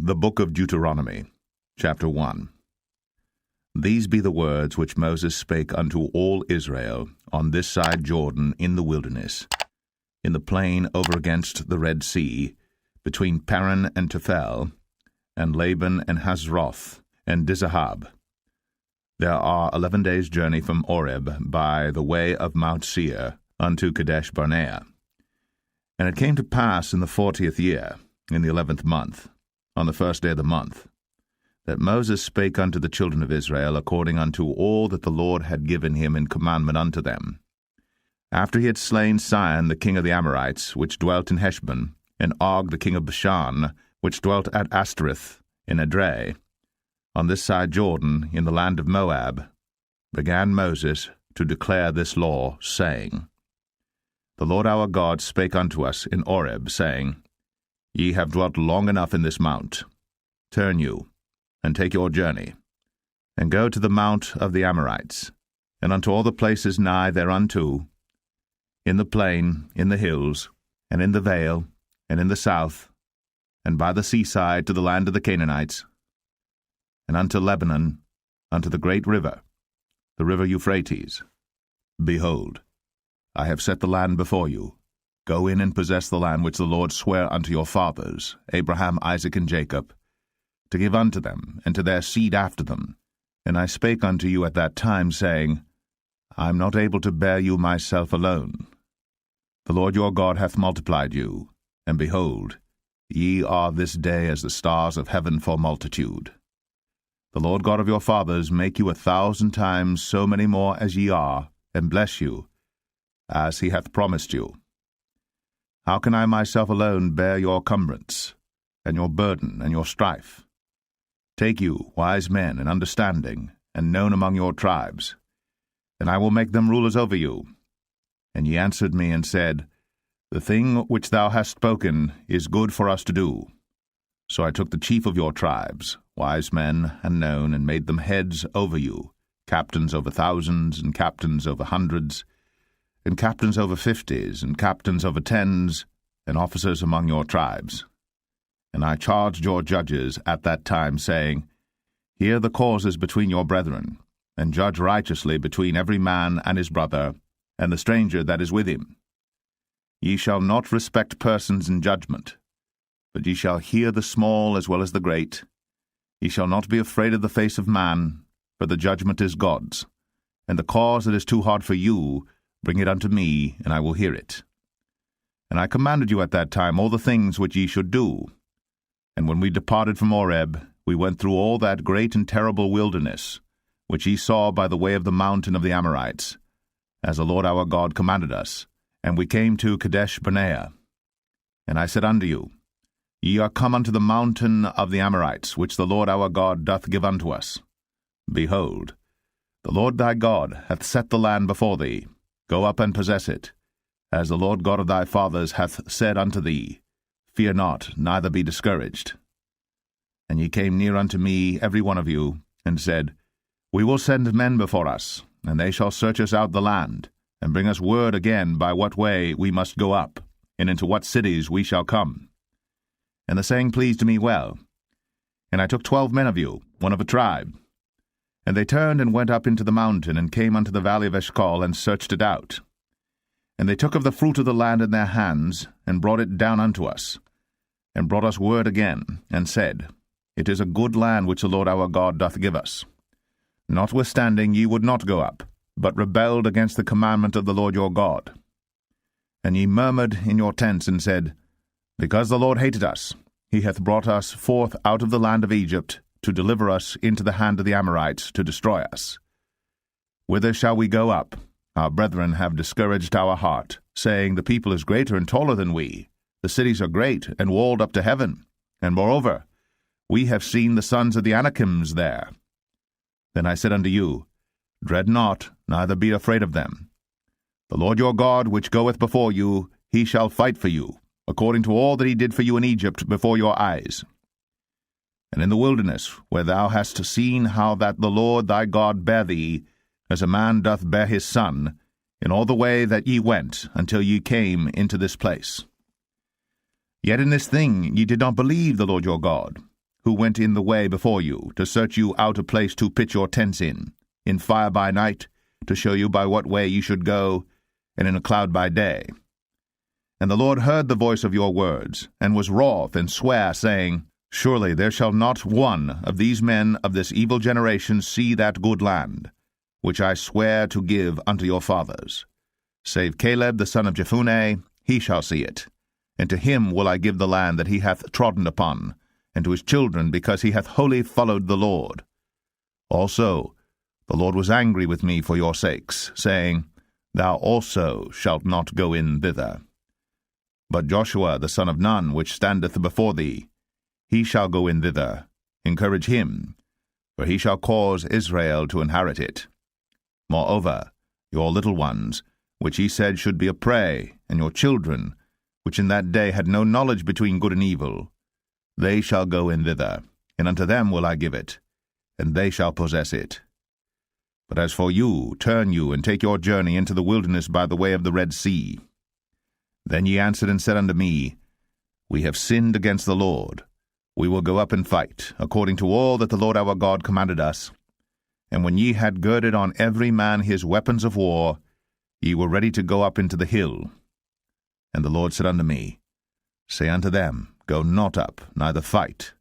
The Book of Deuteronomy, chapter 1. These be the words which Moses spake unto all Israel on this side Jordan in the wilderness, in the plain over against the Red Sea, between Paran and Tephel, and Laban and Hazroth, and Dizahab. There are 11 days' journey from Oreb by the way of Mount Seir unto Kadesh Barnea. And it came to pass in the 40th year, in the 11th month, on the first day of the month, that Moses spake unto the children of Israel according unto all that the Lord had given him in commandment unto them. After he had slain Sihon the king of the Amorites, which dwelt in Heshbon, and Og the king of Bashan, which dwelt at Ashtoreth in Edrei, on this side Jordan, in the land of Moab, began Moses to declare this law, saying, The Lord our God spake unto us in Oreb, saying, Ye have dwelt long enough in this mount. Turn you, and take your journey, and go to the mount of the Amorites, and unto all the places nigh thereunto, in the plain, in the hills, and in the vale, and in the south, and by the seaside to the land of the Canaanites, and unto Lebanon, unto the great river, the river Euphrates. Behold, I have set the land before you. Go in and possess the land which the Lord sware unto your fathers, Abraham, Isaac, and Jacob, to give unto them, and to their seed after them. And I spake unto you at that time, saying, I am not able to bear you myself alone. The Lord your God hath multiplied you, and behold, ye are this day as the stars of heaven for multitude. The Lord God of your fathers make you 1,000 times so many more as ye are, and bless you, as he hath promised you. How can I myself alone bear your cumbrance, and your burden, and your strife? Take you, wise men, and understanding, and known among your tribes, and I will make them rulers over you. And ye answered me, and said, The thing which thou hast spoken is good for us to do. So I took the chief of your tribes, wise men and known, and made them heads over you, captains over thousands, and captains over hundreds, and captains over 50s, and captains over 10s, and officers among your tribes. And I charged your judges at that time, saying, Hear the causes between your brethren, and judge righteously between every man and his brother, and the stranger that is with him. Ye shall not respect persons in judgment, but ye shall hear the small as well as the great. Ye shall not be afraid of the face of man, for the judgment is God's, and the cause that is too hard for you, bring it unto me, and I will hear it. And I commanded you at that time all the things which ye should do. And when we departed from Oreb, we went through all that great and terrible wilderness, which ye saw by the way of the mountain of the Amorites, as the Lord our God commanded us, and we came to Kadesh Barnea. And I said unto you, Ye are come unto the mountain of the Amorites, which the Lord our God doth give unto us. Behold, the Lord thy God hath set the land before thee. Go up and possess it, as the Lord God of thy fathers hath said unto thee. Fear not, neither be discouraged. And ye came near unto me, every one of you, and said, We will send men before us, and they shall search us out the land, and bring us word again by what way we must go up, and into what cities we shall come. And the saying pleased me well. And I took 12 men of you, one of a tribe. And they turned and went up into the mountain, and came unto the valley of Eshcol, and searched it out. And they took of the fruit of the land in their hands, and brought it down unto us, and brought us word again, and said, It is a good land which the Lord our God doth give us. Notwithstanding ye would not go up, but rebelled against the commandment of the Lord your God. And ye murmured in your tents, and said, Because the Lord hated us, he hath brought us forth out of the land of Egypt, to deliver us into the hand of the Amorites, to destroy us. Whither shall we go up? Our brethren have discouraged our heart, saying, The people is greater and taller than we. The cities are great, and walled up to heaven. And moreover, we have seen the sons of the Anakims there. Then I said unto you, Dread not, neither be afraid of them. The Lord your God, which goeth before you, he shall fight for you, according to all that he did for you in Egypt before your eyes. And in the wilderness, where thou hast seen how that the Lord thy God bare thee, as a man doth bear his son, in all the way that ye went, until ye came into this place. Yet in this thing ye did not believe the Lord your God, who went in the way before you, to search you out a place to pitch your tents in fire by night, to show you by what way you should go, and in a cloud by day. And the Lord heard the voice of your words, and was wroth, and sware, saying, Surely there shall not one of these men of this evil generation see that good land, which I swear to give unto your fathers. Save Caleb the son of Jephunneh, he shall see it. And to him will I give the land that he hath trodden upon, and to his children, because he hath wholly followed the Lord. Also the Lord was angry with me for your sakes, saying, Thou also shalt not go in thither. But Joshua the son of Nun, which standeth before thee, he shall go in thither. Encourage him, for he shall cause Israel to inherit it. Moreover, your little ones, which he said should be a prey, and your children, which in that day had no knowledge between good and evil, they shall go in thither, and unto them will I give it, and they shall possess it. But as for you, turn you, and take your journey into the wilderness by the way of the Red Sea. Then ye answered and said unto me, We have sinned against the Lord. We will go up and fight, according to all that the Lord our God commanded us. And when ye had girded on every man his weapons of war, ye were ready to go up into the hill. And the Lord said unto me, Say unto them, Go not up, neither fight,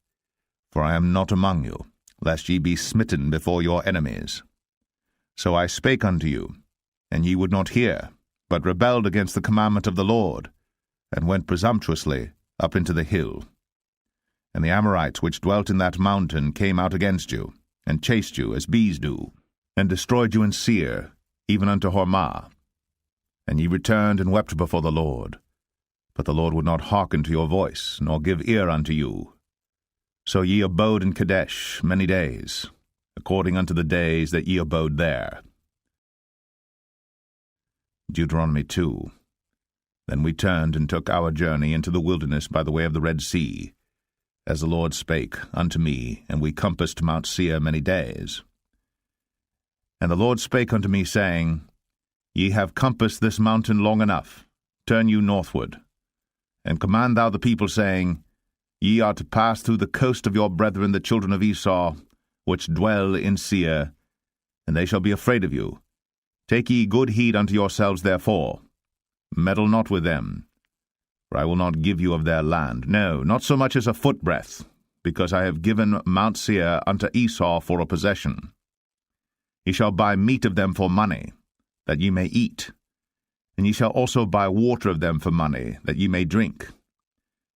for I am not among you, lest ye be smitten before your enemies. So I spake unto you, and ye would not hear, but rebelled against the commandment of the Lord, and went presumptuously up into the hill. And the Amorites which dwelt in that mountain came out against you, and chased you as bees do, and destroyed you in Seir, even unto Hormah. And ye returned and wept before the Lord. But the Lord would not hearken to your voice, nor give ear unto you. So ye abode in Kadesh many days, according unto the days that ye abode there. Deuteronomy 2. Then we turned and took our journey into the wilderness by the way of the Red Sea, as the Lord spake unto me, and we compassed Mount Seir many days. And the Lord spake unto me, saying, Ye have compassed this mountain long enough. Turn you northward, and command thou the people, saying, Ye are to pass through the coast of your brethren the children of Esau, which dwell in Seir, and they shall be afraid of you. Take ye good heed unto yourselves therefore. Meddle not with them, for I will not give you of their land, no, not so much as a footbreadth, because I have given Mount Seir unto Esau for a possession. Ye shall buy meat of them for money, that ye may eat, and ye shall also buy water of them for money, that ye may drink.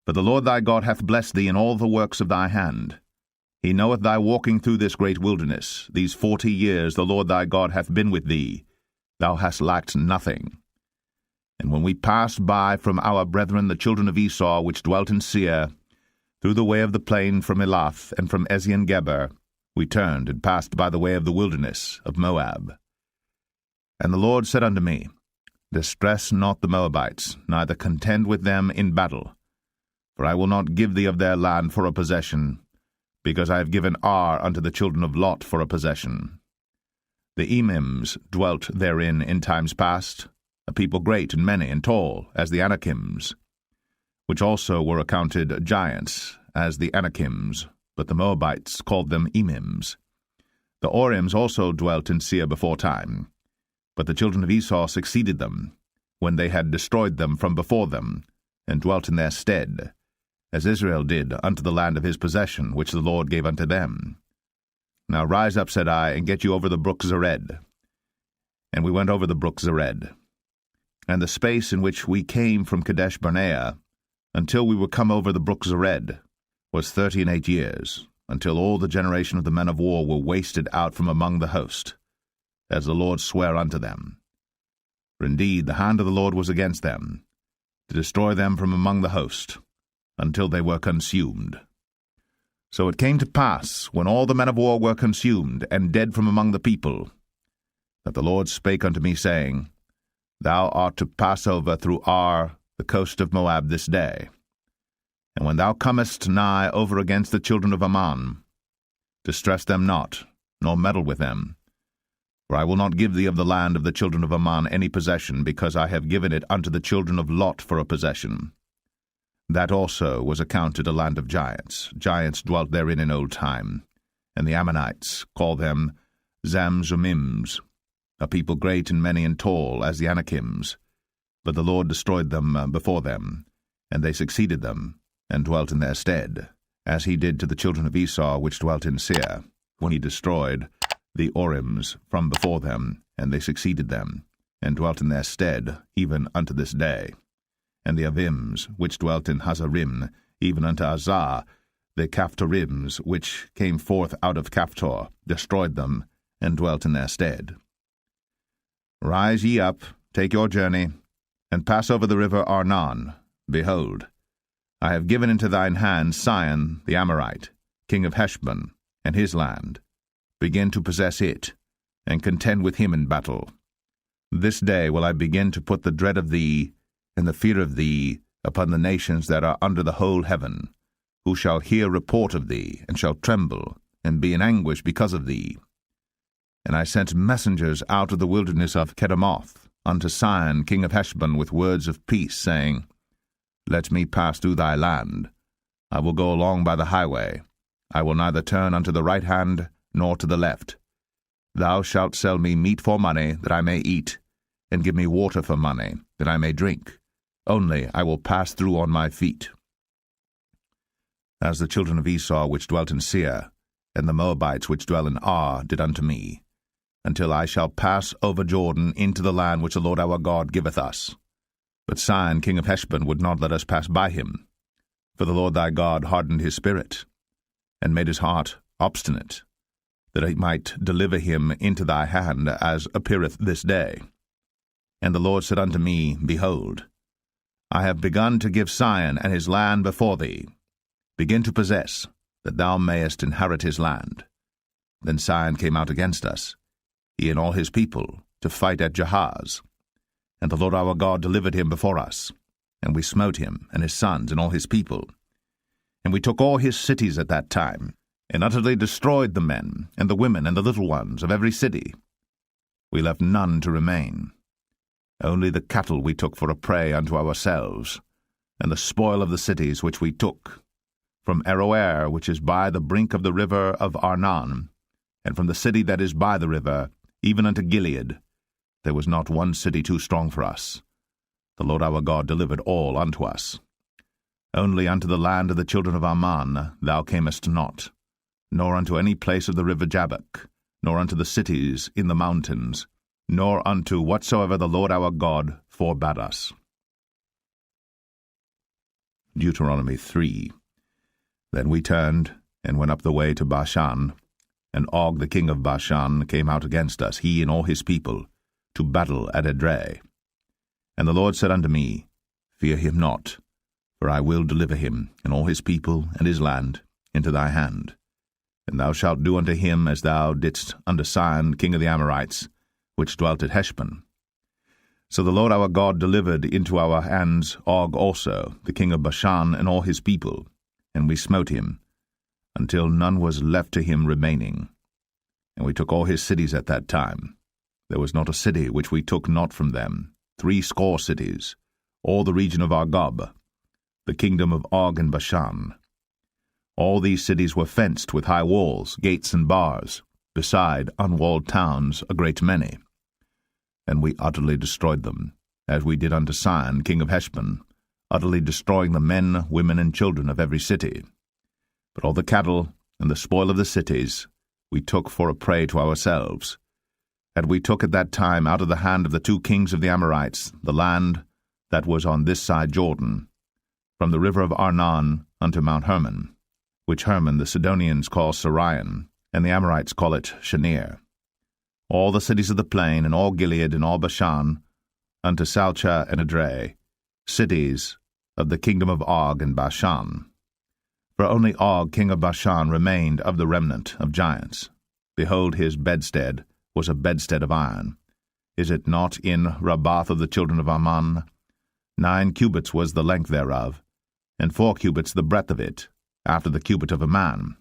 For the Lord thy God hath blessed thee in all the works of thy hand. He knoweth thy walking through this great wilderness. These 40 years the Lord thy God hath been with thee. Thou hast lacked nothing. And when we passed by from our brethren the children of Esau, which dwelt in Seir, through the way of the plain from Elath and from Ezion-Geber, we turned and passed by the way of the wilderness of Moab. And the Lord said unto me, Distress not the Moabites, neither contend with them in battle. For I will not give thee of their land for a possession, because I have given Ar unto the children of Lot for a possession. The Emims dwelt therein in times past, a people great and many and tall, as the Anakims, which also were accounted giants, as the Anakims, but the Moabites called them Emims. The Orims also dwelt in Seir before time, but the children of Esau succeeded them, when they had destroyed them from before them, and dwelt in their stead, as Israel did unto the land of his possession, which the Lord gave unto them. Now rise up, said I, and get you over the brook Zered. And we went over the brook Zered. And the space in which we came from Kadesh Barnea, until we were come over the brook Zered, was 38 years, until all the generation of the men of war were wasted out from among the host, as the Lord sware unto them. For indeed the hand of the Lord was against them, to destroy them from among the host, until they were consumed. So it came to pass, when all the men of war were consumed, and dead from among the people, that the Lord spake unto me, saying, Thou art to pass over through Ar, the coast of Moab, this day. And when thou comest nigh over against the children of Ammon, distress them not, nor meddle with them. For I will not give thee of the land of the children of Ammon any possession, because I have given it unto the children of Lot for a possession. That also was accounted a land of giants. Giants dwelt therein in old time, and the Ammonites call them Zamzummims, a people great and many and tall as the Anakims. But the Lord destroyed them before them, and they succeeded them, and dwelt in their stead, as he did to the children of Esau which dwelt in Seir, when he destroyed the Orims from before them, and they succeeded them, and dwelt in their stead, even unto this day. And the Avims, which dwelt in Hazarim, even unto Azar, the Caphtorims, which came forth out of Caphtor, destroyed them, and dwelt in their stead. Rise ye up, take your journey, and pass over the river Arnon. Behold, I have given into thine hand Sihon the Amorite, king of Heshbon, and his land. Begin to possess it, and contend with him in battle. This day will I begin to put the dread of thee, and the fear of thee, upon the nations that are under the whole heaven, who shall hear report of thee, and shall tremble, and be in anguish because of thee. And I sent messengers out of the wilderness of Kedemoth unto Sihon king of Heshbon with words of peace, saying, Let me pass through thy land. I will go along by the highway. I will neither turn unto the right hand, nor to the left. Thou shalt sell me meat for money, that I may eat, and give me water for money, that I may drink. Only I will pass through on my feet. As the children of Esau which dwelt in Seir, and the Moabites which dwell in Ar, did unto me, until I shall pass over Jordan into the land which the Lord our God giveth us. But Sihon king of Heshbon would not let us pass by him, for the Lord thy God hardened his spirit, and made his heart obstinate, that he might deliver him into thy hand, as appeareth this day. And the Lord said unto me, Behold, I have begun to give Sihon and his land before thee. Begin to possess, that thou mayest inherit his land. Then Sihon came out against us, he and all his people, to fight at Jahaz. And the Lord our God delivered him before us, and we smote him, and his sons, and all his people. And we took all his cities at that time, and utterly destroyed the men, and the women, and the little ones of every city. We left none to remain. Only the cattle we took for a prey unto ourselves, and the spoil of the cities which we took, from Aroer, which is by the brink of the river of Arnon, and from the city that is by the river, even unto Gilead. There was not one city too strong for us. The Lord our God delivered all unto us. Only unto the land of the children of Ammon thou camest not, nor unto any place of the river Jabbok, nor unto the cities in the mountains, nor unto whatsoever the Lord our God forbade us. Deuteronomy 3. Then we turned, and went up the way to Bashan, and Og the king of Bashan came out against us, he and all his people, to battle at Edrei. And the Lord said unto me, Fear him not, for I will deliver him, and all his people, and his land, into thy hand. And thou shalt do unto him as thou didst unto Sihon king of the Amorites, which dwelt at Heshbon. So the Lord our God delivered into our hands Og also, the king of Bashan, and all his people, and we smote him, until none was left to him remaining. And we took all his cities at that time. There was not a city which we took not from them, 80 cities, all the region of Argob, the kingdom of Og and Bashan. All these cities were fenced with high walls, gates, and bars, beside unwalled towns a great many. And we utterly destroyed them, as we did unto Sihon king of Heshbon, utterly destroying the men, women, and children of every city. But all the cattle and the spoil of the cities we took for a prey to ourselves. And we took at that time out of the hand of the 2 kings of the Amorites the land that was on this side Jordan, from the river of Arnon unto Mount Hermon, which Hermon the Sidonians call Sirion, and the Amorites call it Shenir. All the cities of the plain, and all Gilead, and all Bashan, unto Salcha and Edrei, cities of the kingdom of Og and Bashan. For only Og king of Bashan remained of the remnant of giants. Behold, his bedstead was a bedstead of iron. Is it not in Rabbath of the children of Ammon? 9 cubits was the length thereof, and 4 cubits the breadth of it, after the cubit of a man.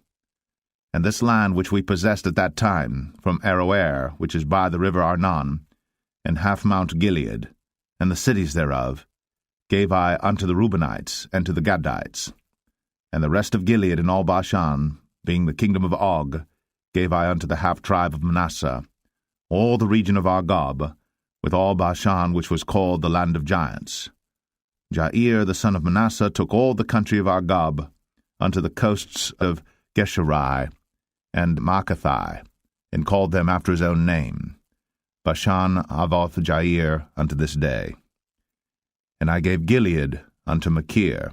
And this land which we possessed at that time, from Aroer, which is by the river Arnon, and half Mount Gilead, and the cities thereof, gave I unto the Reubenites and to the Gadites. And the rest of Gilead and all Bashan, being the kingdom of Og, gave I unto the half-tribe of Manasseh, all the region of Argob, with all Bashan which was called the land of giants. Jair the son of Manasseh took all the country of Argob, unto the coasts of Geshuri and Maacathai, and called them after his own name, Bashan Avoth Jair, unto this day. And I gave Gilead unto Machir,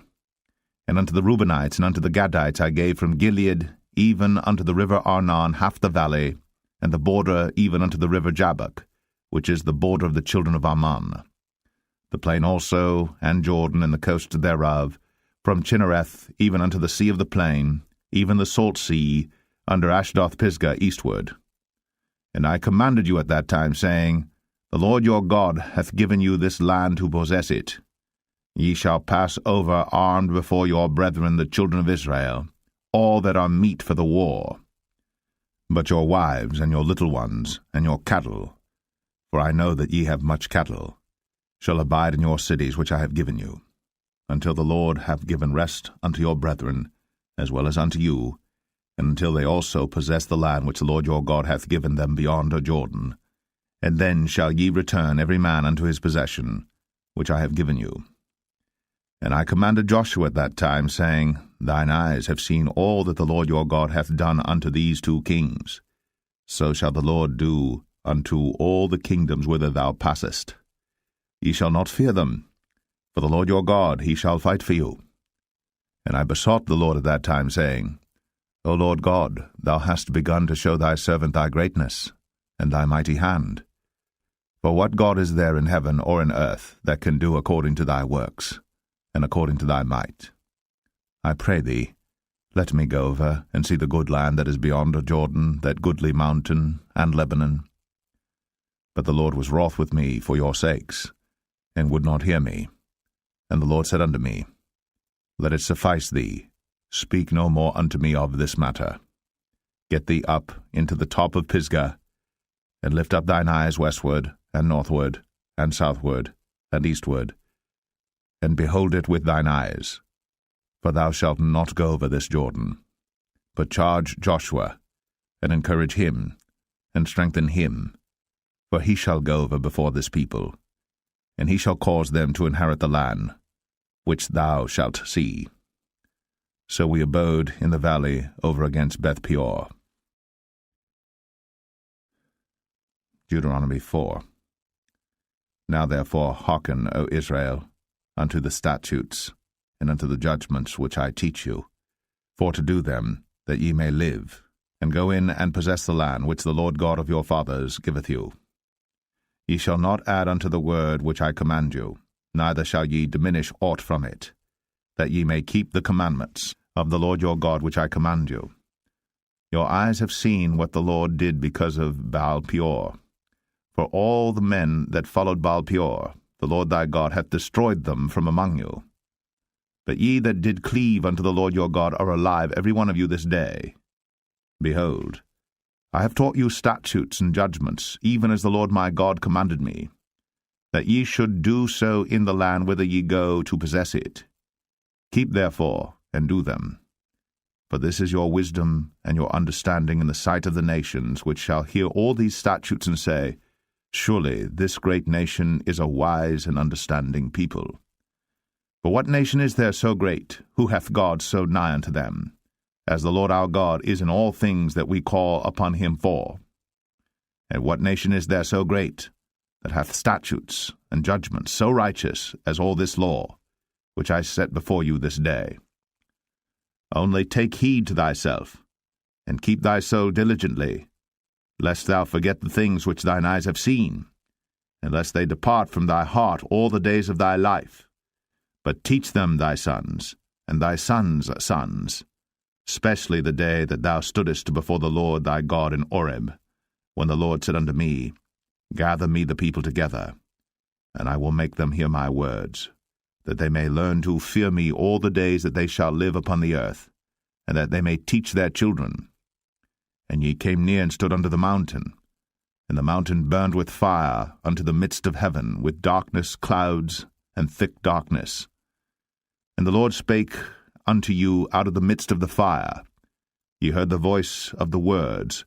and unto the Reubenites and unto the Gadites I gave from Gilead even unto the river Arnon half the valley, and the border even unto the river Jabbok, which is the border of the children of Ammon. The plain also, and Jordan, and the coast thereof, from Chinnereth even unto the sea of the plain, even the salt sea, under Ashdoth-Pisgah eastward. And I commanded you at that time, saying, The Lord your God hath given you this land to possess it. Ye shall pass over armed before your brethren the children of Israel, all that are meet for the war. But your wives, and your little ones, and your cattle, for I know that ye have much cattle, shall abide in your cities which I have given you, until the Lord have given rest unto your brethren, as well as unto you, and until they also possess the land which the Lord your God hath given them beyond the Jordan. And then shall ye return every man unto his possession, which I have given you. And I commanded Joshua at that time, saying, Thine eyes have seen all that the Lord your God hath done unto these two kings. So shall the Lord do unto all the kingdoms whither thou passest. Ye shall not fear them, for the Lord your God, he shall fight for you. And I besought the Lord at that time, saying, O Lord God, thou hast begun to show thy servant thy greatness, and thy mighty hand. For what God is there in heaven or in earth that can do according to thy works, and according to thy might? I pray thee, let me go over and see the good land that is beyond the Jordan, that goodly mountain, and Lebanon. But the Lord was wroth with me for your sakes, and would not hear me. And the Lord said unto me, Let it suffice thee, speak no more unto me of this matter. Get thee up into the top of Pisgah, and lift up thine eyes westward, and northward, and southward, and eastward, and behold it with thine eyes. For thou shalt not go over this Jordan, but charge Joshua, and encourage him, and strengthen him, for he shall go over before this people, and he shall cause them to inherit the land, which thou shalt see. So we abode in the valley over against Beth Peor. Deuteronomy 4. Now therefore hearken, O Israel, unto the statutes, and unto the judgments which I teach you, for to do them, that ye may live, and go in and possess the land which the Lord God of your fathers giveth you. Ye shall not add unto the word which I command you, neither shall ye diminish aught from it, that ye may keep the commandments of the Lord your God which I command you. Your eyes have seen what the Lord did because of Baal Peor. For all the men that followed Baal Peor, the Lord thy God hath destroyed them from among you. But ye that did cleave unto the Lord your God are alive, every one of you this day. Behold, I have taught you statutes and judgments, even as the Lord my God commanded me, that ye should do so in the land whither ye go to possess it. Keep therefore, and do them. For this is your wisdom and your understanding in the sight of the nations, which shall hear all these statutes and say, Surely this great nation is a wise and understanding people. For what nation is there so great, who hath God so nigh unto them, as the Lord our God is in all things that we call upon him for? And what nation is there so great, that hath statutes and judgments so righteous as all this law, which I set before you this day? Only take heed to thyself, and keep thy soul diligently, lest thou forget the things which thine eyes have seen, and lest they depart from thy heart all the days of thy life. But teach them thy sons, and thy sons' sons, especially the day that thou stoodest before the Lord thy God in Horeb, when the Lord said unto me, Gather me the people together, and I will make them hear my words, that they may learn to fear me all the days that they shall live upon the earth, and that they may teach their children. And ye came near and stood under the mountain, and the mountain burned with fire unto the midst of heaven, with darkness, clouds, and thick darkness. And the Lord spake unto you out of the midst of the fire. Ye heard the voice of the words,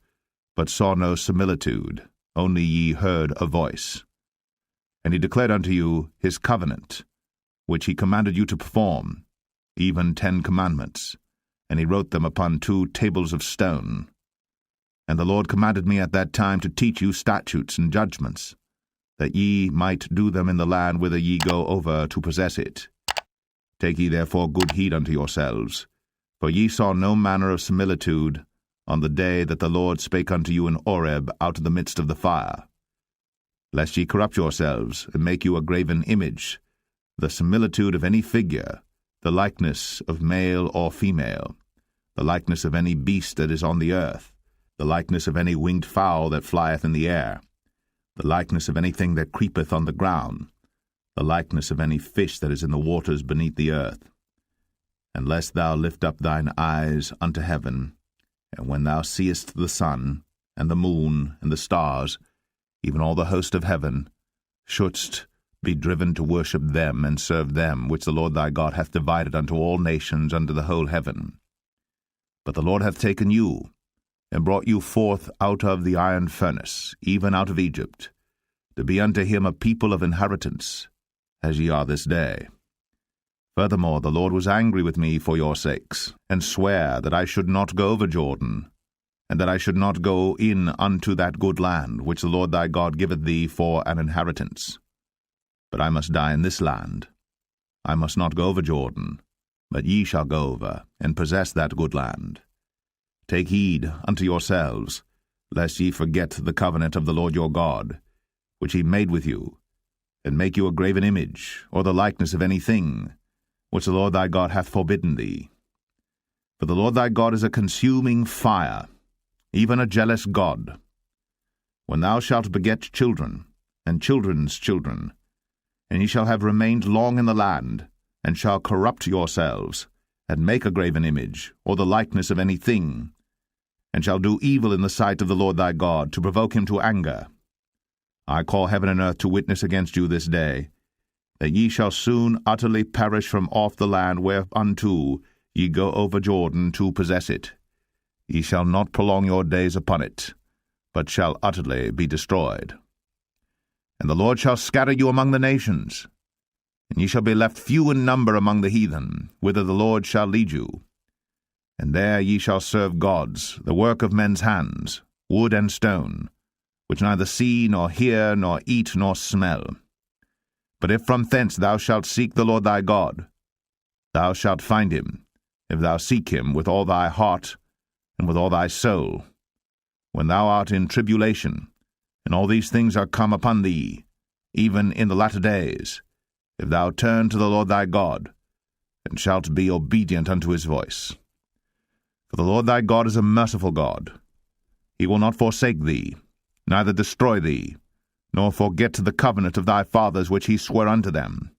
but saw no similitude, only ye heard a voice. And he declared unto you his covenant, which he commanded you to perform, even 10 commandments, and he wrote them upon 2 tables of stone. And the Lord commanded me at that time to teach you statutes and judgments, that ye might do them in the land whither ye go over to possess it. Take ye therefore good heed unto yourselves, for ye saw no manner of similitude on the day that the Lord spake unto you in Horeb out of the midst of the fire, lest ye corrupt yourselves, and make you a graven image, the similitude of any figure, the likeness of male or female, the likeness of any beast that is on the earth, the likeness of any winged fowl that flieth in the air, the likeness of anything that creepeth on the ground, the likeness of any fish that is in the waters beneath the earth. And lest thou lift up thine eyes unto heaven, and when thou seest the sun, and the moon, and the stars, even all the host of heaven, shouldst be driven to worship them and serve them, which the Lord thy God hath divided unto all nations under the whole heaven. But the Lord hath taken you, and brought you forth out of the iron furnace, even out of Egypt, to be unto him a people of inheritance, as ye are this day. Furthermore, the Lord was angry with me for your sakes, and sware that I should not go over Jordan, and that I should not go in unto that good land, which the Lord thy God giveth thee for an inheritance. But I must die in this land. I must not go over Jordan, but ye shall go over, and possess that good land. Take heed unto yourselves, lest ye forget the covenant of the Lord your God, which he made with you, and make you a graven image, or the likeness of any thing, which the Lord thy God hath forbidden thee. For the Lord thy God is a consuming fire, even a jealous God. When thou shalt beget children, and children's children, and ye shall have remained long in the land, and shall corrupt yourselves, and make a graven image, or the likeness of any thing, and shall do evil in the sight of the Lord thy God, to provoke him to anger, I call heaven and earth to witness against you this day, that ye shall soon utterly perish from off the land whereunto ye go over Jordan to possess it. Ye shall not prolong your days upon it, but shall utterly be destroyed. And the Lord shall scatter you among the nations, and ye shall be left few in number among the heathen, whither the Lord shall lead you. And there ye shall serve gods, the work of men's hands, wood and stone, which neither see, nor hear, nor eat, nor smell. But if from thence thou shalt seek the Lord thy God, thou shalt find him, if thou seek him with all thy heart and with all thy soul. When thou art in tribulation, and all these things are come upon thee, even in the latter days, if thou turn to the Lord thy God, and shalt be obedient unto his voice. For the Lord thy God is a merciful God. He will not forsake thee, neither destroy thee, nor forget the covenant of thy fathers which he sware unto them.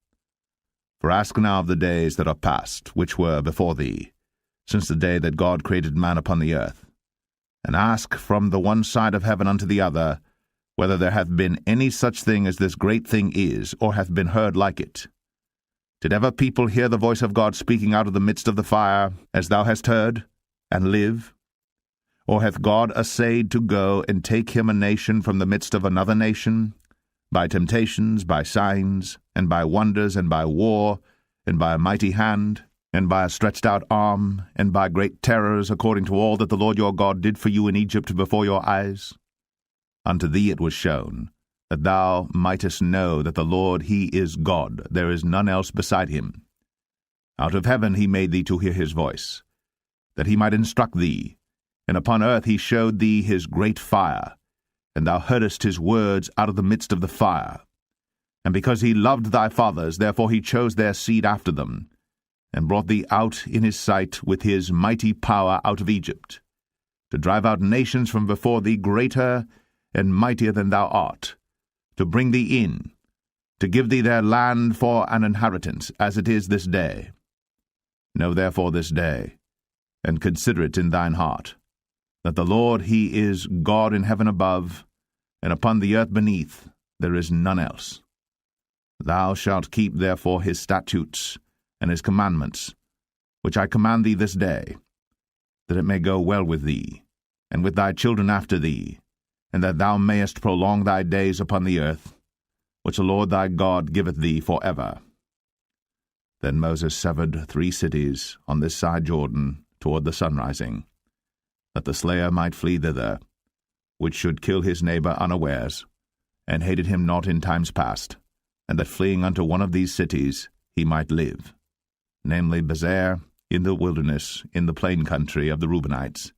For ask now of the days that are past, which were before thee, since the day that God created man upon the earth, and ask from the one side of heaven unto the other, whether there hath been any such thing as this great thing is, or hath been heard like it. Did ever people hear the voice of God speaking out of the midst of the fire, as thou hast heard, and live? Or hath God essayed to go and take him a nation from the midst of another nation, by temptations, by signs, and by wonders, and by war, and by a mighty hand, and by a stretched out arm, and by great terrors, according to all that the Lord your God did for you in Egypt before your eyes? Unto thee it was shown, that thou mightest know that the Lord he is God, there is none else beside him. Out of heaven he made thee to hear his voice, that he might instruct thee, and upon earth he showed thee his great fire, and thou heardest his words out of the midst of the fire. And because he loved thy fathers, therefore he chose their seed after them, and brought thee out in his sight with his mighty power out of Egypt, to drive out nations from before thee greater and mightier than thou art, to bring thee in, to give thee their land for an inheritance, as it is this day. Know therefore this day, and consider it in thine heart, that the Lord he is God in heaven above, and upon the earth beneath there is none else. Thou shalt keep therefore his statutes and his commandments, which I command thee this day, that it may go well with thee, and with thy children after thee, and that thou mayest prolong thy days upon the earth, which the Lord thy God giveth thee for ever. Then Moses severed 3 cities on this side Jordan toward the sunrising, that the slayer might flee thither, which should kill his neighbor unawares, and hated him not in times past, and that fleeing unto one of these cities he might live, namely Bezer in the wilderness in the plain country of the Reubenites,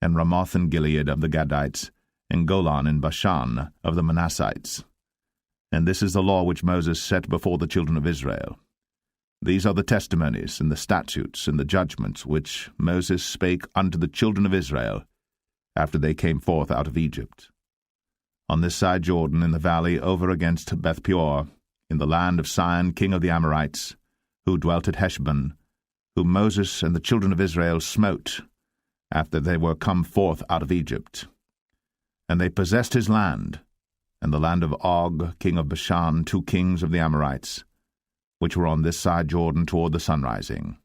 and Ramoth in Gilead of the Gadites, and Golan in Bashan of the Manassites. And this is the law which Moses set before the children of Israel. These are the testimonies, and the statutes, and the judgments, which Moses spake unto the children of Israel, after they came forth out of Egypt. On this side Jordan, in the valley over against Beth-peor, in the land of Sihon king of the Amorites, who dwelt at Heshbon, whom Moses and the children of Israel smote, after they were come forth out of Egypt. And they possessed his land, and the land of Og king of Bashan, 2 kings of the Amorites, which were on this side Jordan toward the sunrising,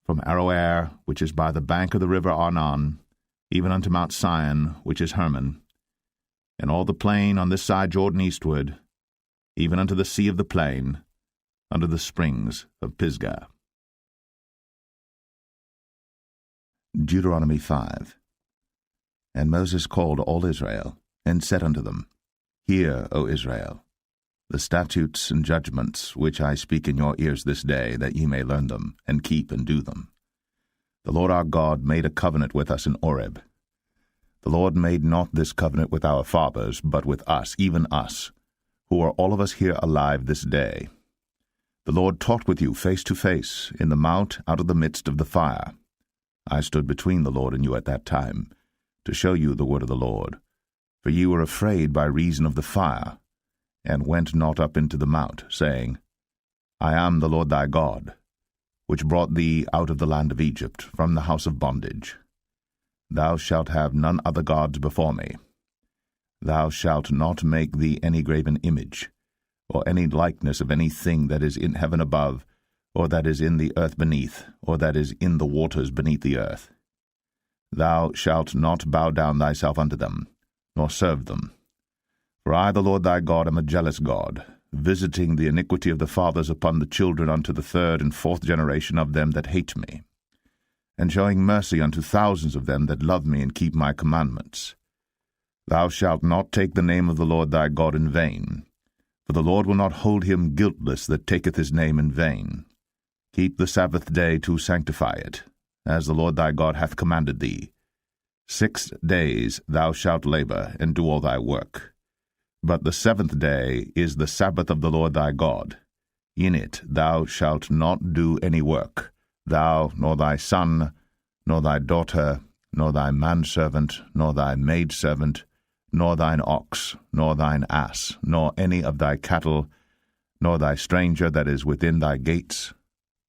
from Aroer, which is by the bank of the river Arnon, even unto Mount Sion, which is Hermon, and all the plain on this side Jordan eastward, even unto the sea of the plain, under the springs of Pisgah. Deuteronomy 5. And Moses called all Israel, and said unto them, Hear, O Israel, the statutes and judgments which I speak in your ears this day, that ye may learn them, and keep and do them. The Lord our God made a covenant with us in Oreb. The Lord made not this covenant with our fathers, but with us, even us, who are all of us here alive this day. The Lord talked with you face to face in the mount out of the midst of the fire. I stood between the Lord and you at that time, to show you the word of the Lord. For ye were afraid by reason of the fire, and went not up into the mount, saying, I am the Lord thy God, which brought thee out of the land of Egypt, from the house of bondage. Thou shalt have none other gods before me. Thou shalt not make thee any graven image, or any likeness of any thing that is in heaven above, or that is in the earth beneath, or that is in the waters beneath the earth. Thou shalt not bow down thyself unto them, nor serve them. For I, the Lord thy God, am a jealous God, visiting the iniquity of the fathers upon the children unto the 3rd and 4th generation of them that hate me, and showing mercy unto thousands of them that love me and keep my commandments. Thou shalt not take the name of the Lord thy God in vain, for the Lord will not hold him guiltless that taketh his name in vain. Keep the Sabbath day to sanctify it, as the Lord thy God hath commanded thee. 6 days thou shalt labor, and do all thy work. But the 7th day is the Sabbath of the Lord thy God. In it thou shalt not do any work, thou, nor thy son, nor thy daughter, nor thy manservant, nor thy maidservant, nor thine ox, nor thine ass, nor any of thy cattle, nor thy stranger that is within thy gates,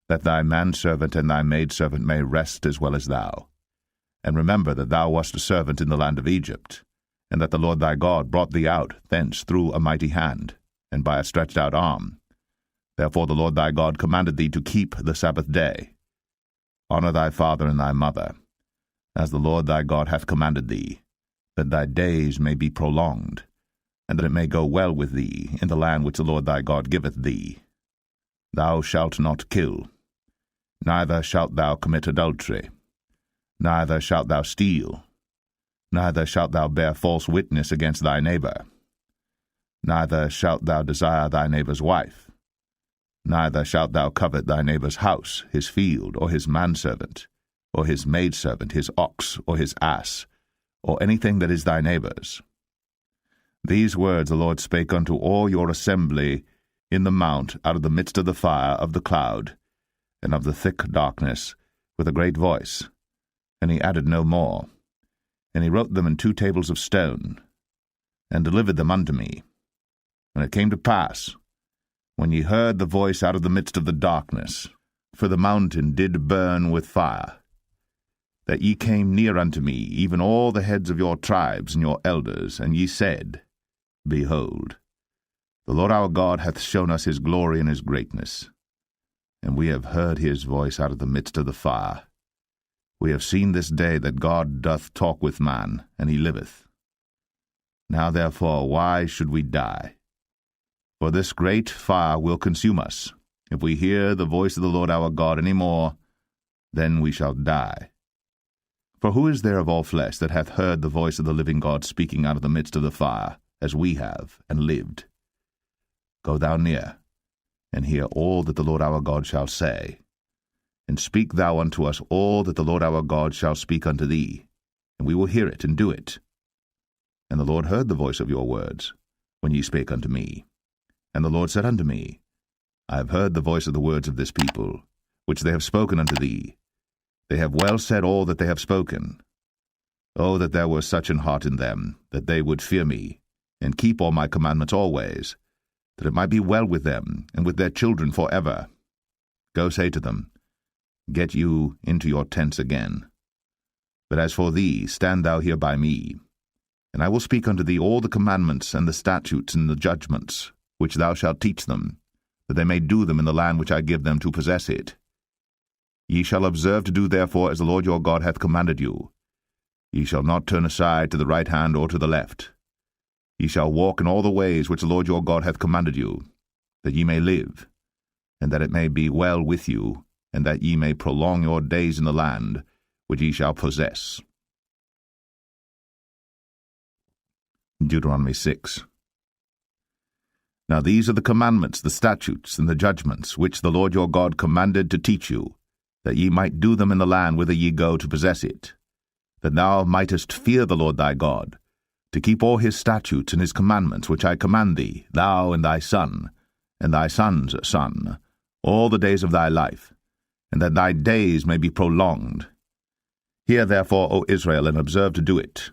that thy manservant and thy maidservant may rest as well as thou. And remember that thou wast a servant in the land of Egypt, and that the Lord thy God brought thee out thence through a mighty hand, and by a stretched out arm. Therefore the Lord thy God commanded thee to keep the Sabbath day. Honor thy father and thy mother, as the Lord thy God hath commanded thee, that thy days may be prolonged, and that it may go well with thee in the land which the Lord thy God giveth thee. Thou shalt not kill, neither shalt thou commit adultery, neither shalt thou steal, neither shalt thou bear false witness against thy neighbor, neither shalt thou desire thy neighbor's wife, neither shalt thou covet thy neighbor's house, his field, or his manservant, or his maidservant, his ox, or his ass, or anything that is thy neighbor's. These words the Lord spake unto all your assembly in the mount out of the midst of the fire, of the cloud, and of the thick darkness, with a great voice. And he added no more. And he wrote them in 2 tables of stone, and delivered them unto me. And it came to pass, when ye heard the voice out of the midst of the darkness, for the mountain did burn with fire, that ye came near unto me, even all the heads of your tribes and your elders, and ye said, Behold, The Lord our God hath shown us his glory and his greatness, and we have heard his voice out of the midst of the fire. We have seen this day that God doth talk with man, and he liveth. Now therefore why should we die? For this great fire will consume us. If we hear the voice of the Lord our God any more, then we shall die. For who is there of all flesh that hath heard the voice of the living God speaking out of the midst of the fire, as we have, and lived? Go thou near, and hear all that the Lord our God shall say. And speak thou unto us all that the Lord our God shall speak unto thee, and we will hear it and do it. And the Lord heard the voice of your words, when ye spake unto me. And the Lord said unto me, I have heard the voice of the words of this people, which they have spoken unto thee. They have well said all that they have spoken. Oh, that there were such an heart in them, that they would fear me, and keep all my commandments always, that it might be well with them, and with their children for ever. Go say to them, Get you into your tents again. But as for thee, stand thou here by me, and I will speak unto thee all the commandments and the statutes and the judgments, which thou shalt teach them, that they may do them in the land which I give them to possess it. Ye shall observe to do therefore as the Lord your God hath commanded you. Ye shall not turn aside to the right hand or to the left. Ye shall walk in all the ways which the Lord your God hath commanded you, that ye may live, and that it may be well with you, and that ye may prolong your days in the land which ye shall possess. Deuteronomy 6. Now these are the commandments, the statutes, and the judgments, which the Lord your God commanded to teach you, that ye might do them in the land whither ye go to possess it, that thou mightest fear the Lord thy God, to keep all his statutes and his commandments which I command thee, thou and thy son, and thy son's son, all the days of thy life, and that thy days may be prolonged. Hear therefore, O Israel, and observe to do it,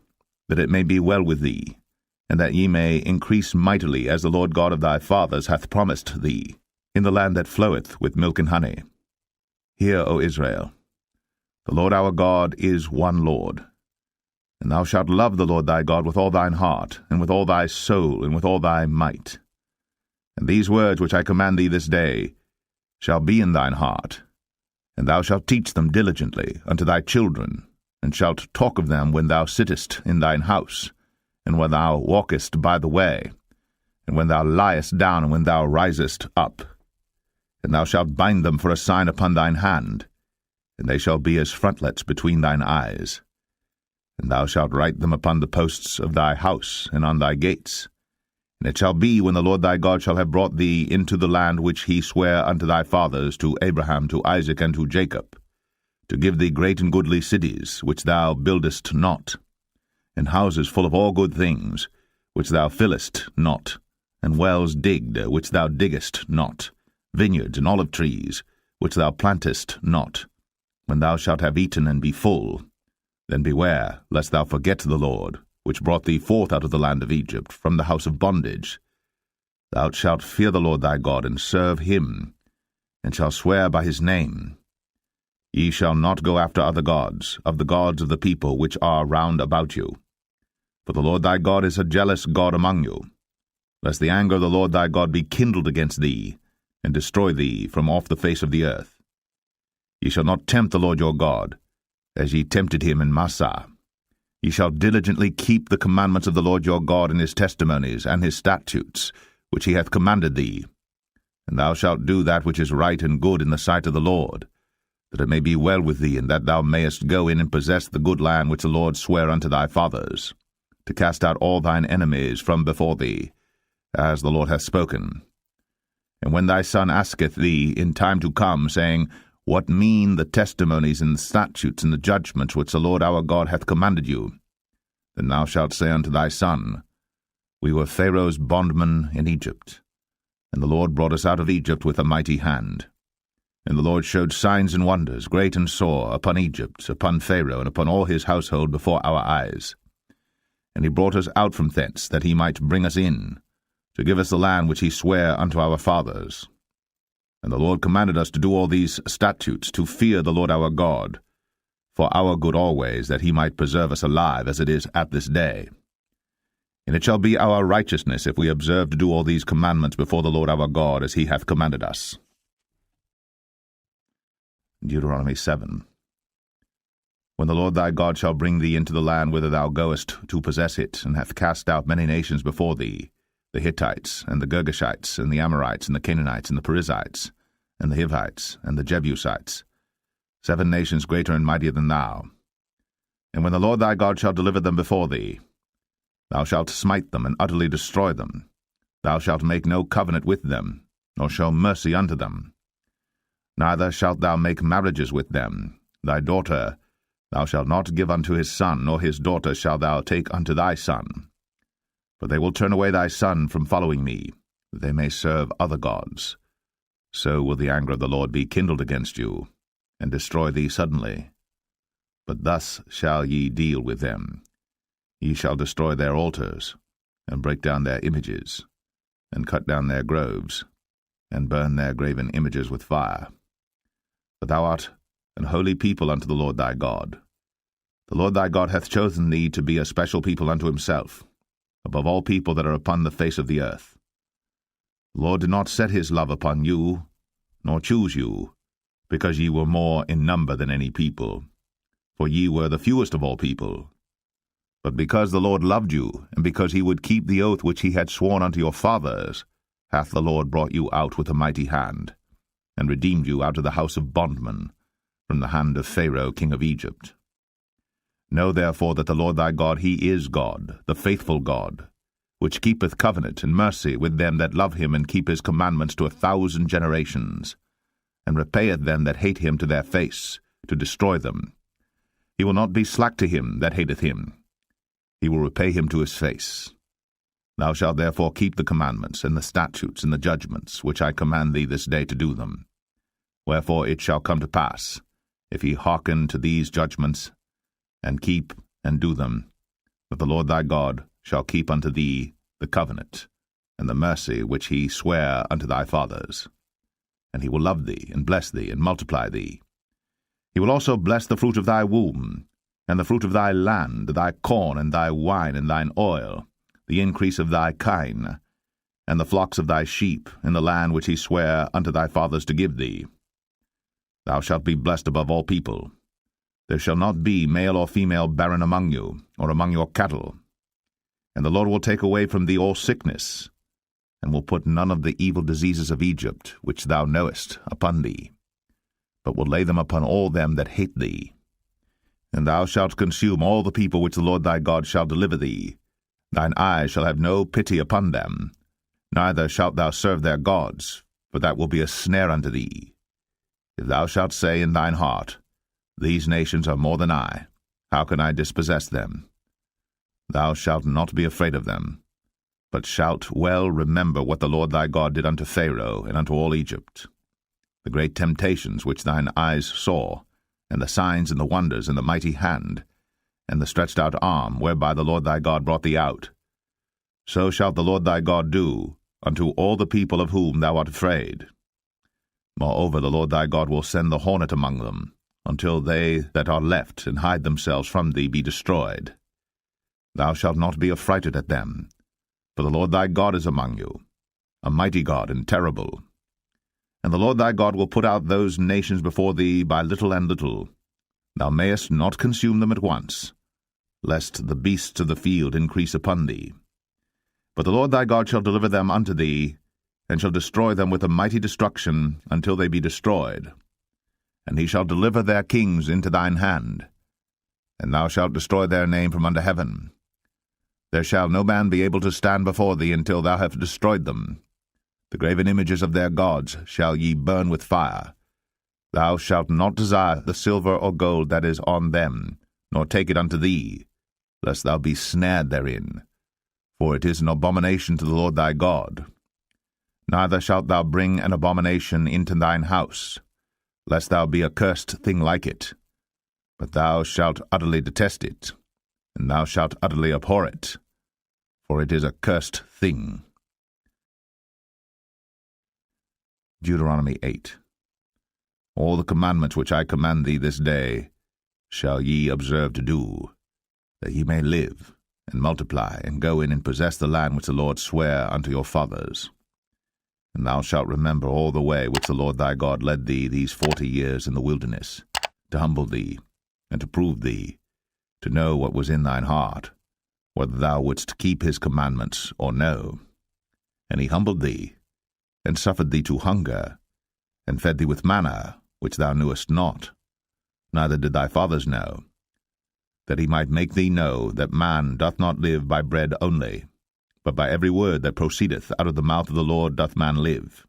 that it may be well with thee, and that ye may increase mightily, as the Lord God of thy fathers hath promised thee, in the land that floweth with milk and honey. Hear, O Israel, the Lord our God is one Lord. And thou shalt love the Lord thy God with all thine heart, and with all thy soul, and with all thy might. And these words which I command thee this day shall be in thine heart, and thou shalt teach them diligently unto thy children, and shalt talk of them when thou sittest in thine house, and when thou walkest by the way, and when thou liest down, and when thou risest up. And thou shalt bind them for a sign upon thine hand, and they shall be as frontlets between thine eyes. And thou shalt write them upon the posts of thy house, and on thy gates. And it shall be, when the Lord thy God shall have brought thee into the land which he sware unto thy fathers, to Abraham, to Isaac, and to Jacob, to give thee great and goodly cities, which thou buildest not, and houses full of all good things, which thou fillest not, and wells digged, which thou diggest not, vineyards and olive trees, which thou plantest not. When thou shalt have eaten and be full, then beware, lest thou forget the Lord, which brought thee forth out of the land of Egypt, from the house of bondage. Thou shalt fear the Lord thy God, and serve him, and shalt swear by his name. Ye shall not go after other gods, of the gods of the people which are round about you. For the Lord thy God is a jealous God among you, lest the anger of the Lord thy God be kindled against thee, and destroy thee from off the face of the earth. Ye shall not tempt the Lord your God, as ye tempted him in Massah. Ye shall diligently keep the commandments of the Lord your God, and his testimonies, and his statutes, which he hath commanded thee. And thou shalt do that which is right and good in the sight of the Lord, that it may be well with thee, and that thou mayest go in and possess the good land which the Lord sware unto thy fathers, to cast out all thine enemies from before thee, as the Lord hath spoken. And when thy son asketh thee in time to come, saying, What mean the testimonies and the statutes and the judgments which the Lord our God hath commanded you? Then thou shalt say unto thy son, We were Pharaoh's bondmen in Egypt, and the Lord brought us out of Egypt with a mighty hand. And the Lord showed signs and wonders, great and sore, upon Egypt, upon Pharaoh, and upon all his household before our eyes. And he brought us out from thence, that he might bring us in, to give us the land which he sware unto our fathers. And the Lord commanded us to do all these statutes, to fear the Lord our God, for our good always, that he might preserve us alive, as it is at this day. And it shall be our righteousness if we observe to do all these commandments before the Lord our God, as he hath commanded us. Deuteronomy 7. When the Lord thy God shall bring thee into the land whither thou goest to possess it, and hath cast out many nations before thee, the Hittites, and the Girgashites, and the Amorites, and the Canaanites, and the Perizzites, and the Hivites, and the Jebusites, 7 nations greater and mightier than thou. And when the Lord thy God shall deliver them before thee, thou shalt smite them and utterly destroy them. Thou shalt make no covenant with them, nor show mercy unto them. Neither shalt thou make marriages with them. Thy daughter thou shalt not give unto his son, nor his daughter shalt thou take unto thy son. For they will turn away thy son from following me, that they may serve other gods. So will the anger of the Lord be kindled against you, and destroy thee suddenly. But thus shall ye deal with them. Ye shall destroy their altars, and break down their images, and cut down their groves, and burn their graven images with fire. For thou art an holy people unto the Lord thy God. The Lord thy God hath chosen thee to be a special people unto himself, above all people that are upon the face of the earth. The Lord did not set his love upon you, nor choose you, because ye were more in number than any people, for ye were the fewest of all people. But because the Lord loved you, and because he would keep the oath which he had sworn unto your fathers, hath the Lord brought you out with a mighty hand, and redeemed you out of the house of bondmen, from the hand of Pharaoh king of Egypt. Know therefore that the Lord thy God, he is God, the faithful God, which keepeth covenant and mercy with them that love him and keep his commandments to 1,000 generations, and repayeth them that hate him to their face, to destroy them. He will not be slack to him that hateth him. He will repay him to his face. Thou shalt therefore keep the commandments, and the statutes, and the judgments, which I command thee this day to do them. Wherefore it shall come to pass, if ye hearken to these judgments, and keep and do them, that the Lord thy God shall keep unto thee the covenant, and the mercy which he sware unto thy fathers. And he will love thee, and bless thee, and multiply thee. He will also bless the fruit of thy womb, and the fruit of thy land, thy corn, and thy wine, and thine oil, the increase of thy kine, and the flocks of thy sheep, in the land which he sware unto thy fathers to give thee. Thou shalt be blessed above all people. There shall not be male or female barren among you, or among your cattle. And the Lord will take away from thee all sickness, and will put none of the evil diseases of Egypt, which thou knowest, upon thee, but will lay them upon all them that hate thee. And thou shalt consume all the people which the Lord thy God shall deliver thee. Thine eye shall have no pity upon them, neither shalt thou serve their gods, for that will be a snare unto thee. If thou shalt say in thine heart, These nations are more than I, how can I dispossess them? Thou shalt not be afraid of them, but shalt well remember what the Lord thy God did unto Pharaoh and unto all Egypt, the great temptations which thine eyes saw, and the signs and the wonders, and the mighty hand, and the stretched out arm, whereby the Lord thy God brought thee out. So shalt the Lord thy God do unto all the people of whom thou art afraid. Moreover, the Lord thy God will send the hornet among them, until they that are left and hide themselves from thee be destroyed. Thou shalt not be affrighted at them, for the Lord thy God is among you, a mighty God and terrible. And the Lord thy God will put out those nations before thee by little and little. Thou mayest not consume them at once, lest the beasts of the field increase upon thee. But the Lord thy God shall deliver them unto thee, and shall destroy them with a mighty destruction until they be destroyed. And he shall deliver their kings into thine hand, and thou shalt destroy their name from under heaven. There shall no man be able to stand before thee until thou have destroyed them. The graven images of their gods shall ye burn with fire. Thou shalt not desire the silver or gold that is on them, nor take it unto thee, lest thou be snared therein, for it is an abomination to the Lord thy God. Neither shalt thou bring an abomination into thine house, lest thou be a cursed thing like it. But thou shalt utterly detest it, and thou shalt utterly abhor it, for it is a cursed thing. Deuteronomy 8. All the commandments which I command thee this day shall ye observe to do, that ye may live, and multiply, and go in and possess the land which the Lord sware unto your fathers. And thou shalt remember all the way which the Lord thy God led thee these 40 years in the wilderness, to humble thee, and to prove thee, to know what was in thine heart, whether thou wouldst keep his commandments or no. And he humbled thee, and suffered thee to hunger, and fed thee with manna, which thou knewest not, neither did thy fathers know, that he might make thee know that man doth not live by bread only, but by every word that proceedeth out of the mouth of the Lord doth man live.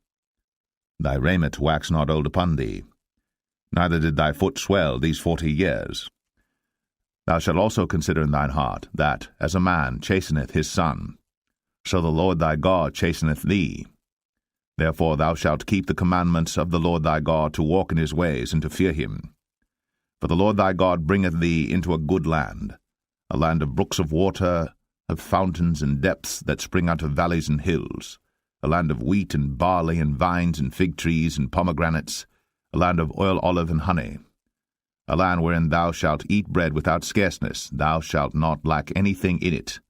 Thy raiment waxed not old upon thee, neither did thy foot swell these 40 years. Thou shalt also consider in thine heart, that, as a man chasteneth his son, so the Lord thy God chasteneth thee. Therefore thou shalt keep the commandments of the Lord thy God, to walk in his ways, and to fear him. For the Lord thy God bringeth thee into a good land, a land of brooks of water, of fountains and depths that spring out of valleys and hills, a land of wheat and barley and vines and fig trees and pomegranates, a land of oil, olive, and honey, a land wherein thou shalt eat bread without scarceness, thou shalt not lack anything in it,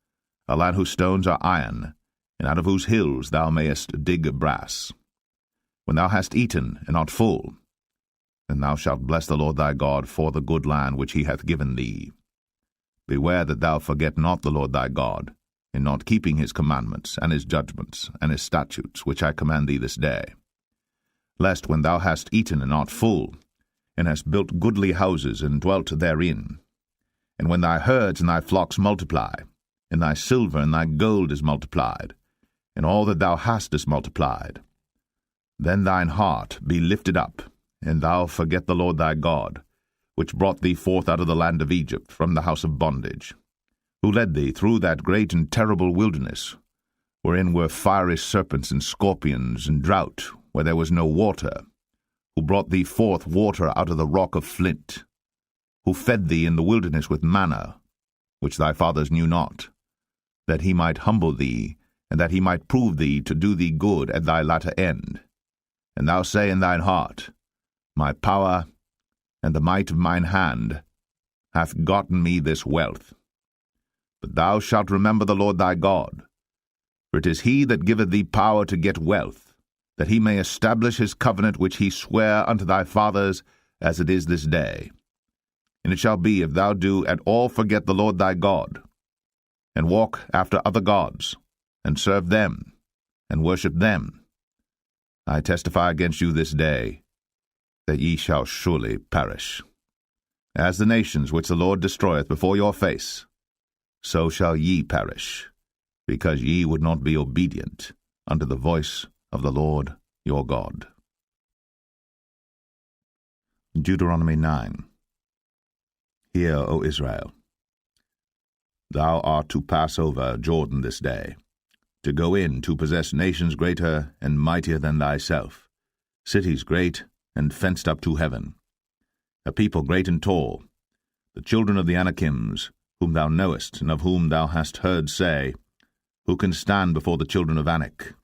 a land whose stones are iron, and out of whose hills thou mayest dig brass. When thou hast eaten and art full, then thou shalt bless the Lord thy God for the good land which he hath given thee. Beware that thou forget not the Lord thy God, in not keeping his commandments, and his judgments, and his statutes, which I command thee this day. Lest when thou hast eaten and art full, and hast built goodly houses, and dwelt therein, and when thy herds and thy flocks multiply, and thy silver and thy gold is multiplied, and all that thou hast is multiplied, then thine heart be lifted up, and thou forget the Lord thy God, which brought thee forth out of the land of Egypt from the house of bondage, who led thee through that great and terrible wilderness, wherein were fiery serpents and scorpions, and drought, where there was no water, who brought thee forth water out of the rock of flint, who fed thee in the wilderness with manna, which thy fathers knew not, that he might humble thee, and that he might prove thee to do thee good at thy latter end. And thou say in thine heart, My power and the might of mine hand hath gotten me this wealth. But thou shalt remember the Lord thy God, for it is he that giveth thee power to get wealth, that he may establish his covenant which he sware unto thy fathers, as it is this day. And it shall be, if thou do at all forget the Lord thy God, and walk after other gods, and serve them, and worship them, I testify against you this day, that ye shall surely perish. As the nations which the Lord destroyeth before your face, so shall ye perish, because ye would not be obedient unto the voice of the Lord your God. Deuteronomy 9. Hear, O Israel, thou art to pass over Jordan this day, to go in to possess nations greater and mightier than thyself, cities great and fenced up to heaven, a people great and tall, the children of the Anakims, whom thou knowest, and of whom thou hast heard say, Who can stand before the children of Anak?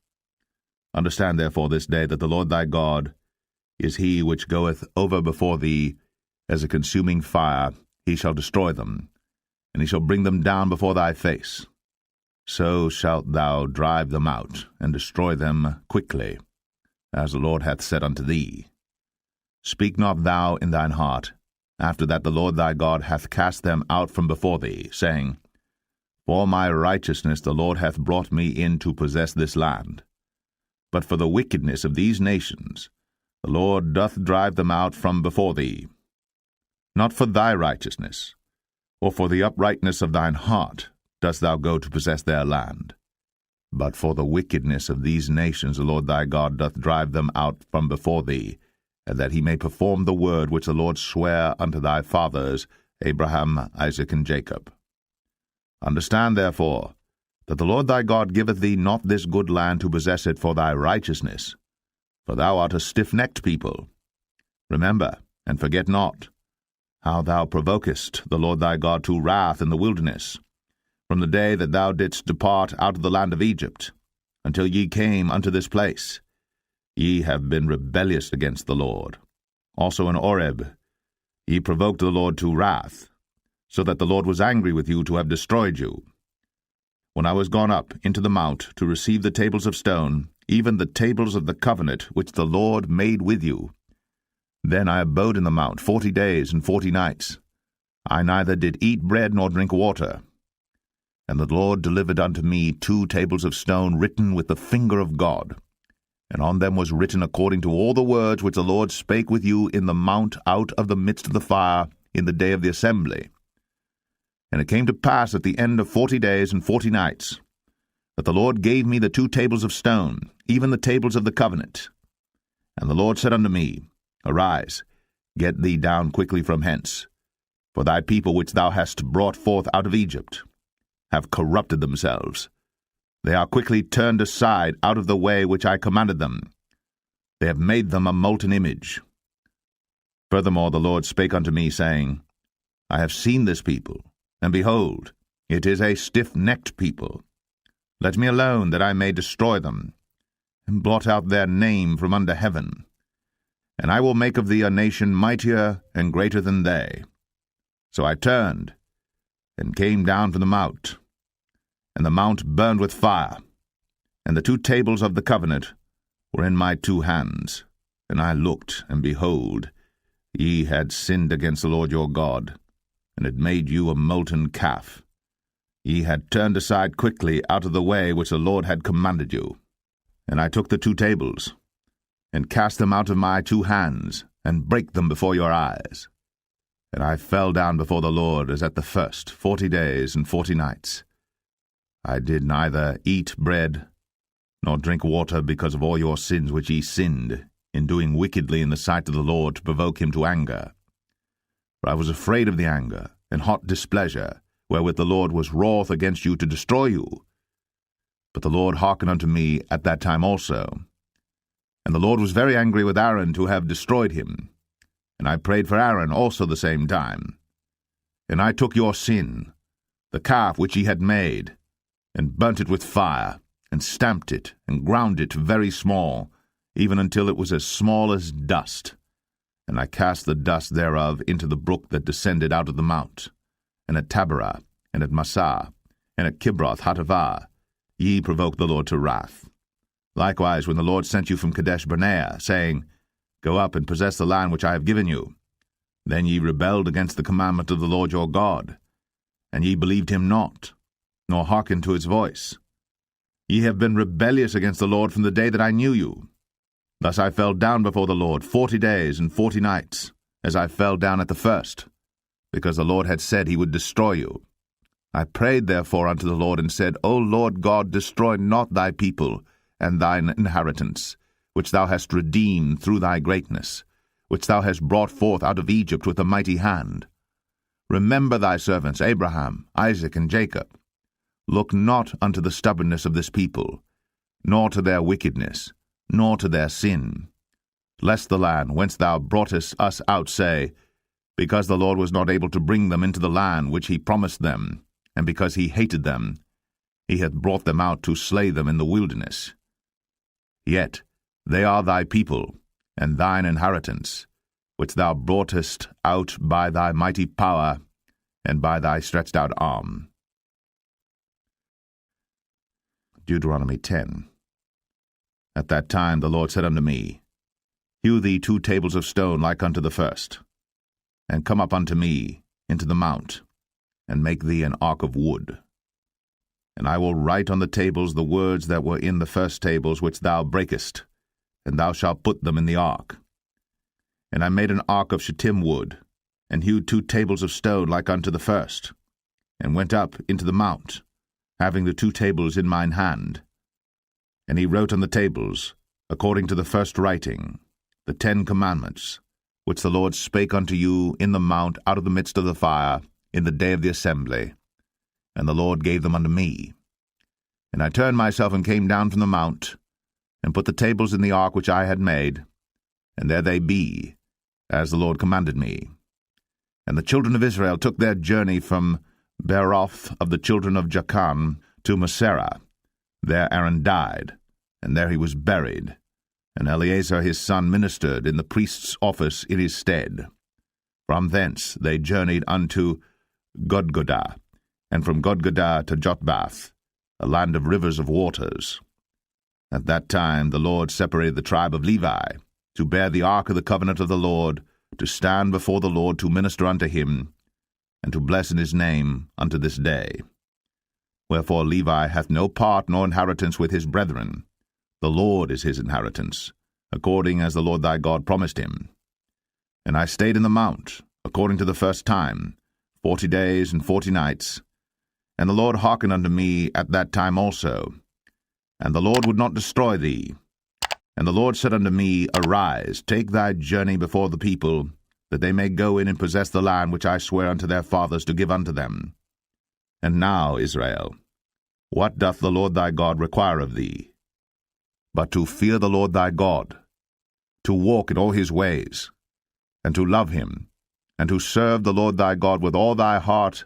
Understand therefore this day that the Lord thy God is he which goeth over before thee as a consuming fire. He shall destroy them, and he shall bring them down before thy face. So shalt thou drive them out, and destroy them quickly, as the Lord hath said unto thee. Speak not thou in thine heart, after that the Lord thy God hath cast them out from before thee, saying, For my righteousness the Lord hath brought me in to possess this land. But for the wickedness of these nations the Lord doth drive them out from before thee. Not for thy righteousness, or for the uprightness of thine heart, dost thou go to possess their land, but for the wickedness of these nations the Lord thy God doth drive them out from before thee, and that he may perform the word which the Lord sware unto thy fathers, Abraham, Isaac, and Jacob. Understand, therefore, that the Lord thy God giveth thee not this good land to possess it for thy righteousness, for thou art a stiff-necked people. Remember, and forget not, how thou provokest the Lord thy God to wrath in the wilderness, from the day that thou didst depart out of the land of Egypt, until ye came unto this place. Ye have been rebellious against the Lord. Also in Oreb ye provoked the Lord to wrath, so that the Lord was angry with you to have destroyed you. when I was gone up into the mount to receive the tables of stone, even the tables of the covenant which the Lord made with you. Then I abode in the mount 40 days and 40 nights. I neither did eat bread nor drink water. And the Lord delivered unto me 2 tables of stone written with the finger of God, and on them was written according to all the words which the Lord spake with you in the mount out of the midst of the fire in the day of the assembly. And it came to pass at the end of 40 days and 40 nights, that the Lord gave me the 2 tables of stone, even the tables of the covenant. And the Lord said unto me, Arise, get thee down quickly from hence, for thy people which thou hast brought forth out of Egypt have corrupted themselves. They are quickly turned aside out of the way which I commanded them. They have made them a molten image. Furthermore the Lord spake unto me, saying, I have seen this people, and behold, it is a stiff-necked people. Let me alone, that I may destroy them, and blot out their name from under heaven. And I will make of thee a nation mightier and greater than they. So I turned, and came down from the mount, and the mount burned with fire, and the 2 tables of the covenant were in my 2 hands. And I looked, and behold, ye had sinned against the Lord your God, and had made you a molten calf. Ye had turned aside quickly out of the way which the Lord had commanded you. And I took the 2 tables, and cast them out of my 2 hands, and brake them before your eyes. And I fell down before the Lord as at the first 40 days and 40 nights. I did neither eat bread nor drink water because of all your sins which ye sinned, in doing wickedly in the sight of the Lord to provoke him to anger. For I was afraid of the anger and hot displeasure, wherewith the Lord was wroth against you to destroy you. But the Lord hearkened unto me at that time also. And the Lord was very angry with Aaron to have destroyed him. And I prayed for Aaron also the same time. And I took your sin, the calf which ye had made, and burnt it with fire, and stamped it, and ground it very small, even until it was as small as dust. And I cast the dust thereof into the brook that descended out of the mount. And at Taberah, and at Massah, and at Kibroth Hattaavah, ye provoked the Lord to wrath. Likewise, when the Lord sent you from Kadesh Barnea, saying, Go up and possess the land which I have given you, then ye rebelled against the commandment of the Lord your God, and ye believed him not, nor hearkened to his voice. Ye have been rebellious against the Lord from the day that I knew you. Thus I fell down before the Lord 40 days and 40 nights, as I fell down at the first, because the Lord had said he would destroy you. I prayed therefore unto the Lord, and said, O Lord God, destroy not thy people and thine inheritance, which thou hast redeemed through thy greatness, which thou hast brought forth out of Egypt with a mighty hand. Remember thy servants Abraham, Isaac, and Jacob. Look not unto the stubbornness of this people, nor to their wickedness, nor to their sin, lest the land whence thou broughtest us out say, Because the Lord was not able to bring them into the land which he promised them, and because he hated them, he hath brought them out to slay them in the wilderness. Yet they are thy people, and thine inheritance, which thou broughtest out by thy mighty power, and by thy stretched out arm. Deuteronomy 10. At that time the Lord said unto me, Hew thee 2 tables of stone like unto the first, and come up unto me into the mount, and make thee an ark of wood. And I will write on the tables the words that were in the first tables which thou breakest, and thou shalt put them in the ark. And I made an ark of shittim wood, and hewed 2 tables of stone like unto the first, and went up into the mount, having the 2 tables in mine hand. And he wrote on the tables, according to the first writing, the 10 commandments, which the Lord spake unto you in the mount out of the midst of the fire, in the day of the assembly. And the Lord gave them unto me. And I turned myself and came down from the mount, and put the tables in the ark which I had made, and there they be, as the Lord commanded me. And the children of Israel took their journey from Beeroth of the children of Jachan to Moserah. There Aaron died, and there he was buried, and Eleazar his son ministered in the priest's office in his stead. From thence they journeyed unto Godgodah, and from Godgodah to Jotbath, a land of rivers of waters. At that time the Lord separated the tribe of Levi, to bear the ark of the covenant of the Lord, to stand before the Lord to minister unto him, and to bless in his name unto this day. Wherefore Levi hath no part nor inheritance with his brethren. The Lord is his inheritance, according as the Lord thy God promised him. And I stayed in the mount, according to the first time, 40 days and 40 nights. And the Lord hearkened unto me at that time also. And the Lord would not destroy thee. And the Lord said unto me, Arise, take thy journey before the people, that they may go in and possess the land which I swear unto their fathers to give unto them. And now, Israel, what doth the Lord thy God require of thee? But to fear the Lord thy God, to walk in all his ways, and to love him, and to serve the Lord thy God with all thy heart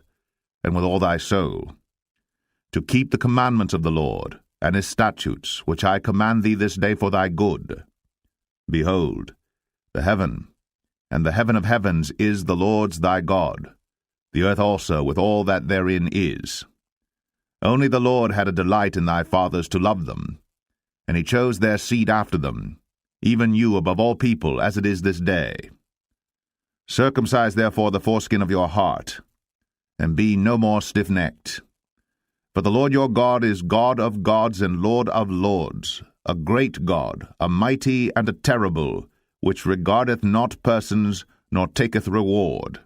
and with all thy soul, to keep the commandments of the Lord, and his statutes, which I command thee this day for thy good. Behold, the heaven, and the heaven of heavens is the Lord's thy God, the earth also with all that therein is. Only the Lord had a delight in thy fathers to love them, and he chose their seed after them, even you above all people, as it is this day. Circumcise therefore the foreskin of your heart, and be no more stiff-necked. For the Lord your God is God of gods and Lord of lords, a great God, a mighty and a terrible, which regardeth not persons, nor taketh reward.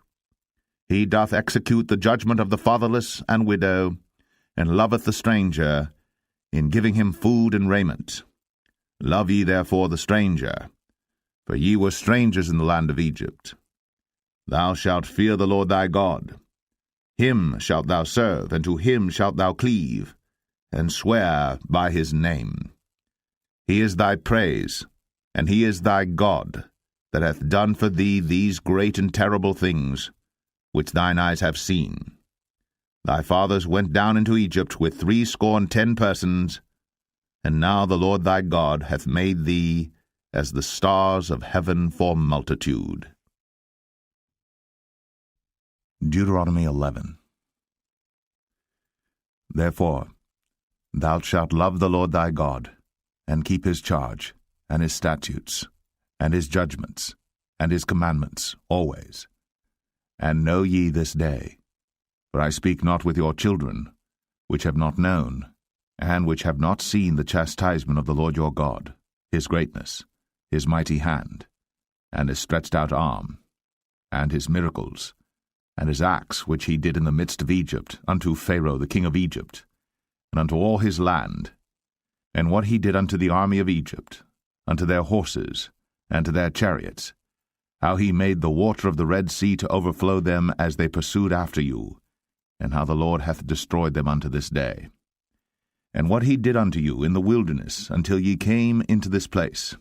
He doth execute the judgment of the fatherless and widow, and loveth the stranger, in giving him food and raiment. Love ye therefore the stranger, for ye were strangers in the land of Egypt. Thou shalt fear the Lord thy God. Him shalt thou serve, and to him shalt thou cleave, and swear by his name. He is thy praise, and he is thy God, that hath done for thee these great and terrible things, which thine eyes have seen. Thy fathers went down into Egypt with 70 persons, and now the Lord thy God hath made thee as the stars of heaven for multitude. Deuteronomy 11. Therefore, thou shalt love the Lord thy God, and keep his charge, and his statutes, and his judgments, and his commandments always. And know ye this day, for I speak not with your children, which have not known, and which have not seen the chastisement of the Lord your God, his greatness, his mighty hand, and his stretched out arm, and his miracles, and his acts which he did in the midst of Egypt, unto Pharaoh the king of Egypt, and unto all his land, and what he did unto the army of Egypt, unto their horses, and to their chariots, how he made the water of the Red Sea to overflow them as they pursued after you, and how the Lord hath destroyed them unto this day. And what he did unto you in the wilderness, until ye came into this place,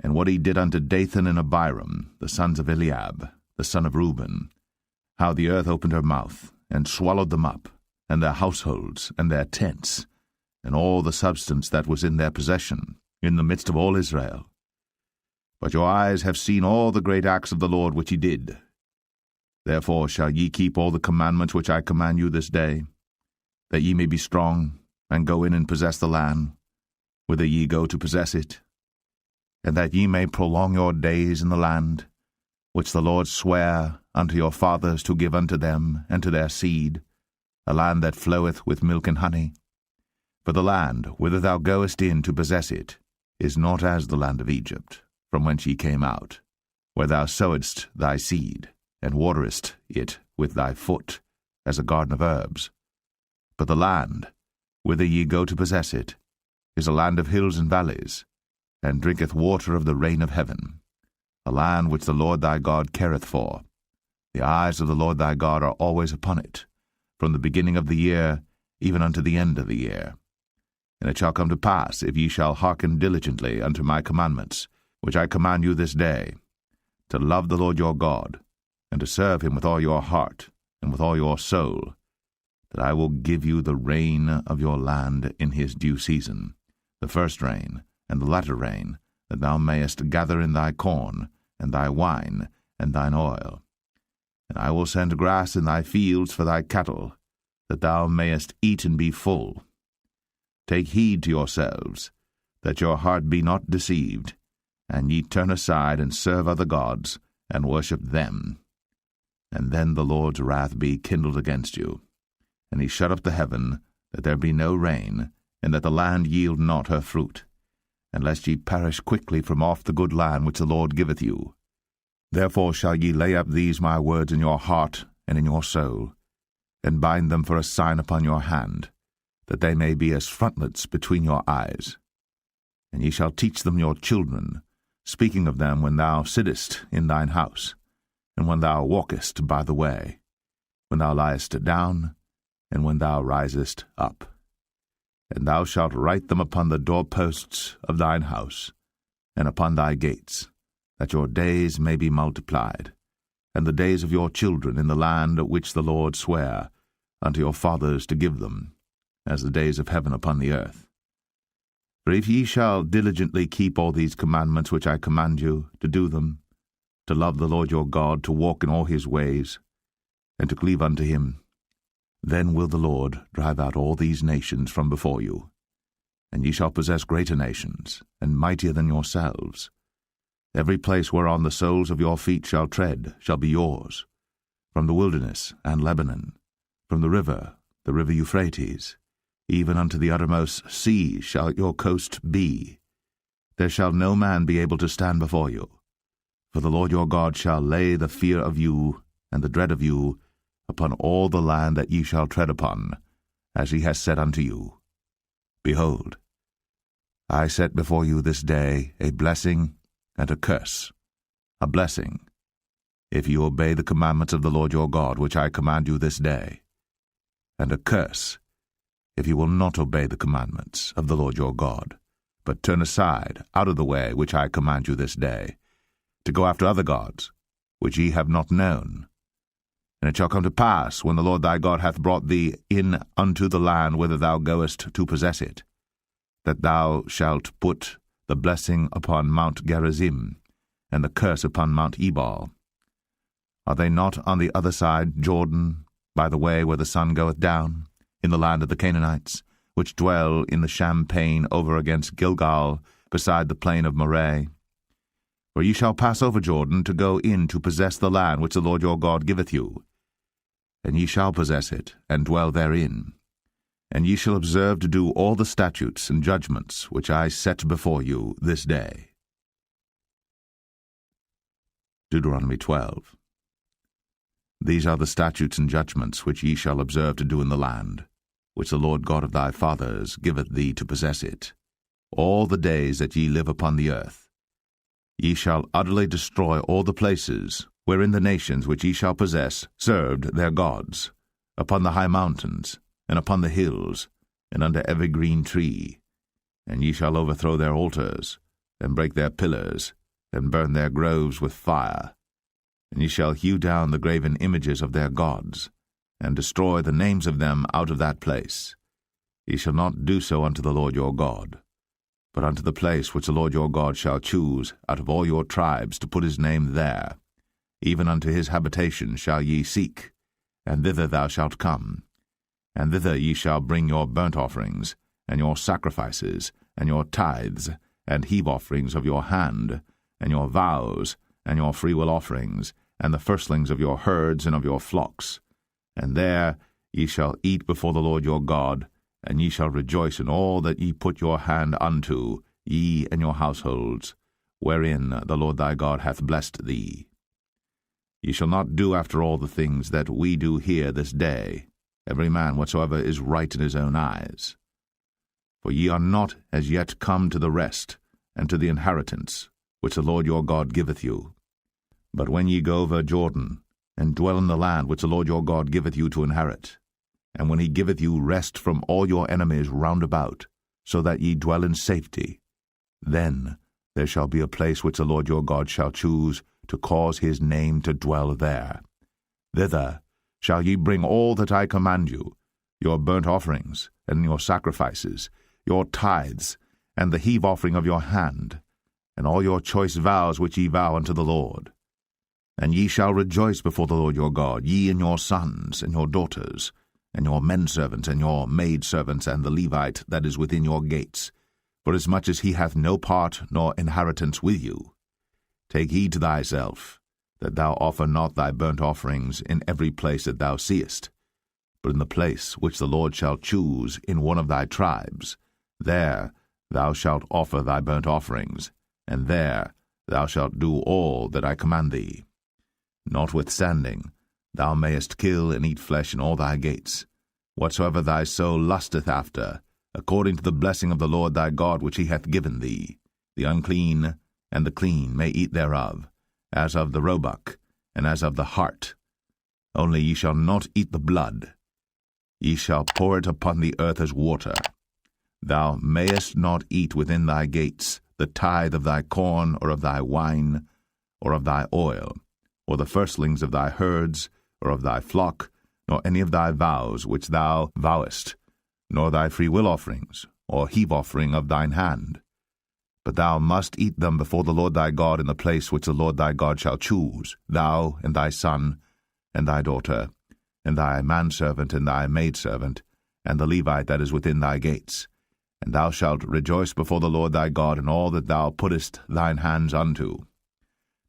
and what he did unto Dathan and Abiram, the sons of Eliab, the son of Reuben, how the earth opened her mouth, and swallowed them up, and their households, and their tents, and all the substance that was in their possession, in the midst of all Israel. But your eyes have seen all the great acts of the Lord which he did. Therefore shall ye keep all the commandments which I command you this day, that ye may be strong, and go in and possess the land, whither ye go to possess it, and that ye may prolong your days in the land, which the Lord sware unto your fathers to give unto them and to their seed, a land that floweth with milk and honey. For the land whither thou goest in to possess it is not as the land of Egypt, from whence ye came out, where thou sowedst thy seed, and waterest it with thy foot, as a garden of herbs. But the land whither ye go to possess it is a land of hills and valleys, and drinketh water of the rain of heaven, a land which the Lord thy God careth for. The eyes of the Lord thy God are always upon it, from the beginning of the year even unto the end of the year. And it shall come to pass, if ye shall hearken diligently unto my commandments, which I command you this day, to love the Lord your God, and to serve him with all your heart and with all your soul, that I will give you the rain of your land in his due season, the first rain and the latter rain, that thou mayest gather in thy corn, and thy wine, and thine oil. And I will send grass in thy fields for thy cattle, that thou mayest eat and be full, Take heed to yourselves, that your heart be not deceived, and ye turn aside and serve other gods, and worship them. And then the Lord's wrath be kindled against you, and he shut up the heaven, that there be no rain, and that the land yield not her fruit, and lest ye perish quickly from off the good land which the Lord giveth you. Therefore shall ye lay up these my words in your heart and in your soul, and bind them for a sign upon your hand, that they may be as frontlets between your eyes. And ye shall teach them your children, speaking of them when thou sittest in thine house, and when thou walkest by the way, when thou liest down, and when thou risest up. And thou shalt write them upon the doorposts of thine house, and upon thy gates, that your days may be multiplied, and the days of your children in the land which the Lord sware unto your fathers to give them, as the days of heaven upon the earth. For if ye shall diligently keep all these commandments which I command you, to do them, to love the Lord your God, to walk in all his ways, and to cleave unto him, then will the Lord drive out all these nations from before you, and ye shall possess greater nations, and mightier than yourselves. Every place whereon the soles of your feet shall tread shall be yours, from the wilderness and Lebanon, from the river Euphrates, even unto the uttermost sea shall your coast be. There shall no man be able to stand before you. For the Lord your God shall lay the fear of you and the dread of you upon all the land that ye shall tread upon, as he has said unto you. Behold, I set before you this day a blessing and a curse. A blessing, if you obey the commandments of the Lord your God, which I command you this day, and a curse, if you will not obey the commandments of the Lord your God, but turn aside out of the way which I command you this day, to go after other gods, which ye have not known. And it shall come to pass, when the Lord thy God hath brought thee in unto the land whither thou goest to possess it, that thou shalt put the blessing upon Mount Gerizim, and the curse upon Mount Ebal. Are they not on the other side Jordan, by the way where the sun goeth down, in the land of the Canaanites, which dwell in the champaign over against Gilgal, beside the plain of Moreh? For ye shall pass over Jordan to go in to possess the land which the Lord your God giveth you. And ye shall possess it, and dwell therein. And ye shall observe to do all the statutes and judgments which I set before you this day. Deuteronomy 12. These are the statutes and judgments which ye shall observe to do in the land, which the Lord God of thy fathers giveth thee to possess it, all the days that ye live upon the earth. Ye shall utterly destroy all the places wherein the nations which ye shall possess served their gods, upon the high mountains, and upon the hills, and under every green tree. And ye shall overthrow their altars, and break their pillars, and burn their groves with fire. And ye shall hew down the graven images of their gods, and destroy the names of them out of that place. Ye shall not do so unto the Lord your God, but unto the place which the Lord your God shall choose out of all your tribes to put his name there, even unto his habitation shall ye seek, and thither thou shalt come. And thither ye shall bring your burnt offerings, and your sacrifices, and your tithes, and heave offerings of your hand, and your vows, and your freewill offerings, and the firstlings of your herds and of your flocks. And there ye shall eat before the Lord your God, and ye shall rejoice in all that ye put your hand unto, ye and your households, wherein the Lord thy God hath blessed thee. Ye shall not do after all the things that we do here this day, every man whatsoever is right in his own eyes. For ye are not as yet come to the rest, and to the inheritance, which the Lord your God giveth you. But when ye go over Jordan, and dwell in the land which the Lord your God giveth you to inherit, and when he giveth you rest from all your enemies round about, so that ye dwell in safety, then there shall be a place which the Lord your God shall choose to cause his name to dwell there. Thither shall ye bring all that I command you, your burnt offerings, and your sacrifices, your tithes, and the heave offering of your hand, and all your choice vows which ye vow unto the Lord. And ye shall rejoice before the Lord your God, ye and your sons and your daughters, and your menservants, and your maidservants, and the Levite that is within your gates, forasmuch as he hath no part nor inheritance with you. Take heed to thyself, that thou offer not thy burnt offerings in every place that thou seest, but in the place which the Lord shall choose in one of thy tribes, there thou shalt offer thy burnt offerings, and there thou shalt do all that I command thee. Notwithstanding, thou mayest kill and eat flesh in all thy gates, whatsoever thy soul lusteth after, according to the blessing of the Lord thy God which he hath given thee. The unclean and the clean may eat thereof, as of the roebuck, and as of the hart. Only ye shall not eat the blood. Ye shall pour it upon the earth as water. Thou mayest not eat within thy gates the tithe of thy corn, or of thy wine, or of thy oil, or the firstlings of thy herds, or of thy flock, nor any of thy vows which thou vowest, nor thy freewill offerings, or heave offering of thine hand. But thou must eat them before the Lord thy God in the place which the Lord thy God shall choose, thou and thy son, and thy daughter, and thy manservant, and thy maidservant, and the Levite that is within thy gates. And thou shalt rejoice before the Lord thy God in all that thou puttest thine hands unto.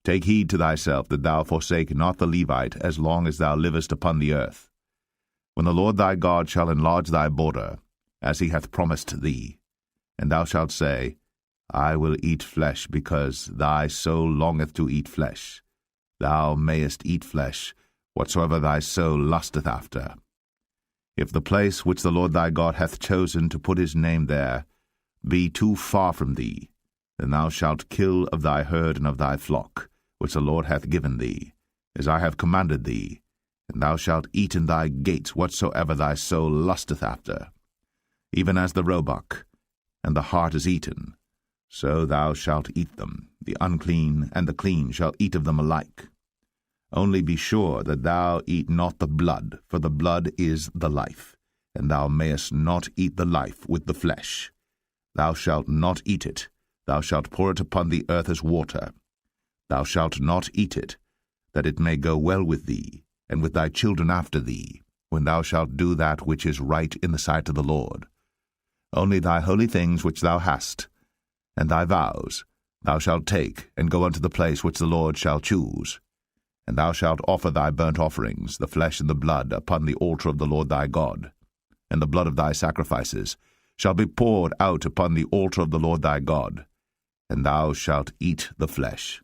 Take heed to thyself that thou forsake not the Levite as long as thou livest upon the earth. When the Lord thy God shall enlarge thy border, as he hath promised thee, and thou shalt say, I will eat flesh, because thy soul longeth to eat flesh. Thou mayest eat flesh, whatsoever thy soul lusteth after. If the place which the Lord thy God hath chosen to put his name there be too far from thee, then thou shalt kill of thy herd and of thy flock, which the Lord hath given thee, as I have commanded thee, and thou shalt eat in thy gates whatsoever thy soul lusteth after. Even as the roebuck and the hart is eaten, so thou shalt eat them. The unclean and the clean shall eat of them alike. Only be sure that thou eat not the blood, for the blood is the life, and thou mayest not eat the life with the flesh. Thou shalt not eat it. Thou shalt pour it upon the earth as water. Thou shalt not eat it, that it may go well with thee, and with thy children after thee, when thou shalt do that which is right in the sight of the Lord. Only thy holy things which thou hast, and thy vows, thou shalt take, and go unto the place which the Lord shall choose. And thou shalt offer thy burnt offerings, the flesh and the blood, upon the altar of the Lord thy God. And the blood of thy sacrifices shall be poured out upon the altar of the Lord thy God. And thou shalt eat the flesh.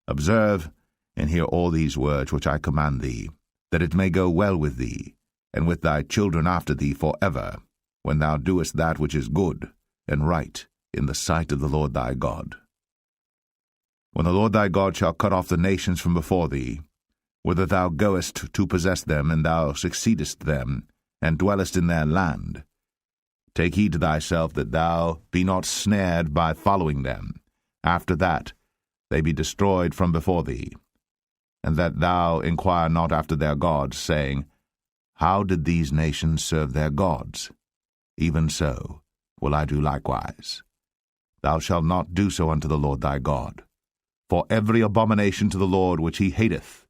Observe and hear all these words which I command thee, that it may go well with thee, and with thy children after thee for ever, when thou doest that which is good and right in the sight of the Lord thy God. When the Lord thy God shall cut off the nations from before thee, whither thou goest to possess them, and thou succeedest them, and dwellest in their land, take heed to thyself that thou be not snared by following them, after that they be destroyed from before thee, and that thou inquire not after their gods, saying, How did these nations serve their gods? Even so will I do likewise. Thou shalt not do so unto the Lord thy God. For every abomination to the Lord which he hateth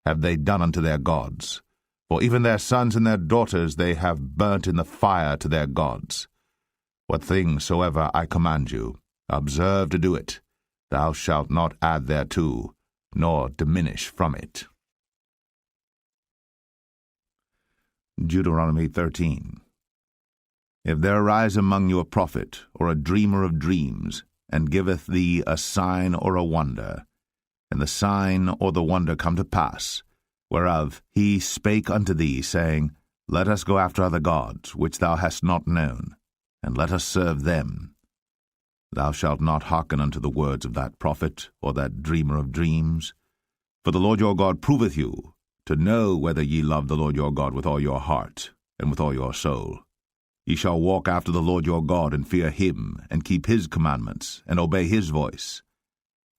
have they done unto their gods. For even their sons and their daughters they have burnt in the fire to their gods. What thing soever I command you, observe to do it. Thou shalt not add thereto, nor diminish from it. Deuteronomy 13. If there arise among you a prophet, or a dreamer of dreams, and giveth thee a sign or a wonder, and the sign or the wonder come to pass, whereof he spake unto thee, saying, Let us go after other gods, which thou hast not known, and let us serve them. Thou shalt not hearken unto the words of that prophet, or that dreamer of dreams. For the Lord your God proveth you, to know whether ye love the Lord your God with all your heart, and with all your soul. Ye shall walk after the Lord your God, and fear him, and keep his commandments, and obey his voice.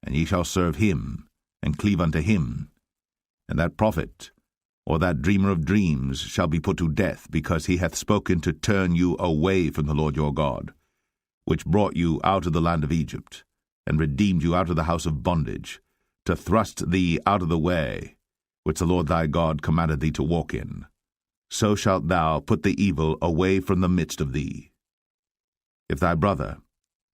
And ye shall serve him, and cleave unto him. And that prophet, or that dreamer of dreams, shall be put to death, because he hath spoken to turn you away from the Lord your God, which brought you out of the land of Egypt, and redeemed you out of the house of bondage, to thrust thee out of the way, which the Lord thy God commanded thee to walk in. so shalt thou put the evil away from the midst of thee. If thy brother,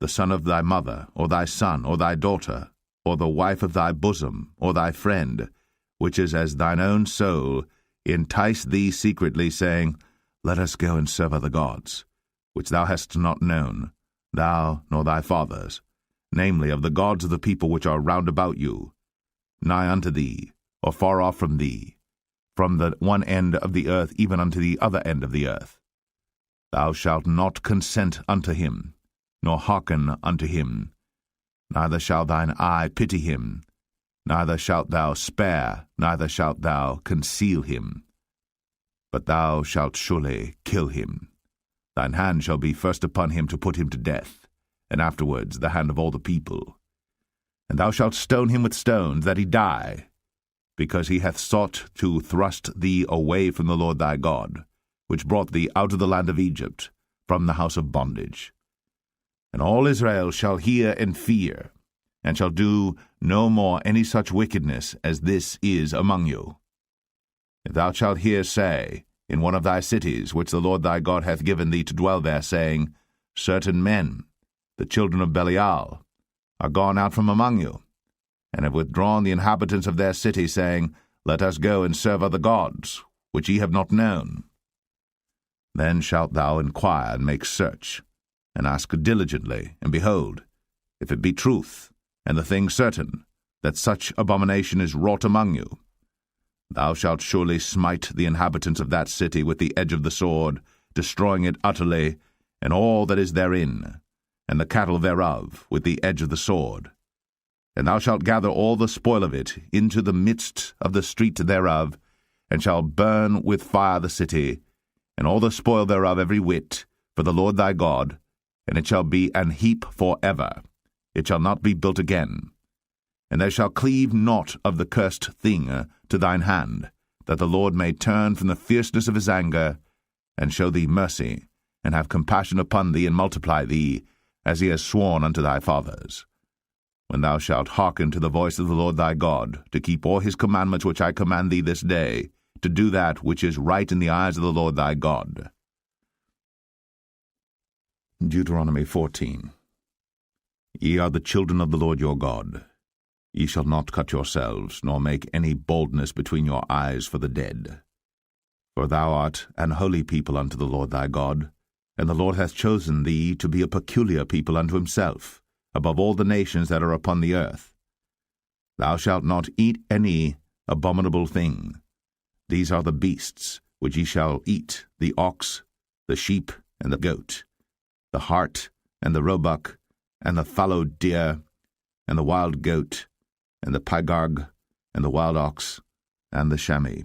the son of thy mother, or thy son, or thy daughter, or the wife of thy bosom, or thy friend, which is as thine own soul, entice thee secretly, saying, Let us go and serve other gods, which thou hast not known, thou nor thy fathers, namely of the gods of the people which are round about you, nigh unto thee, or far off from thee, from the one end of the earth even unto the other end of the earth. Thou shalt not consent unto him, nor hearken unto him, neither shall thine eye pity him, neither shalt thou spare, neither shalt thou conceal him. But thou shalt surely kill him. Thine hand shall be first upon him to put him to death, and afterwards the hand of all the people. And thou shalt stone him with stones, that he die, because he hath sought to thrust thee away from the Lord thy God, which brought thee out of the land of Egypt, from the house of bondage. And all Israel shall hear and fear, and shall do no more any such wickedness as this is among you. If thou shalt hear say, in one of thy cities, which the Lord thy God hath given thee to dwell there, saying, Certain men, the children of Belial, are gone out from among you, and have withdrawn the inhabitants of their city, saying, Let us go and serve other gods, which ye have not known. Then shalt thou inquire and make search, and ask diligently, and behold, if it be truth, and the thing certain, that such abomination is wrought among you, thou shalt surely smite the inhabitants of that city with the edge of the sword, destroying it utterly, and all that is therein, and the cattle thereof, with the edge of the sword. And thou shalt gather all the spoil of it into the midst of the street thereof, and shalt burn with fire the city, and all the spoil thereof every whit, for the Lord thy God, and it shall be an heap for ever. It shall not be built again. And there shall cleave naught of the cursed thing to thine hand, that the Lord may turn from the fierceness of his anger, and show thee mercy, and have compassion upon thee, and multiply thee, as he has sworn unto thy fathers. When thou shalt hearken to the voice of the Lord thy God, to keep all his commandments which I command thee this day, to do that which is right in the eyes of the Lord thy God. Deuteronomy 14. Ye are the children of the Lord your God. Ye shall not cut yourselves, nor make any baldness between your eyes for the dead. For thou art an holy people unto the Lord thy God, and the Lord hath chosen thee to be a peculiar people unto himself, above all the nations that are upon the earth. Thou shalt not eat any abominable thing. These are the beasts which ye shall eat, the ox, the sheep, and the goat, the hart, and the roebuck, and the fallow deer, and the wild goat, and the pygarg, and the wild ox, and the chamois,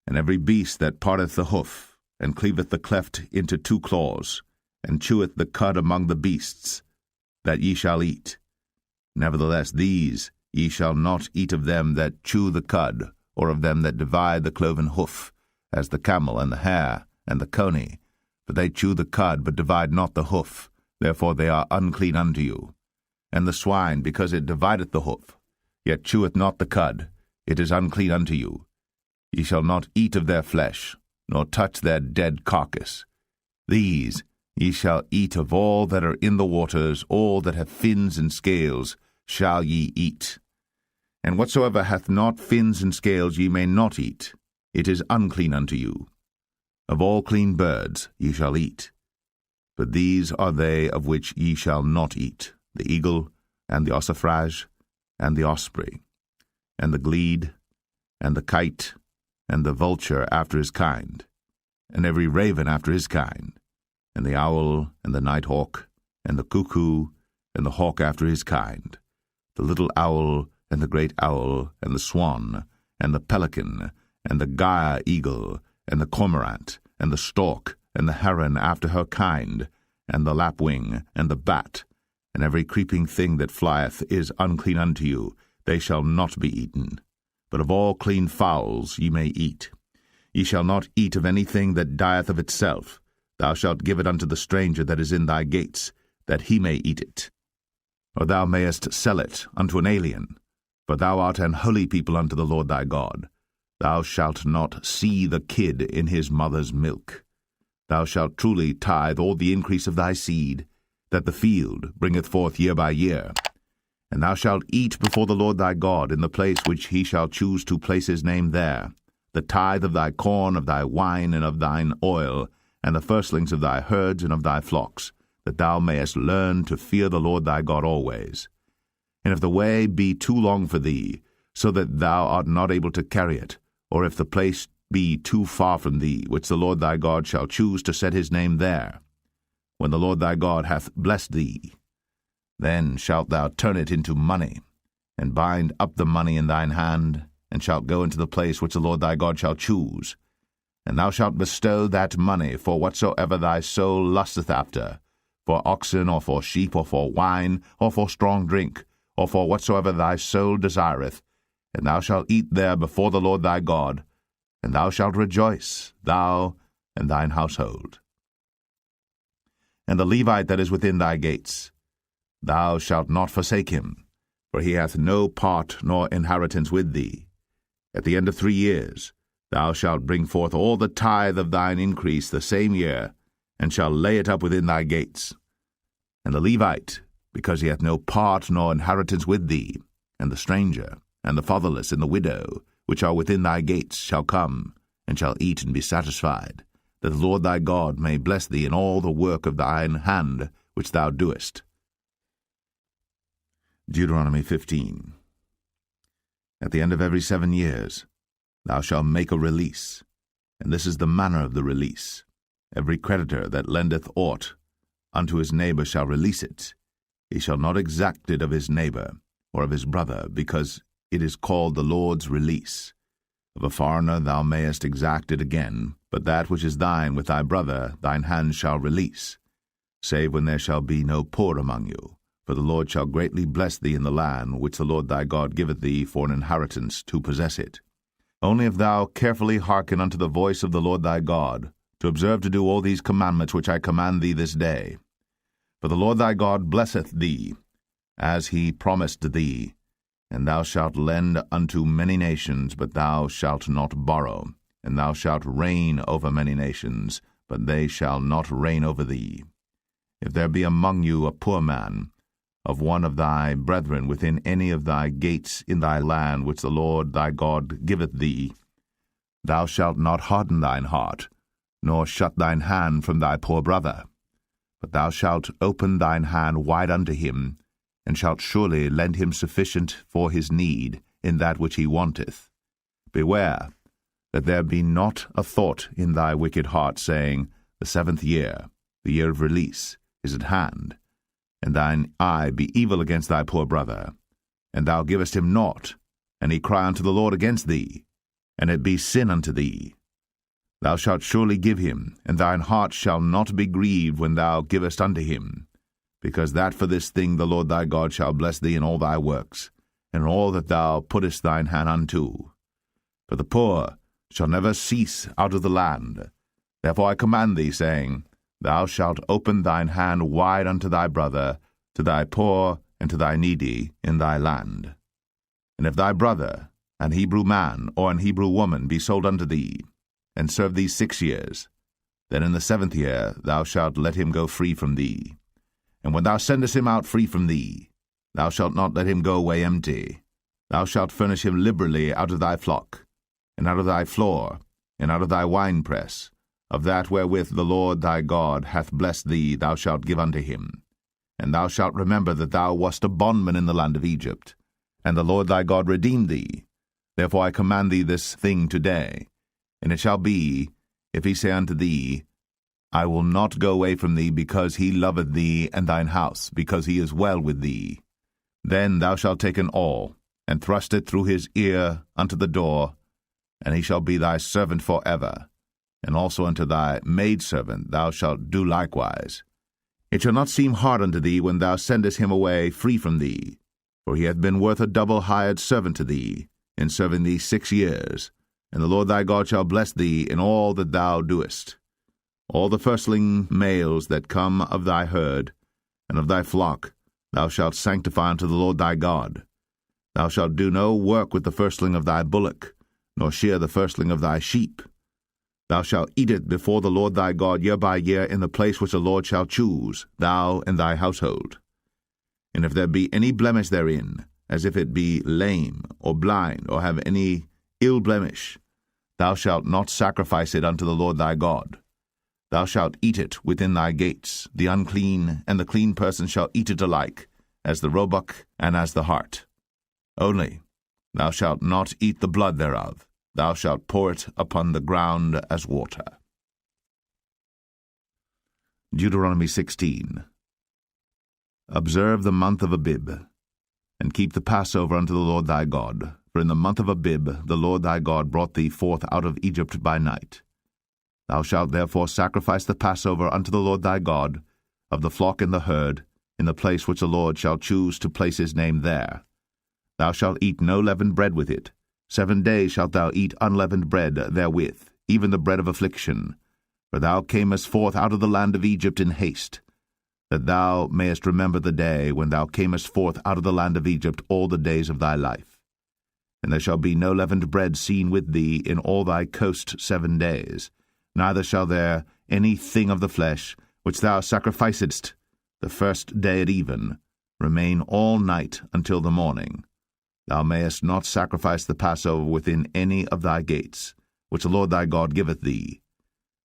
and every beast that parteth the hoof, and cleaveth the cleft into two claws, and cheweth the cud among the beasts, that ye shall eat. Nevertheless these ye shall not eat of them that chew the cud, or of them that divide the cloven hoof, as the camel, and the hare, and the coney, for they chew the cud, but divide not the hoof, therefore they are unclean unto you. And the swine, because it divideth the hoof, yet cheweth not the cud, it is unclean unto you. Ye shall not eat of their flesh, nor touch their dead carcass. These ye shall eat of all that are in the waters, all that have fins and scales shall ye eat. And whatsoever hath not fins and scales ye may not eat, it is unclean unto you. Of all clean birds ye shall eat. But these are they of which ye shall not eat, the eagle, and the ossifrage, and the osprey, and the glede, and the kite, and the vulture after his kind, and every raven after his kind, and the owl, and the nighthawk, and the cuckoo, and the hawk after his kind, the little owl, and the great owl, and the swan, and the pelican, and the gyre eagle, and the cormorant, and the stork, and the heron after her kind, and the lapwing, and the bat, and every creeping thing that flieth is unclean unto you, they shall not be eaten. But of all clean fowls ye may eat. Ye shall not eat of anything that dieth of itself. Thou shalt give it unto the stranger that is in thy gates, that he may eat it. Or thou mayest sell it unto an alien, for thou art an holy people unto the Lord thy God. thou shalt not see the kid in his mother's milk. Thou shalt truly tithe all the increase of thy seed, that the field bringeth forth year by year. And thou shalt eat before the Lord thy God in the place which he shall choose to place his name there, the tithe of thy corn, of thy wine, and of thine oil, and the firstlings of thy herds and of thy flocks, that thou mayest learn to fear the Lord thy God always. And if the way be too long for thee, so that thou art not able to carry it, or if the place be too far from thee, which the Lord thy God shall choose to set his name there, when the Lord thy God hath blessed thee, then shalt thou turn it into money, and bind up the money in thine hand, and shalt go into the place which the Lord thy God shall choose. And thou shalt bestow that money for whatsoever thy soul lusteth after, for oxen, or for sheep, or for wine, or for strong drink, or for whatsoever thy soul desireth, and thou shalt eat there before the Lord thy God, and thou shalt rejoice, thou and thine household. And the Levite that is within thy gates, thou shalt not forsake him, for he hath no part nor inheritance with thee. At the end of 3 years thou shalt bring forth all the tithe of thine increase the same year, and shalt lay it up within thy gates. And the Levite, because he hath no part nor inheritance with thee, and the stranger, and the fatherless, and the widow, which are within thy gates, shall come, and shall eat and be satisfied, that the Lord thy God may bless thee in all the work of thine hand which thou doest. Deuteronomy 15. At the end of every 7 years thou shalt make a release, and this is the manner of the release. Every creditor that lendeth aught unto his neighbor shall release it. He shall not exact it of his neighbor, or of his brother, because it is called the Lord's release. Of a foreigner thou mayest exact it again, but that which is thine with thy brother thine hand shall release, save when there shall be no poor among you. For the Lord shall greatly bless thee in the land which the Lord thy God giveth thee for an inheritance to possess it. Only if thou carefully hearken unto the voice of the Lord thy God, to observe to do all these commandments which I command thee this day. For the Lord thy God blesseth thee, as he promised thee, and thou shalt lend unto many nations, but thou shalt not borrow, and thou shalt reign over many nations, but they shall not reign over thee. If there be among you a poor man, of one of thy brethren within any of thy gates in thy land which the Lord thy God giveth thee, thou shalt not harden thine heart, nor shut thine hand from thy poor brother, but thou shalt open thine hand wide unto him, and shalt surely lend him sufficient for his need in that which he wanteth. Beware that there be not a thought in thy wicked heart, saying, The 7th year, the year of release, is at hand, and thine eye be evil against thy poor brother, and thou givest him naught, and he cry unto the Lord against thee, and it be sin unto thee. Thou shalt surely give him, and thine heart shall not be grieved when thou givest unto him, because that for this thing the Lord thy God shall bless thee in all thy works, and all that thou puttest thine hand unto. For the poor shall never cease out of the land. Therefore I command thee, saying, Thou shalt open thine hand wide unto thy brother, to thy poor and to thy needy in thy land. And if thy brother, an Hebrew man or an Hebrew woman, be sold unto thee, and serve thee 6 years, then in the 7th year thou shalt let him go free from thee. And when thou sendest him out free from thee, thou shalt not let him go away empty. Thou shalt furnish him liberally out of thy flock, and out of thy floor, and out of thy winepress. Of that wherewith the Lord thy God hath blessed thee thou shalt give unto him. And thou shalt remember that thou wast a bondman in the land of Egypt, and the Lord thy God redeemed thee. Therefore I command thee this thing today. And it shall be, if he say unto thee, I will not go away from thee, because he loveth thee and thine house, because he is well with thee, then thou shalt take an awl, and thrust it through his ear unto the door, and he shall be thy servant for ever. And also unto thy maidservant thou shalt do likewise. It shall not seem hard unto thee when thou sendest him away free from thee, for he hath been worth a double hired servant to thee, in serving thee 6 years. And the Lord thy God shall bless thee in all that thou doest. All the firstling males that come of thy herd, and of thy flock, thou shalt sanctify unto the Lord thy God. Thou shalt do no work with the firstling of thy bullock, nor shear the firstling of thy sheep. Thou shalt eat it before the Lord thy God year by year in the place which the Lord shall choose, thou and thy household. And if there be any blemish therein, as if it be lame, or blind, or have any ill blemish, thou shalt not sacrifice it unto the Lord thy God. Thou shalt eat it within thy gates. The unclean and the clean person shall eat it alike, as the roebuck and as the hart. Only thou shalt not eat the blood thereof. Thou shalt pour it upon the ground as water. Deuteronomy 16. Observe the month of Abib, and keep the Passover unto the Lord thy God. For in the month of Abib the Lord thy God brought thee forth out of Egypt by night. Thou shalt therefore sacrifice the Passover unto the Lord thy God, of the flock and the herd, in the place which the Lord shall choose to place his name there. Thou shalt eat no leavened bread with it. 7 days shalt thou eat unleavened bread therewith, even the bread of affliction. For thou camest forth out of the land of Egypt in haste, that thou mayest remember the day when thou camest forth out of the land of Egypt all the days of thy life. And there shall be no leavened bread seen with thee in all thy coast 7 days, neither shall there any thing of the flesh, which thou sacrificedst the first day at even, remain all night until the morning. Thou mayest not sacrifice the Passover within any of thy gates, which the Lord thy God giveth thee.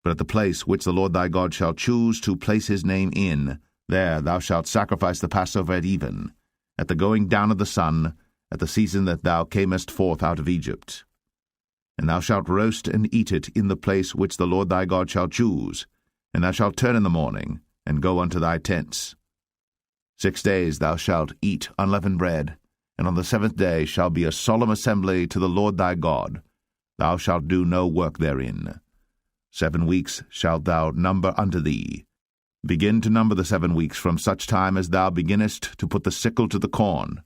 But at the place which the Lord thy God shall choose to place his name in, there thou shalt sacrifice the Passover at even, at the going down of the sun, at the season that thou camest forth out of Egypt. And thou shalt roast and eat it in the place which the Lord thy God shall choose, and thou shalt turn in the morning, and go unto thy tents. 6 days thou shalt eat unleavened bread, and on the 7th day shall be a solemn assembly to the Lord thy God. Thou shalt do no work therein. 7 weeks shalt thou number unto thee. Begin to number the 7 weeks from such time as thou beginnest to put the sickle to the corn.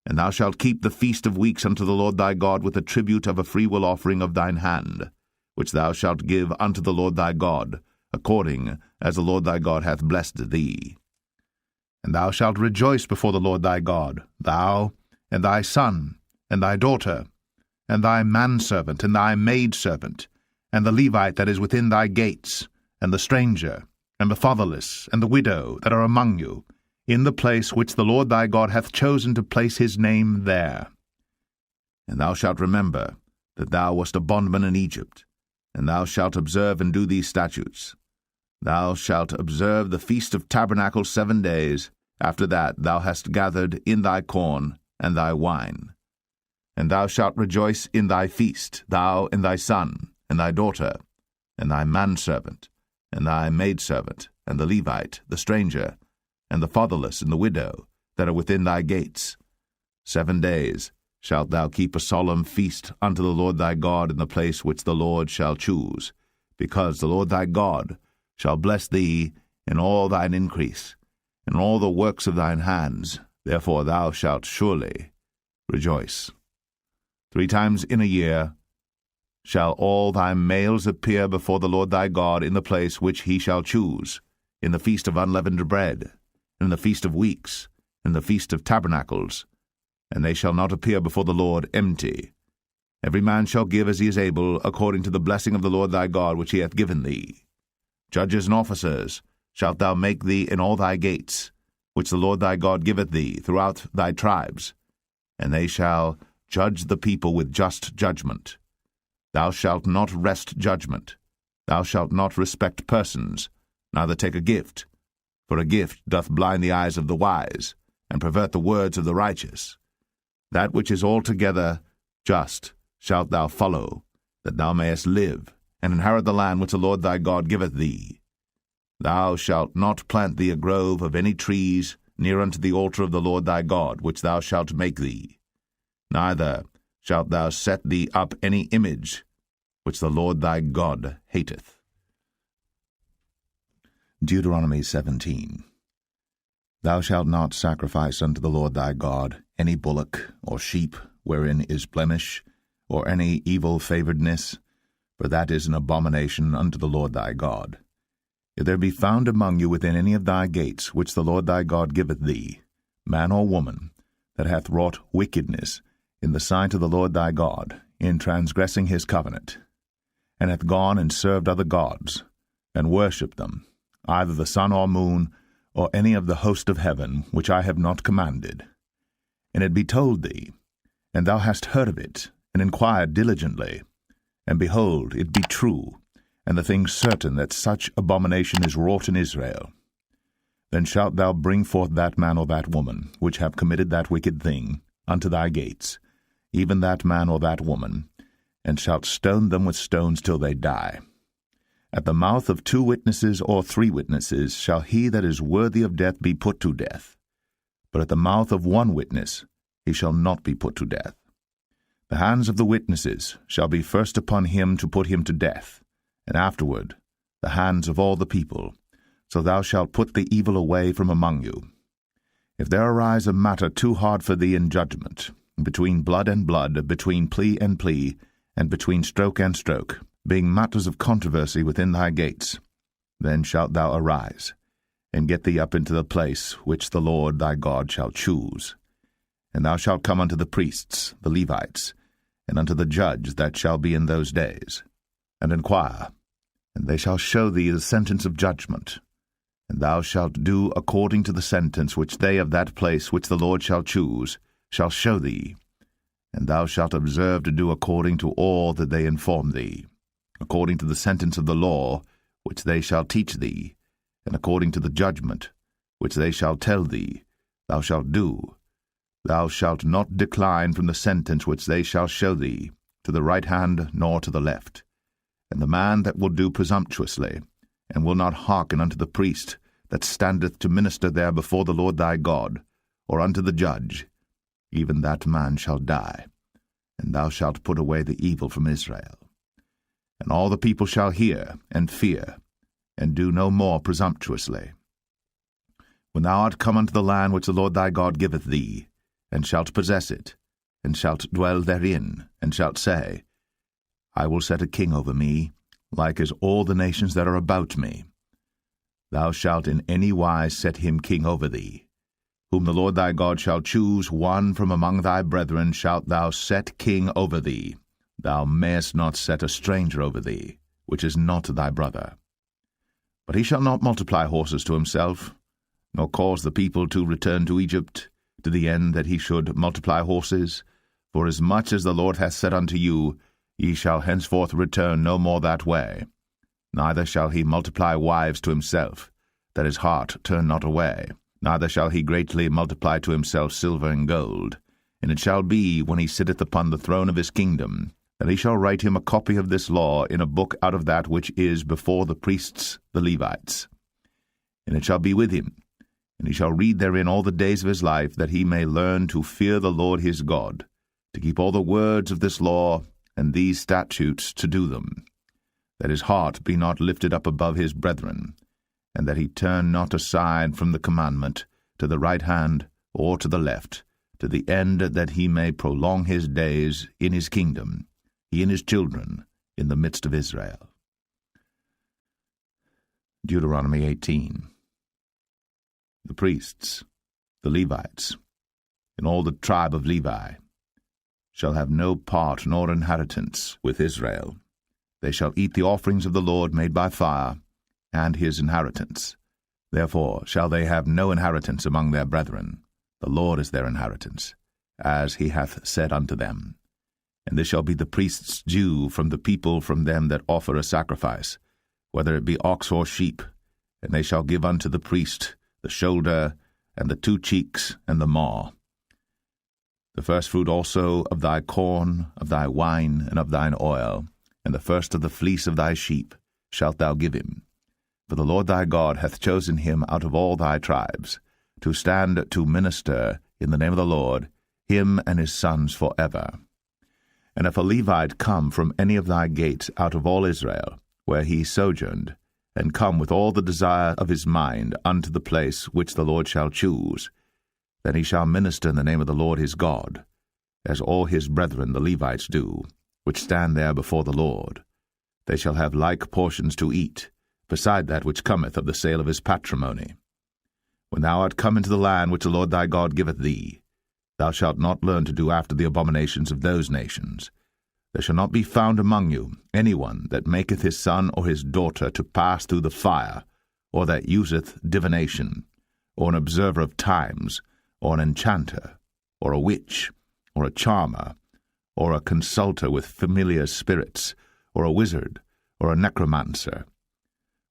And thou shalt keep the feast of weeks unto the Lord thy God with a tribute of a freewill offering of thine hand, which thou shalt give unto the Lord thy God, according as the Lord thy God hath blessed thee. And thou shalt rejoice before the Lord thy God, thou, and thy son, and thy daughter, and thy manservant, and thy maidservant, and the Levite that is within thy gates, and the stranger, and the fatherless, and the widow that are among you, in the place which the Lord thy God hath chosen to place his name there. And thou shalt remember that thou wast a bondman in Egypt, and thou shalt observe and do these statutes. Thou shalt observe the Feast of Tabernacles 7 days. After that thou hast gathered in thy corn and thy wine. And thou shalt rejoice in thy feast, thou and thy son, and thy daughter, and thy manservant, and thy maidservant, and the Levite, the stranger, and the fatherless, and the widow, that are within thy gates. 7 days shalt thou keep a solemn feast unto the Lord thy God in the place which the Lord shall choose, because the Lord thy God shall bless thee in all thine increase, in all the works of thine hands. Therefore thou shalt surely rejoice. 3 times in a year shall all thy males appear before the Lord thy God in the place which he shall choose, in the feast of unleavened bread, in the feast of weeks, in the feast of tabernacles, and they shall not appear before the Lord empty. Every man shall give as he is able, according to the blessing of the Lord thy God which he hath given thee. Judges and officers shalt thou make thee in all thy gates, which the Lord thy God giveth thee throughout thy tribes, and they shall judge the people with just judgment. Thou shalt not wrest judgment. Thou shalt not respect persons, neither take a gift, for a gift doth blind the eyes of the wise, and pervert the words of the righteous. That which is altogether just shalt thou follow, that thou mayest live, and inherit the land which the Lord thy God giveth thee. Thou shalt not plant thee a grove of any trees near unto the altar of the Lord thy God, which thou shalt make thee. Neither shalt thou set thee up any image, which the Lord thy God hateth. Deuteronomy 17. Thou shalt not sacrifice unto the Lord thy God any bullock or sheep wherein is blemish, or any evil favouredness, for that is an abomination unto the Lord thy God. If there be found among you within any of thy gates, which the Lord thy God giveth thee, man or woman, that hath wrought wickedness in the sight of the Lord thy God, in transgressing his covenant, and hath gone and served other gods, and worshipped them, either the sun or moon, or any of the host of heaven, which I have not commanded, and it be told thee, and thou hast heard of it, and inquired diligently, and behold, it be true, and the thing certain that such abomination is wrought in Israel, then shalt thou bring forth that man or that woman, which have committed that wicked thing, unto thy gates, even that man or that woman, and shalt stone them with stones till they die. At the mouth of 2 witnesses or 3 witnesses shall he that is worthy of death be put to death, but at the mouth of 1 witness he shall not be put to death. The hands of the witnesses shall be first upon him to put him to death, and afterward the hands of all the people, so thou shalt put the evil away from among you. If there arise a matter too hard for thee in judgment, between blood and blood, between plea and plea, and between stroke and stroke, being matters of controversy within thy gates, then shalt thou arise, and get thee up into the place which the Lord thy God shall choose. And thou shalt come unto the priests, the Levites, and unto the judge that shall be in those days, and inquire, and they shall show thee the sentence of judgment. And thou shalt do according to the sentence which they of that place which the Lord shall choose shall show thee. And thou shalt observe to do according to all that they inform thee, according to the sentence of the law which they shall teach thee, and according to the judgment which they shall tell thee, thou shalt do. Thou shalt not decline from the sentence which they shall show thee, to the right hand nor to the left. And the man that will do presumptuously, and will not hearken unto the priest that standeth to minister there before the Lord thy God, or unto the judge, even that man shall die, and thou shalt put away the evil from Israel. And all the people shall hear and fear, and do no more presumptuously. When thou art come unto the land which the Lord thy God giveth thee, and shalt possess it, and shalt dwell therein, and shalt say, I will set a king over me, like as all the nations that are about me. Thou shalt in any wise set him king over thee. Whom the Lord thy God shall choose, one from among thy brethren shalt thou set king over thee. Thou mayest not set a stranger over thee, which is not thy brother. But he shall not multiply horses to himself, nor cause the people to return to Egypt, to the end that he should multiply horses. For as much as the Lord hath said unto you, ye shall henceforth return no more that way. Neither shall he multiply wives to himself, that his heart turn not away. Neither shall he greatly multiply to himself silver and gold. And it shall be, when he sitteth upon the throne of his kingdom, that he shall write him a copy of this law in a book out of that which is before the priests the Levites. And it shall be with him, and he shall read therein all the days of his life, that he may learn to fear the Lord his God, to keep all the words of this law and these statutes to do them, that his heart be not lifted up above his brethren, and that he turn not aside from the commandment to the right hand or to the left, to the end that he may prolong his days in his kingdom, he and his children, in the midst of Israel. Deuteronomy 18. The priests, the Levites, and all the tribe of Levi, shall have no part nor inheritance with Israel. They shall eat the offerings of the Lord made by fire, and his inheritance. Therefore shall they have no inheritance among their brethren. The Lord is their inheritance, as he hath said unto them. And this shall be the priest's due from the people from them that offer a sacrifice, whether it be ox or sheep, and they shall give unto the priest the shoulder, and the 2 cheeks, and the maw. The firstfruit also of thy corn, of thy wine, and of thine oil, and the first of the fleece of thy sheep, shalt thou give him. For the Lord thy God hath chosen him out of all thy tribes, to stand to minister in the name of the Lord, him and his sons forever. And if a Levite come from any of thy gates out of all Israel, where he sojourned, and come with all the desire of his mind unto the place which the Lord shall choose, then he shall minister in the name of the Lord his God, as all his brethren the Levites do, which stand there before the Lord. They shall have like portions to eat, beside that which cometh of the sale of his patrimony. When thou art come into the land which the Lord thy God giveth thee, thou shalt not learn to do after the abominations of those nations. There shall not be found among you any one that maketh his son or his daughter to pass through the fire, or that useth divination, or an observer of times, or an enchanter, or a witch, or a charmer, or a consulter with familiar spirits, or a wizard, or a necromancer.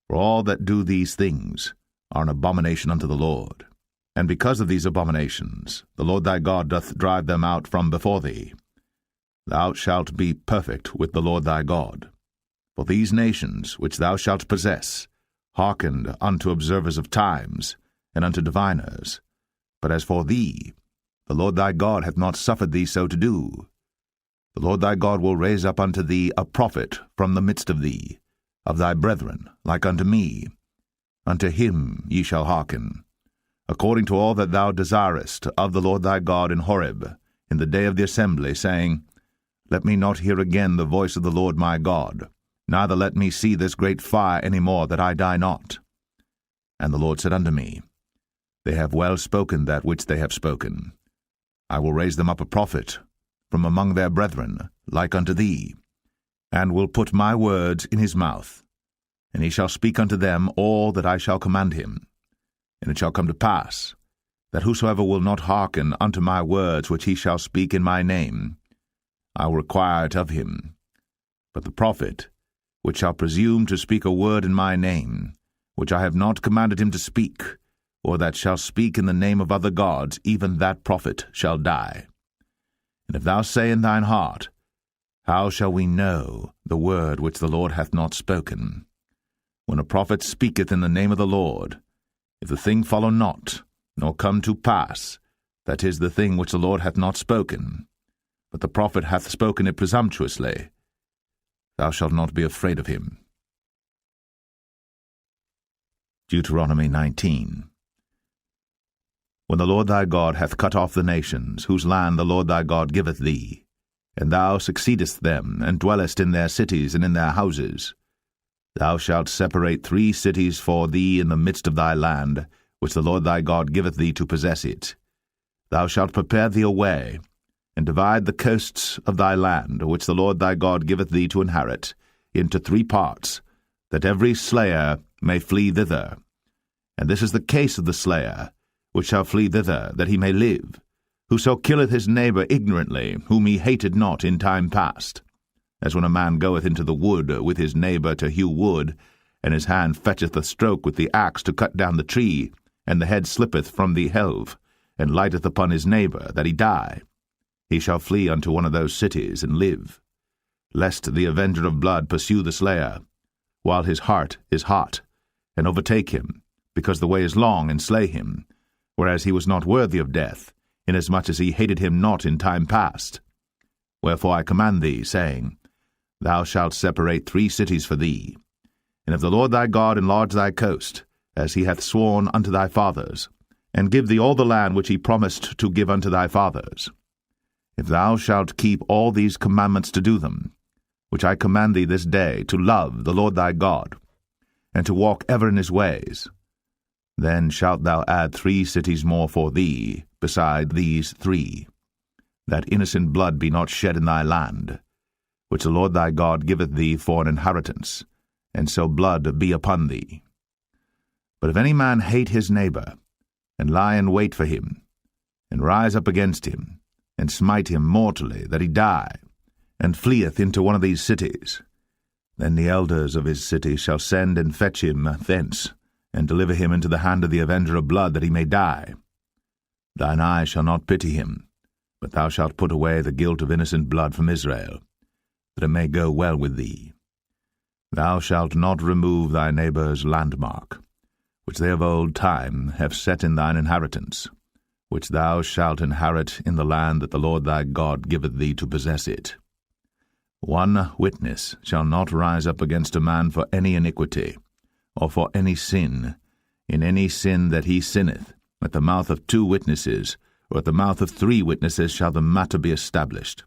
For all that do these things are an abomination unto the Lord. And because of these abominations, the Lord thy God doth drive them out from before thee. Thou shalt be perfect with the Lord thy God. For these nations which thou shalt possess hearkened unto observers of times, and unto diviners. But as for thee, the Lord thy God hath not suffered thee so to do. The Lord thy God will raise up unto thee a prophet from the midst of thee, of thy brethren, like unto me. Unto him ye shall hearken, according to all that thou desirest of the Lord thy God in Horeb, in the day of the assembly, saying, Let me not hear again the voice of the Lord my God, neither let me see this great fire any more, that I die not. And the Lord said unto me, They have well spoken that which they have spoken. I will raise them up a prophet from among their brethren, like unto thee, and will put my words in his mouth, and he shall speak unto them all that I shall command him. And it shall come to pass, that whosoever will not hearken unto my words which he shall speak in my name, I will require it of him. But the prophet, which shall presume to speak a word in my name, which I have not commanded him to speak, or that shall speak in the name of other gods, even that prophet shall die. And if thou say in thine heart, How shall we know the word which the Lord hath not spoken? When a prophet speaketh in the name of the Lord, if the thing follow not, nor come to pass, that is the thing which the Lord hath not spoken, but the prophet hath spoken it presumptuously, thou shalt not be afraid of him. Deuteronomy 19. When the Lord thy God hath cut off the nations, whose land the Lord thy God giveth thee, and thou succeedest them, and dwellest in their cities and in their houses, thou shalt separate 3 cities for thee in the midst of thy land, which the Lord thy God giveth thee to possess it. Thou shalt prepare thee a way, and divide the coasts of thy land, which the Lord thy God giveth thee to inherit, into 3 parts, that every slayer may flee thither. And this is the case of the slayer, which shall flee thither, that he may live, whoso killeth his neighbor ignorantly, whom he hated not in time past. As when a man goeth into the wood with his neighbor to hew wood, and his hand fetcheth a stroke with the axe to cut down the tree, and the head slippeth from the helve, and lighteth upon his neighbor, that he die. He shall flee unto one of those cities, and live, lest the avenger of blood pursue the slayer, while his heart is hot, and overtake him, because the way is long, and slay him, whereas he was not worthy of death, inasmuch as he hated him not in time past. Wherefore I command thee, saying, Thou shalt separate 3 cities for thee. And if the Lord thy God enlarge thy coast, as he hath sworn unto thy fathers, and give thee all the land which he promised to give unto thy fathers, if thou shalt keep all these commandments to do them, which I command thee this day, to love the Lord thy God, and to walk ever in his ways, then shalt thou add 3 cities more for thee, beside these 3, that innocent blood be not shed in thy land, which the Lord thy God giveth thee for an inheritance, and so blood be upon thee. But if any man hate his neighbor, and lie in wait for him, and rise up against him, and smite him mortally, that he die, and fleeth into one of these cities, then the elders of his city shall send and fetch him thence, and deliver him into the hand of the avenger of blood, that he may die. Thine eye shall not pity him, but thou shalt put away the guilt of innocent blood from Israel, that it may go well with thee. Thou shalt not remove thy neighbour's landmark, which they of old time have set in thine inheritance, which thou shalt inherit in the land that the Lord thy God giveth thee to possess it. 1 witness shall not rise up against a man for any iniquity, or for any sin. In any sin that he sinneth, at the mouth of 2 witnesses, or at the mouth of 3 witnesses shall the matter be established.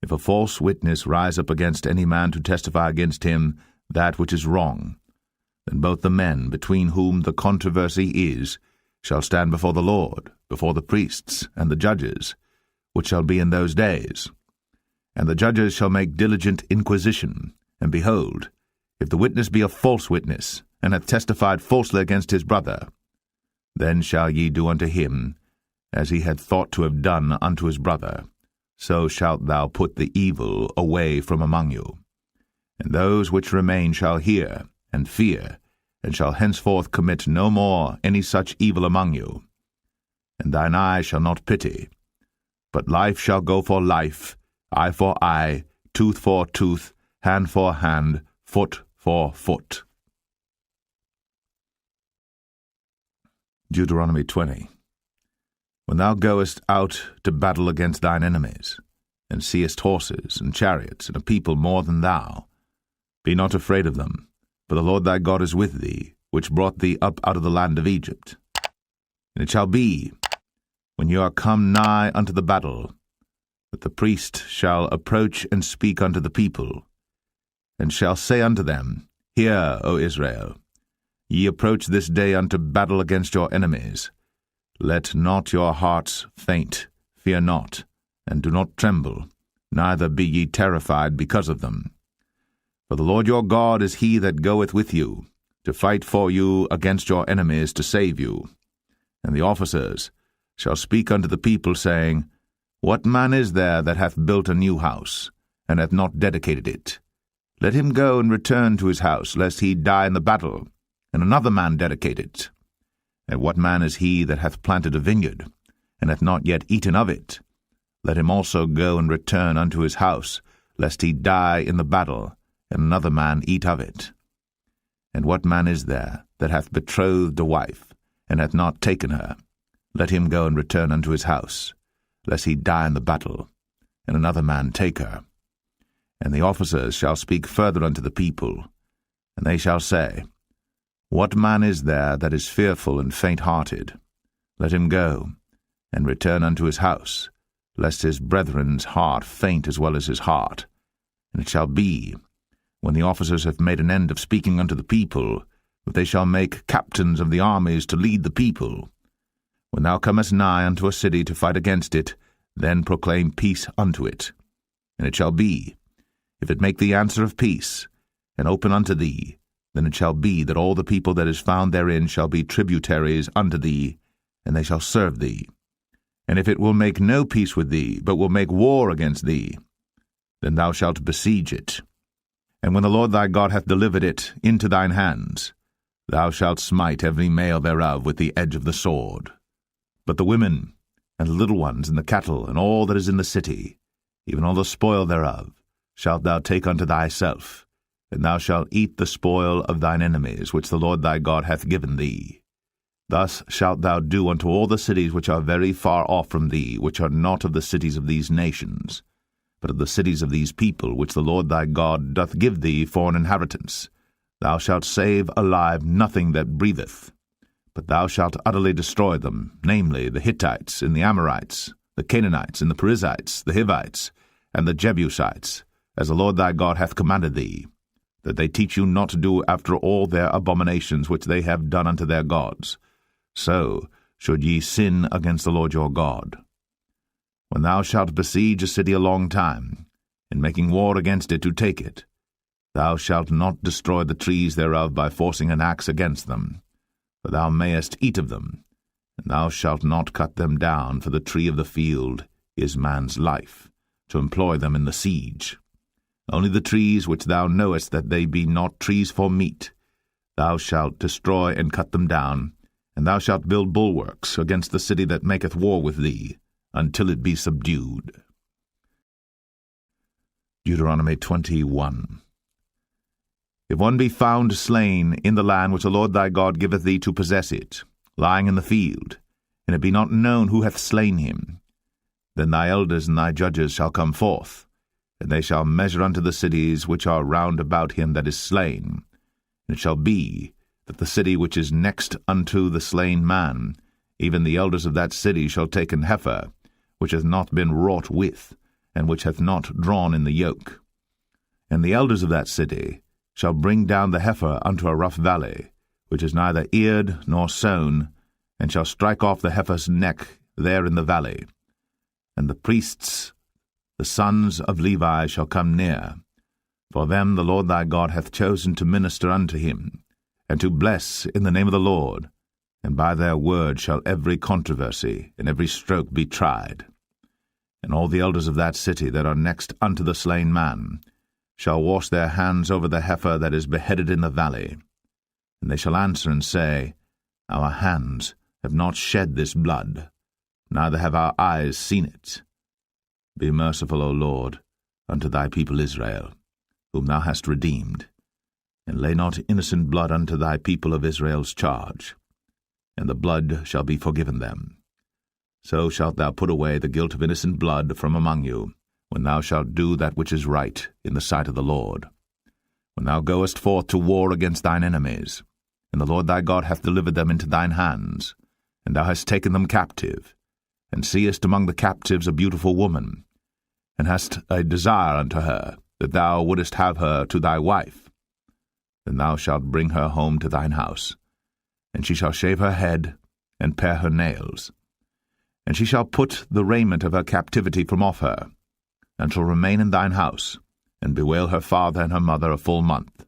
If a false witness rise up against any man to testify against him that which is wrong, then both the men between whom the controversy is shall stand before the Lord, before the priests and the judges, which shall be in those days. And the judges shall make diligent inquisition, and behold, if the witness be a false witness, and hath testified falsely against his brother, then shall ye do unto him as he had thought to have done unto his brother. So shalt thou put the evil away from among you. And those which remain shall hear, and fear, and shall henceforth commit no more any such evil among you. And thine eye shall not pity, but life shall go for life, eye for eye, tooth for tooth, hand for hand, foot for foot. Deuteronomy 20. When thou goest out to battle against thine enemies, and seest horses and chariots and a people more than thou, be not afraid of them, for the Lord thy God is with thee, which brought thee up out of the land of Egypt. And it shall be, when you are come nigh unto the battle, that the priest shall approach and speak unto the people, and shall say unto them, Hear, O Israel, ye approach this day unto battle against your enemies. Let not your hearts faint, fear not, and do not tremble, neither be ye terrified because of them. For the Lord your God is he that goeth with you, to fight for you against your enemies, to save you. And the officers shall speak unto the people, saying, What man is there that hath built a new house, and hath not dedicated it? Let him go and return to his house, lest he die in the battle, and another man dedicate it. And what man is he that hath planted a vineyard, and hath not yet eaten of it? Let him also go and return unto his house, lest he die in the battle, and another man eat of it. And what man is there that hath betrothed a wife, and hath not taken her? Let him go and return unto his house, lest he die in the battle, and another man take her. And the officers shall speak further unto the people, and they shall say, What man is there that is fearful and faint-hearted? Let him go, and return unto his house, lest his brethren's heart faint as well as his heart. And it shall be, when the officers have made an end of speaking unto the people, that they shall make captains of the armies to lead the people. When thou comest nigh unto a city to fight against it, then proclaim peace unto it. And it shall be, if it make thee answer of peace, and open unto thee, then it shall be that all the people that is found therein shall be tributaries unto thee, and they shall serve thee. And if it will make no peace with thee, but will make war against thee, then thou shalt besiege it. And when the Lord thy God hath delivered it into thine hands, thou shalt smite every male thereof with the edge of the sword. But the women, and the little ones, and the cattle, and all that is in the city, even all the spoil thereof, shalt thou take unto thyself, and thou shalt eat the spoil of thine enemies, which the Lord thy God hath given thee. Thus shalt thou do unto all the cities which are very far off from thee, which are not of the cities of these nations, but of the cities of these people, which the Lord thy God doth give thee for an inheritance. Thou shalt save alive nothing that breatheth, but thou shalt utterly destroy them, namely the Hittites, and the Amorites, the Canaanites, and the Perizzites, the Hivites, and the Jebusites, as the Lord thy God hath commanded thee, that they teach you not to do after all their abominations which they have done unto their gods. So should ye sin against the Lord your God. When thou shalt besiege a city a long time, in making war against it to take it, thou shalt not destroy the trees thereof by forcing an axe against them, for thou mayest eat of them, and thou shalt not cut them down, for the tree of the field is man's life, to employ them in the siege. Only the trees which thou knowest that they be not trees for meat, thou shalt destroy and cut them down, and thou shalt build bulwarks against the city that maketh war with thee, until it be subdued. Deuteronomy 21. If one be found slain in the land which the Lord thy God giveth thee to possess it, lying in the field, and it be not known who hath slain him, then thy elders and thy judges shall come forth, and they shall measure unto the cities which are round about him that is slain. And it shall be that the city which is next unto the slain man, even the elders of that city shall take an heifer, which hath not been wrought with, and which hath not drawn in the yoke. And the elders of that city shall bring down the heifer unto a rough valley, which is neither eared nor sown, and shall strike off the heifer's neck there in the valley. And the priests the sons of Levi shall come near. For them the Lord thy God hath chosen to minister unto him, and to bless in the name of the Lord, and by their word shall every controversy and every stroke be tried. And all the elders of that city that are next unto the slain man shall wash their hands over the heifer that is beheaded in the valley. And they shall answer and say, Our hands have not shed this blood, neither have our eyes seen it. Be merciful, O Lord, unto thy people Israel, whom thou hast redeemed, and lay not innocent blood unto thy people of Israel's charge, and the blood shall be forgiven them. So shalt thou put away the guilt of innocent blood from among you, when thou shalt do that which is right in the sight of the Lord. When thou goest forth to war against thine enemies, and the Lord thy God hath delivered them into thine hands, and thou hast taken them captive, and seest among the captives a beautiful woman, and hast a desire unto her, that thou wouldest have her to thy wife, then thou shalt bring her home to thine house, and she shall shave her head, and pare her nails. And she shall put the raiment of her captivity from off her, and shall remain in thine house, and bewail her father and her mother a full month.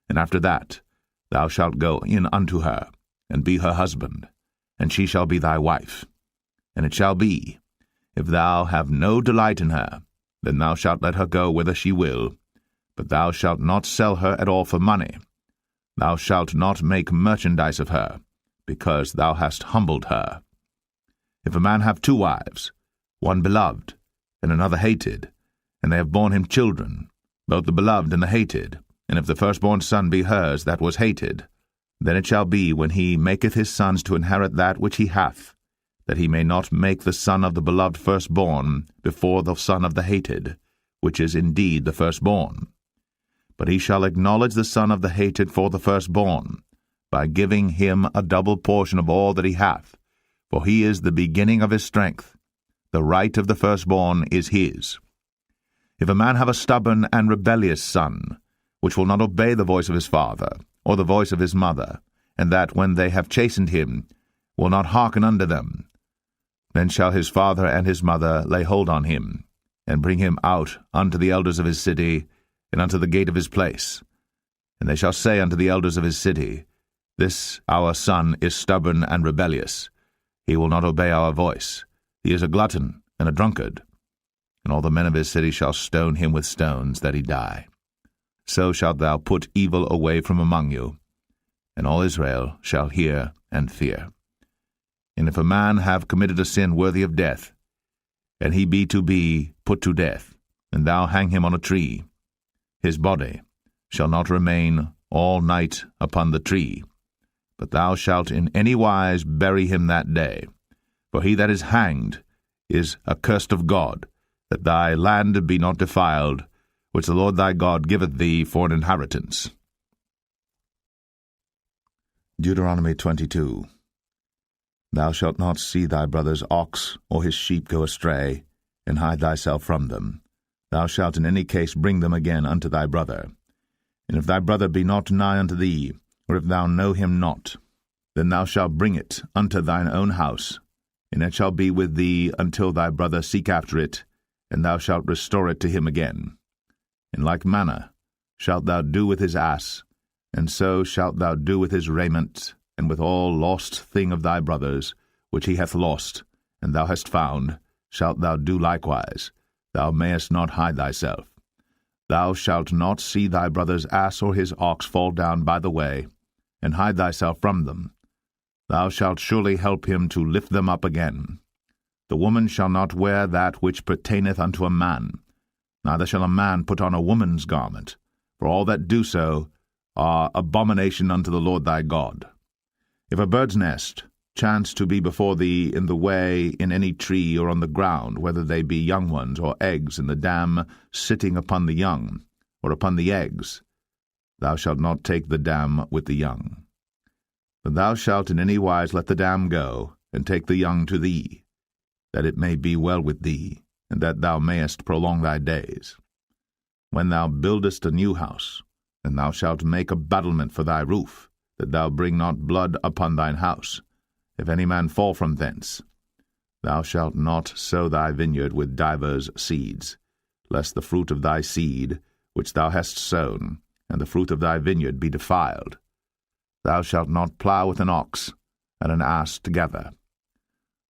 And after that thou shalt go in unto her, and be her husband, and she shall be thy wife. And it shall be, if thou have no delight in her, then thou shalt let her go whither she will, but thou shalt not sell her at all for money. Thou shalt not make merchandise of her, because thou hast humbled her. If a man have 2 wives, one beloved, and another hated, and they have borne him children, both the beloved and the hated, and if the firstborn son be hers that was hated, then it shall be, when he maketh his sons to inherit that which he hath, that he may not make the son of the beloved firstborn before the son of the hated, which is indeed the firstborn. But he shall acknowledge the son of the hated for the firstborn, by giving him a double portion of all that he hath, for he is the beginning of his strength. The right of the firstborn is his. If a man have a stubborn and rebellious son, which will not obey the voice of his father, or the voice of his mother, and that, when they have chastened him, will not hearken unto them, then shall his father and his mother lay hold on him, and bring him out unto the elders of his city, and unto the gate of his place. And they shall say unto the elders of his city, This our son is stubborn and rebellious. He will not obey our voice. He is a glutton and a drunkard. And all the men of his city shall stone him with stones, that he die. So shalt thou put evil away from among you, and all Israel shall hear and fear. And if a man have committed a sin worthy of death, and he be put to death, and thou hang him on a tree, his body shall not remain all night upon the tree, but thou shalt in any wise bury him that day. For he that is hanged is accursed of God, that thy land be not defiled, which the Lord thy God giveth thee for an inheritance. Deuteronomy 22. Thou shalt not see thy brother's ox or his sheep go astray, and hide thyself from them. Thou shalt in any case bring them again unto thy brother. And if thy brother be not nigh unto thee, or if thou know him not, then thou shalt bring it unto thine own house, and it shall be with thee until thy brother seek after it, and thou shalt restore it to him again. In like manner shalt thou do with his ass, and so shalt thou do with his raiment, and with all lost thing of thy brother's, which he hath lost, and thou hast found, shalt thou do likewise. Thou mayest not hide thyself. Thou shalt not see thy brother's ass or his ox fall down by the way, and hide thyself from them. Thou shalt surely help him to lift them up again. The woman shall not wear that which pertaineth unto a man, neither shall a man put on a woman's garment, for all that do so are abomination unto the Lord thy God. If a bird's nest chance to be before thee in the way in any tree or on the ground, whether they be young ones or eggs, and the dam sitting upon the young, or upon the eggs, thou shalt not take the dam with the young. But thou shalt in any wise let the dam go, and take the young to thee, that it may be well with thee, and that thou mayest prolong thy days. When thou buildest a new house, then thou shalt make a battlement for thy roof, that thou bring not blood upon thine house. If any man fall from thence, thou shalt not sow thy vineyard with divers seeds, lest the fruit of thy seed, which thou hast sown, and the fruit of thy vineyard be defiled. Thou shalt not plow with an ox and an ass together.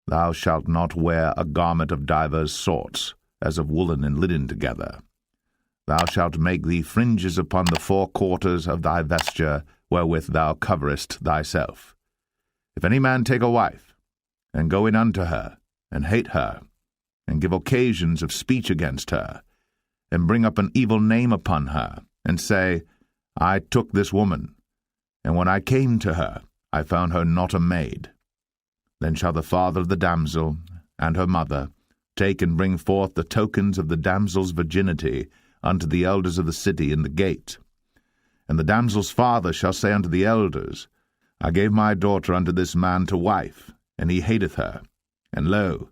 Thou shalt not wear a garment of divers sorts, as of woolen and linen together. Thou shalt make thee fringes upon the four quarters of thy vesture, wherewith thou coverest thyself. If any man take a wife, and go in unto her, and hate her, and give occasions of speech against her, and bring up an evil name upon her, and say, I took this woman, and when I came to her, I found her not a maid. Then shall the father of the damsel, and her mother, take and bring forth the tokens of the damsel's virginity unto the elders of the city in the gate. And the damsel's father shall say unto the elders, I gave my daughter unto this man to wife, and he hateth her. And lo,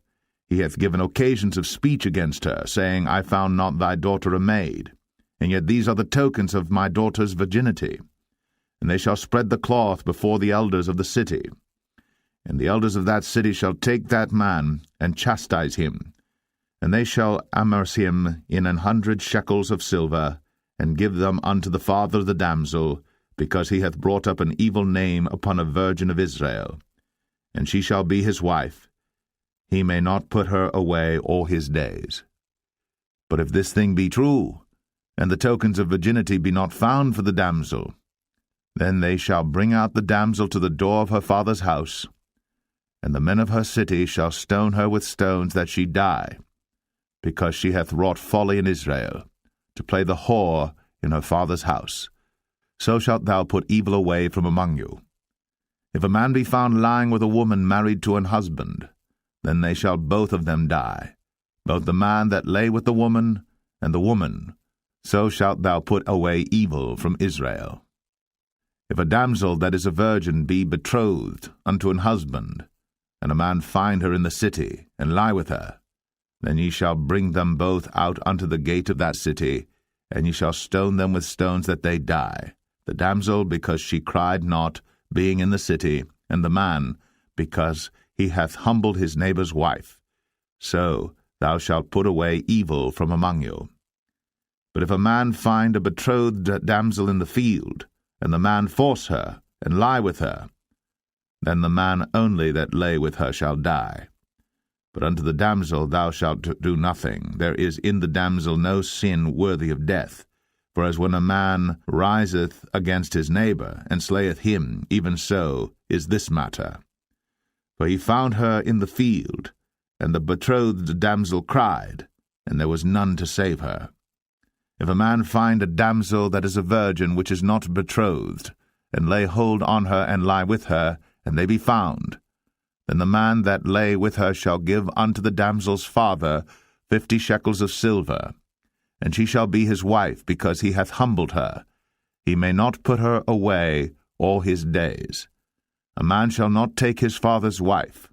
he hath given occasions of speech against her, saying, I found not thy daughter a maid. And yet these are the tokens of my daughter's virginity. And they shall spread the cloth before the elders of the city. And the elders of that city shall take that man, and chastise him. And they shall amerce him in 100 shekels of silver, and give them unto the father of the damsel, because he hath brought up an evil name upon a virgin of Israel. And she shall be his wife. He may not put her away all his days. But if this thing be true, and the tokens of virginity be not found for the damsel, then they shall bring out the damsel to the door of her father's house, and the men of her city shall stone her with stones that she die, because she hath wrought folly in Israel, to play the whore in her father's house. So shalt thou put evil away from among you. If a man be found lying with a woman married to an husband, then they shall both of them die, both the man that lay with the woman, and the woman. So shalt thou put away evil from Israel. If a damsel that is a virgin be betrothed unto an husband, and a man find her in the city, and lie with her, then ye shall bring them both out unto the gate of that city, and ye shall stone them with stones that they die, the damsel because she cried not, being in the city, and the man because he hath humbled his neighbour's wife. So thou shalt put away evil from among you. But if a man find a betrothed damsel in the field, and the man force her, and lie with her, then the man only that lay with her shall die. But unto the damsel thou shalt do nothing. There is in the damsel no sin worthy of death. For as when a man riseth against his neighbour, and slayeth him, even so is this matter. For he found her in the field, and the betrothed damsel cried, and there was none to save her. If a man find a damsel that is a virgin which is not betrothed, and lay hold on her and lie with her, and they be found, then the man that lay with her shall give unto the damsel's father 50 shekels of silver, and she shall be his wife, because he hath humbled her. He may not put her away all his days. A man shall not take his father's wife,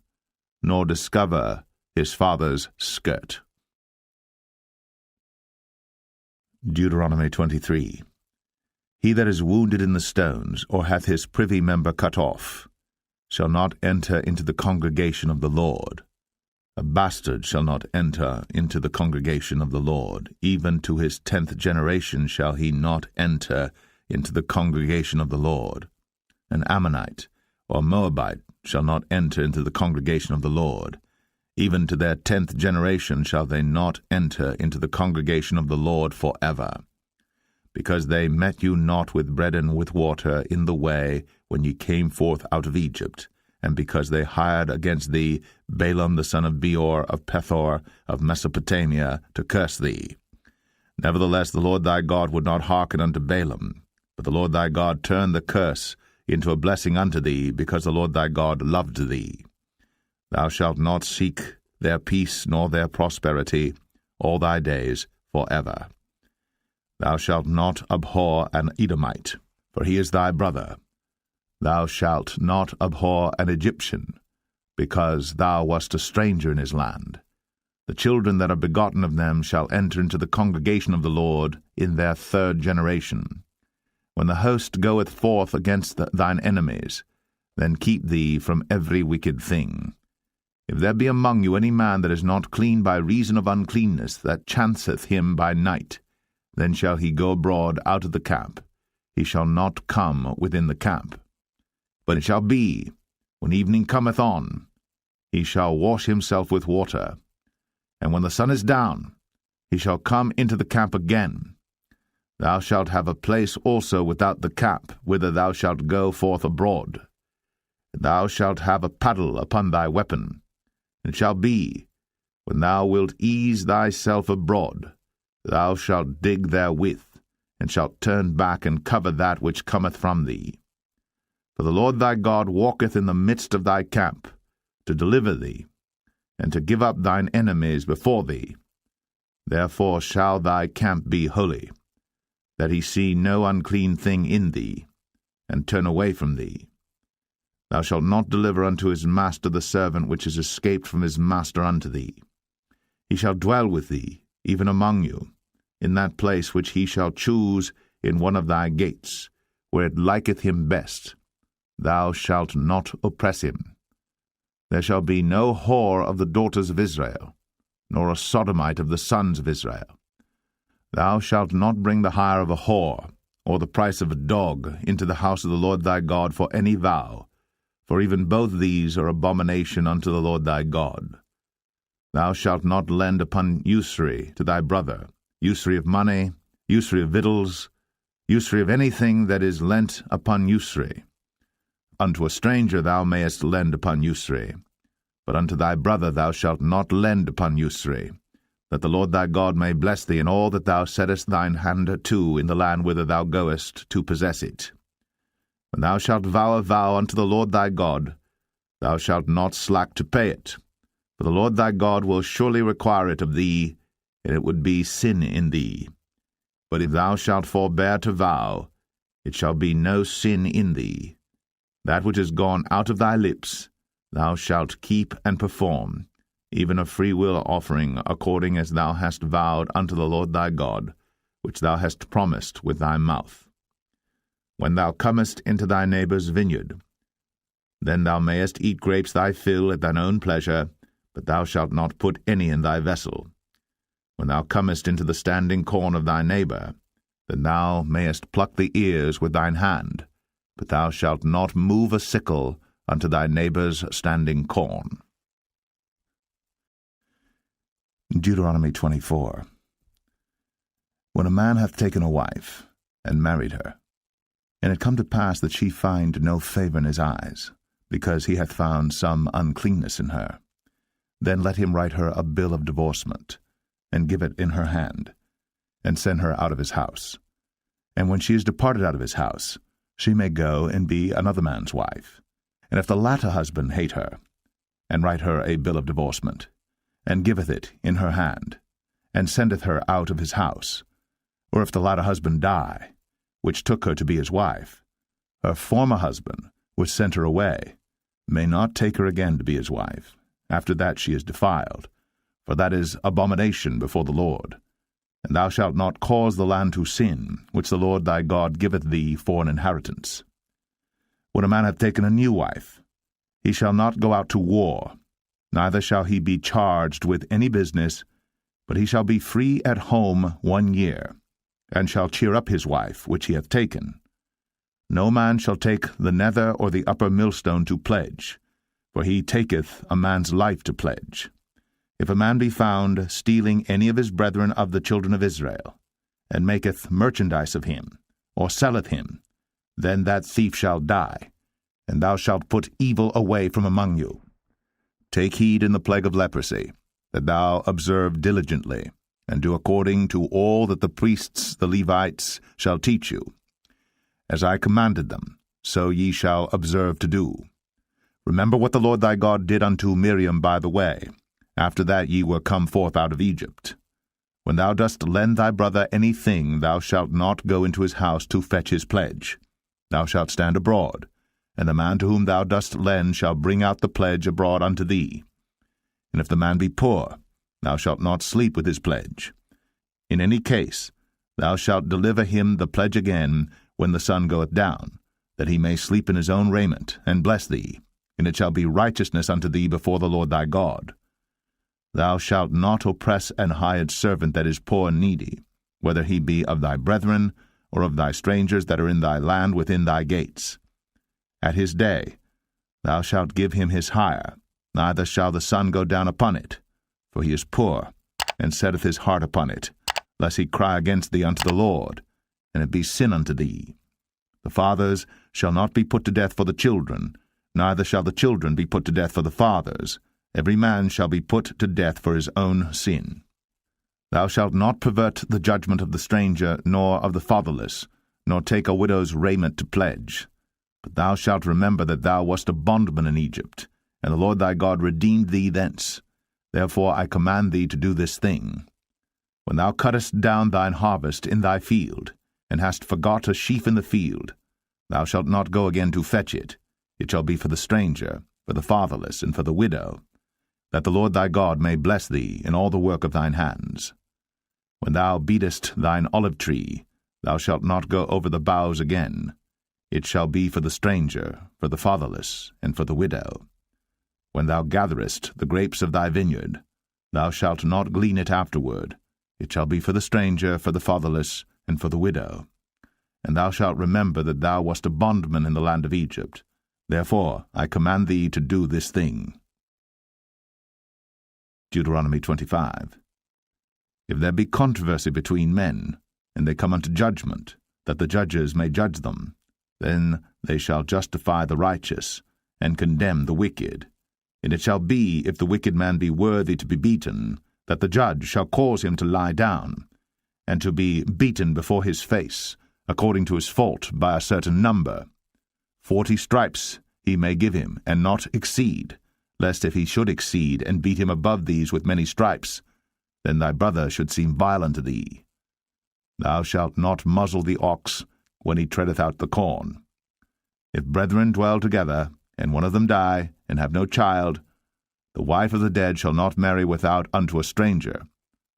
nor discover his father's skirt. Deuteronomy 23. He that is wounded in the stones, or hath his privy member cut off, shall not enter into the congregation of the Lord. A bastard shall not enter into the congregation of the Lord. Even to his 10th generation shall he not enter into the congregation of the Lord. An Ammonite or Moabite shall not enter into the congregation of the Lord. Even to their 10th generation shall they not enter into the congregation of the Lord forever. Because they met you not with bread and with water in the way when ye came forth out of Egypt, and because they hired against thee Balaam the son of Beor of Pethor of Mesopotamia to curse thee. Nevertheless the Lord thy God would not hearken unto Balaam, but the Lord thy God turned the curse into a blessing unto thee, because the Lord thy God loved thee. Thou shalt not seek their peace nor their prosperity all thy days forever. Thou shalt not abhor an Edomite, for he is thy brother. Thou shalt not abhor an Egyptian, because thou wast a stranger in his land. The children that are begotten of them shall enter into the congregation of the Lord in their 3rd generation. When the host goeth forth against thine enemies, then keep thee from every wicked thing. If there be among you any man that is not clean by reason of uncleanness, that chanceth him by night, then shall he go abroad out of the camp. He shall not come within the camp. But it shall be, when evening cometh on, he shall wash himself with water, and when the sun is down, he shall come into the camp again. Thou shalt have a place also without the camp, whither thou shalt go forth abroad. Thou shalt have a paddle upon thy weapon. It shall be, when thou wilt ease thyself abroad, thou shalt dig therewith, and shalt turn back and cover that which cometh from thee. For the Lord thy God walketh in the midst of thy camp, to deliver thee, and to give up thine enemies before thee. Therefore shall thy camp be holy, that he see no unclean thing in thee, and turn away from thee. Thou shalt not deliver unto his master the servant which is escaped from his master unto thee. He shall dwell with thee, even among you, in that place which he shall choose in one of thy gates, where it liketh him best. Thou shalt not oppress him. There shall be no whore of the daughters of Israel, nor a sodomite of the sons of Israel. Thou shalt not bring the hire of a whore, or the price of a dog, into the house of the Lord thy God for any vow, for even both these are abomination unto the Lord thy God. Thou shalt not lend upon usury to thy brother, usury of money, usury of victuals, usury of anything that is lent upon usury. Unto a stranger thou mayest lend upon usury, but unto thy brother thou shalt not lend upon usury, that the Lord thy God may bless thee in all that thou settest thine hand to in the land whither thou goest to possess it. When thou shalt vow a vow unto the Lord thy God, thou shalt not slack to pay it, for the Lord thy God will surely require it of thee, and it would be sin in thee. But if thou shalt forbear to vow, it shall be no sin in thee. That which is gone out of thy lips thou shalt keep and perform, even a freewill offering, according as thou hast vowed unto the Lord thy God, which thou hast promised with thy mouth. When thou comest into thy neighbour's vineyard, then thou mayest eat grapes thy fill at thine own pleasure, but thou shalt not put any in thy vessel. When thou comest into the standing corn of thy neighbour, then thou mayest pluck the ears with thine hand, but thou shalt not move a sickle unto thy neighbour's standing corn. Deuteronomy 24. When a man hath taken a wife, and married her, and it come to pass that she find no favour in his eyes, because he hath found some uncleanness in her, then let him write her a bill of divorcement, and give it in her hand, and send her out of his house. And when she is departed out of his house, she may go and be another man's wife. And if the latter husband hate her, and write her a bill of divorcement, and giveth it in her hand, and sendeth her out of his house, or if the latter husband die, which took her to be his wife, her former husband, which sent her away, may not take her again to be his wife. After that she is defiled, for that is abomination before the Lord. And thou shalt not cause the land to sin, which the Lord thy God giveth thee for an inheritance. When a man hath taken a new wife, he shall not go out to war, neither shall he be charged with any business, but he shall be free at home 1 year, and shall cheer up his wife which he hath taken. No man shall take the nether or the upper millstone to pledge, for he taketh a man's life to pledge. If a man be found stealing any of his brethren of the children of Israel, and maketh merchandise of him, or selleth him, then that thief shall die, and thou shalt put evil away from among you. Take heed in the plague of leprosy, that thou observe diligently, and do according to all that the priests the Levites shall teach you. As I commanded them, so ye shall observe to do. Remember what the Lord thy God did unto Miriam by the way, after that ye were come forth out of Egypt. When thou dost lend thy brother any thing, thou shalt not go into his house to fetch his pledge. Thou shalt stand abroad, and the man to whom thou dost lend shall bring out the pledge abroad unto thee. And if the man be poor, thou shalt not sleep with his pledge. In any case, thou shalt deliver him the pledge again when the sun goeth down, that he may sleep in his own raiment, and bless thee, and it shall be righteousness unto thee before the Lord thy God. Thou shalt not oppress an hired servant that is poor and needy, whether he be of thy brethren, or of thy strangers that are in thy land within thy gates. At his day thou shalt give him his hire, neither shall the sun go down upon it, for he is poor, and setteth his heart upon it, lest he cry against thee unto the Lord, and it be sin unto thee. The fathers shall not be put to death for the children, neither shall the children be put to death for the fathers. Every man shall be put to death for his own sin. Thou shalt not pervert the judgment of the stranger, nor of the fatherless, nor take a widow's raiment to pledge. But thou shalt remember that thou wast a bondman in Egypt, and the Lord thy God redeemed thee thence. Therefore I command thee to do this thing. When thou cuttest down thine harvest in thy field, and hast forgot a sheaf in the field, thou shalt not go again to fetch it. It shall be for the stranger, for the fatherless, and for the widow, that the Lord thy God may bless thee in all the work of thine hands. When thou beatest thine olive tree, thou shalt not go over the boughs again. It shall be for the stranger, for the fatherless, and for the widow. When thou gatherest the grapes of thy vineyard, thou shalt not glean it afterward. It shall be for the stranger, for the fatherless, and for the widow. And thou shalt remember that thou wast a bondman in the land of Egypt. Therefore I command thee to do this thing. Deuteronomy 25. If there be controversy between men, and they come unto judgment, that the judges may judge them, then they shall justify the righteous, and condemn the wicked. And it shall be, if the wicked man be worthy to be beaten, that the judge shall cause him to lie down, and to be beaten before his face, according to his fault, by a certain number. 40 stripes he may give him, and not exceed, lest if he should exceed, and beat him above these with many stripes, then thy brother should seem vile unto thee. Thou shalt not muzzle the ox when he treadeth out the corn. If brethren dwell together, and one of them die, and have no child, the wife of the dead shall not marry without unto a stranger.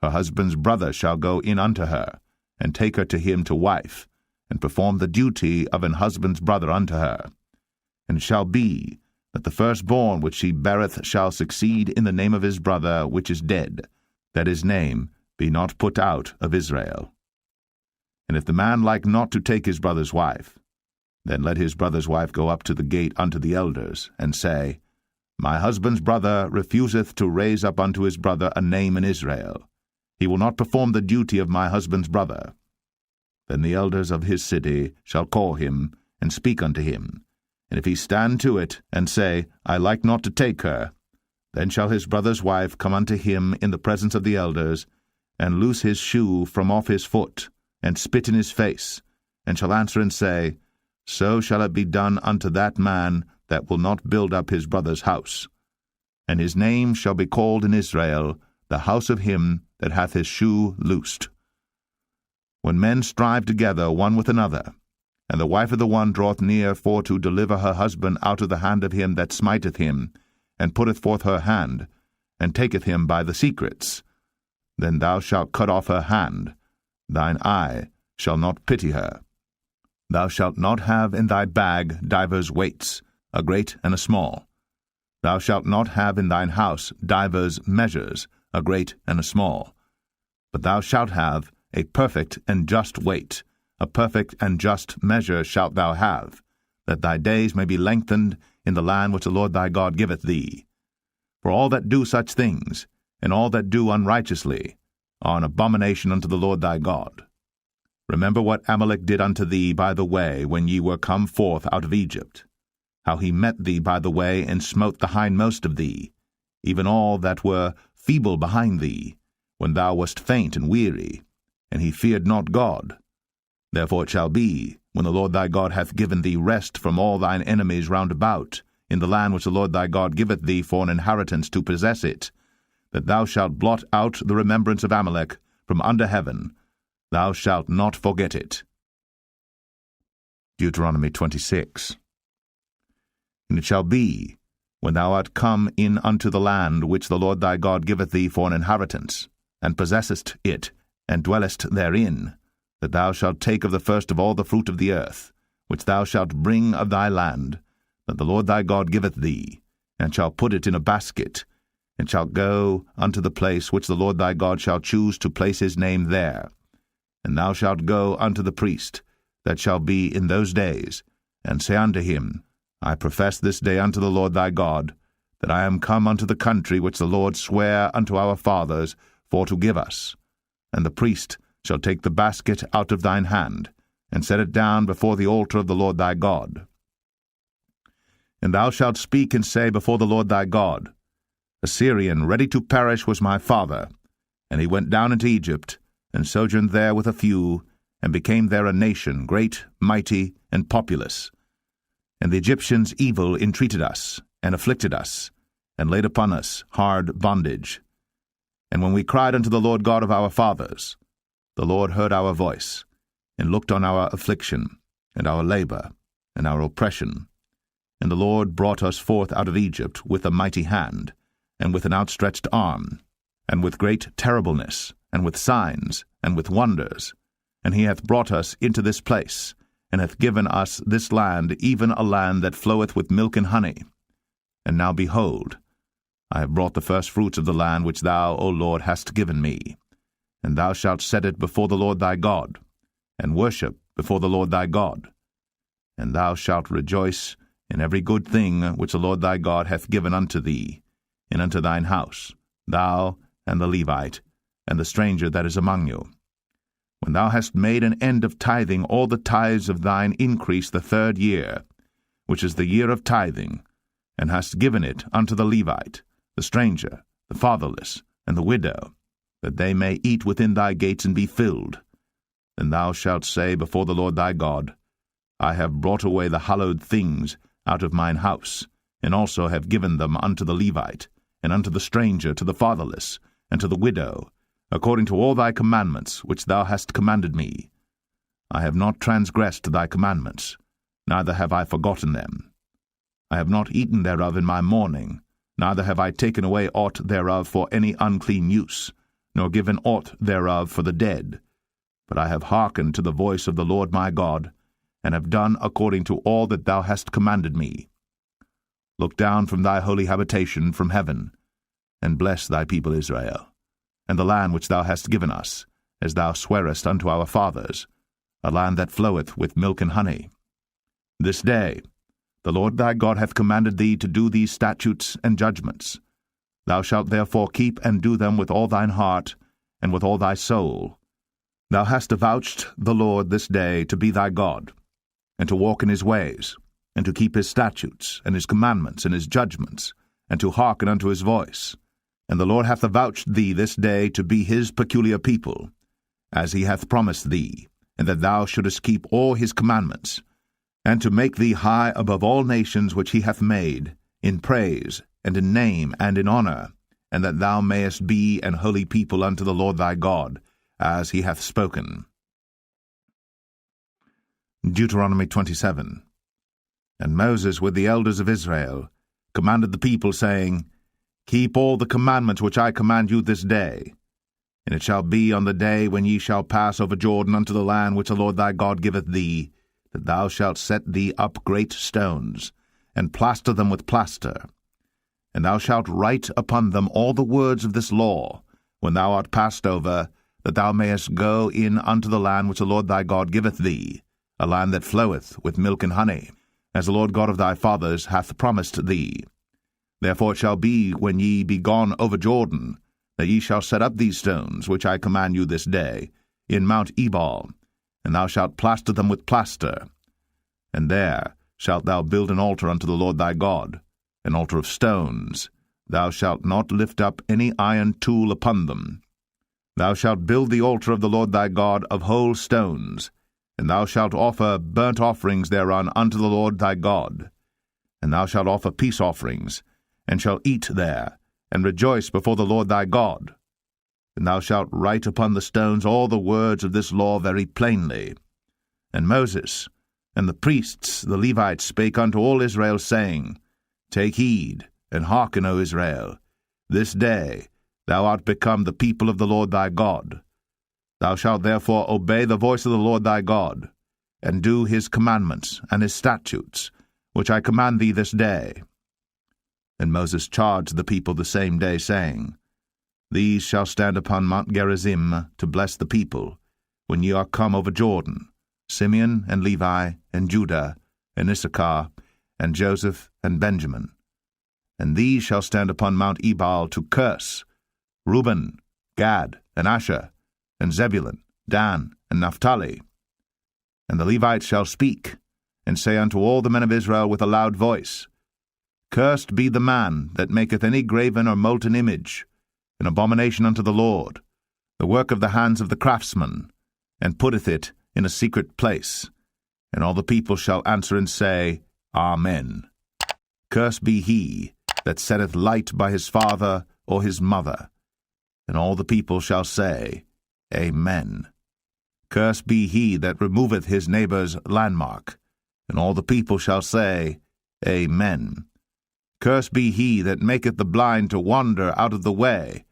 Her husband's brother shall go in unto her, and take her to him to wife, and perform the duty of an husband's brother unto her. And it shall be, that the firstborn which she beareth shall succeed in the name of his brother which is dead, that his name be not put out of Israel. And if the man like not to take his brother's wife, then let his brother's wife go up to the gate unto the elders, and say, My husband's brother refuseth to raise up unto his brother a name in Israel. He will not perform the duty of my husband's brother. Then the elders of his city shall call him, and speak unto him. And if he stand to it, and say, I like not to take her, then shall his brother's wife come unto him in the presence of the elders, and loose his shoe from off his foot, and spit in his face, and shall answer and say, So shall it be done unto that man that will not build up his brother's house. And his name shall be called in Israel, the house of him that hath his shoe loosed. When men strive together one with another, and the wife of the one draweth near for to deliver her husband out of the hand of him that smiteth him, and putteth forth her hand, and taketh him by the secrets, then thou shalt cut off her hand. Thine eye shall not pity her. Thou shalt not have in thy bag divers weights, a great and a small. Thou shalt not have in thine house divers measures, a great and a small. But thou shalt have a perfect and just weight, a perfect and just measure shalt thou have, that thy days may be lengthened in the land which the Lord thy God giveth thee. For all that do such things, and all that do unrighteously, are an abomination unto the Lord thy God. Remember what Amalek did unto thee by the way when ye were come forth out of Egypt, how he met thee by the way, and smote the hindmost of thee, even all that were feeble behind thee, when thou wast faint and weary, and he feared not God. Therefore it shall be, when the Lord thy God hath given thee rest from all thine enemies round about, in the land which the Lord thy God giveth thee for an inheritance to possess it, that thou shalt blot out the remembrance of Amalek from under heaven. Thou shalt not forget it. Deuteronomy 26. And it shall be, when thou art come in unto the land which the Lord thy God giveth thee for an inheritance, and possessest it, and dwellest therein, that thou shalt take of the first of all the fruit of the earth, which thou shalt bring of thy land, that the Lord thy God giveth thee, and shalt put it in a basket, and shalt go unto the place which the Lord thy God shall choose to place his name there. And thou shalt go unto the priest that shall be in those days, and say unto him, I profess this day unto the Lord thy God, that I am come unto the country which the Lord sware unto our fathers for to give us. And the priest shall take the basket out of thine hand, and set it down before the altar of the Lord thy God. And thou shalt speak and say before the Lord thy God, A Syrian ready to perish was my father, and he went down into Egypt, and sojourned there with a few, and became there a nation, great, mighty, and populous. And the Egyptians evil entreated us, and afflicted us, and laid upon us hard bondage. And when we cried unto the Lord God of our fathers, the Lord heard our voice, and looked on our affliction, and our labor, and our oppression. And the Lord brought us forth out of Egypt with a mighty hand, and with an outstretched arm, and with great terribleness, and with signs, and with wonders. And he hath brought us into this place, and hath given us this land, even a land that floweth with milk and honey. And now behold, I have brought the firstfruits of the land which thou, O Lord, hast given me. And thou shalt set it before the Lord thy God, and worship before the Lord thy God. And thou shalt rejoice in every good thing which the Lord thy God hath given unto thee, and unto thine house, thou and the Levite, and the stranger that is among you. When thou hast made an end of tithing all the tithes of thine increase the 3rd year, which is the year of tithing, and hast given it unto the Levite, the stranger, the fatherless, and the widow, that they may eat within thy gates and be filled, then thou shalt say before the Lord thy God, I have brought away the hallowed things out of mine house, and also have given them unto the Levite, and unto the stranger, to the fatherless, and to the widow, according to all thy commandments which thou hast commanded me. I have not transgressed thy commandments, neither have I forgotten them. I have not eaten thereof in my mourning, neither have I taken away aught thereof for any unclean use, nor given aught thereof for the dead. But I have hearkened to the voice of the Lord my God, and have done according to all that thou hast commanded me. Look down from thy holy habitation from heaven, and bless thy people Israel, and the land which thou hast given us, as thou swarest unto our fathers, a land that floweth with milk and honey. This day the Lord thy God hath commanded thee to do these statutes and judgments. Thou shalt therefore keep and do them with all thine heart, and with all thy soul. Thou hast avouched the Lord this day to be thy God, and to walk in his ways, and to keep his statutes, and his commandments, and his judgments, and to hearken unto his voice. And the Lord hath avouched thee this day to be his peculiar people, as he hath promised thee, and that thou shouldest keep all his commandments, and to make thee high above all nations which he hath made, in praise, and in name, and in honor, and that thou mayest be an holy people unto the Lord thy God, as he hath spoken. Deuteronomy 27. And Moses with the elders of Israel commanded the people, saying, Keep all the commandments which I command you this day. And it shall be on the day when ye shall pass over Jordan unto the land which the Lord thy God giveth thee, that thou shalt set thee up great stones, and plaster them with plaster. And thou shalt write upon them all the words of this law, when thou art passed over, that thou mayest go in unto the land which the Lord thy God giveth thee, a land that floweth with milk and honey, as the Lord God of thy fathers hath promised thee. Therefore it shall be, when ye be gone over Jordan, that ye shall set up these stones, which I command you this day, in Mount Ebal, and thou shalt plaster them with plaster. And there shalt thou build an altar unto the Lord thy God, an altar of stones. Thou shalt not lift up any iron tool upon them. Thou shalt build the altar of the Lord thy God of whole stones, and thou shalt offer burnt offerings thereon unto the Lord thy God. And thou shalt offer peace offerings, and shalt eat there, and rejoice before the Lord thy God. And thou shalt write upon the stones all the words of this law very plainly. And Moses and the priests, the Levites, spake unto all Israel, saying, Take heed, and hearken, O Israel. This day thou art become the people of the Lord thy God. Thou shalt therefore obey the voice of the Lord thy God, and do his commandments and his statutes, which I command thee this day. And Moses charged the people the same day, saying, These shall stand upon Mount Gerizim to bless the people, when ye are come over Jordan, Simeon and Levi and Judah and Issachar and Joseph and Benjamin. And these shall stand upon Mount Ebal to curse, Reuben, Gad, and Asher, and Zebulun, Dan, and Naphtali. And the Levites shall speak, and say unto all the men of Israel with a loud voice, Cursed be the man that maketh any graven or molten image, an abomination unto the Lord, the work of the hands of the craftsman, and putteth it in a secret place. And all the people shall answer and say, Amen. Cursed be he that setteth light by his father or his mother. And all the people shall say, Amen. Cursed be he that removeth his neighbour's landmark. And all the people shall say, Amen. Cursed be he that maketh the blind to wander out of the way.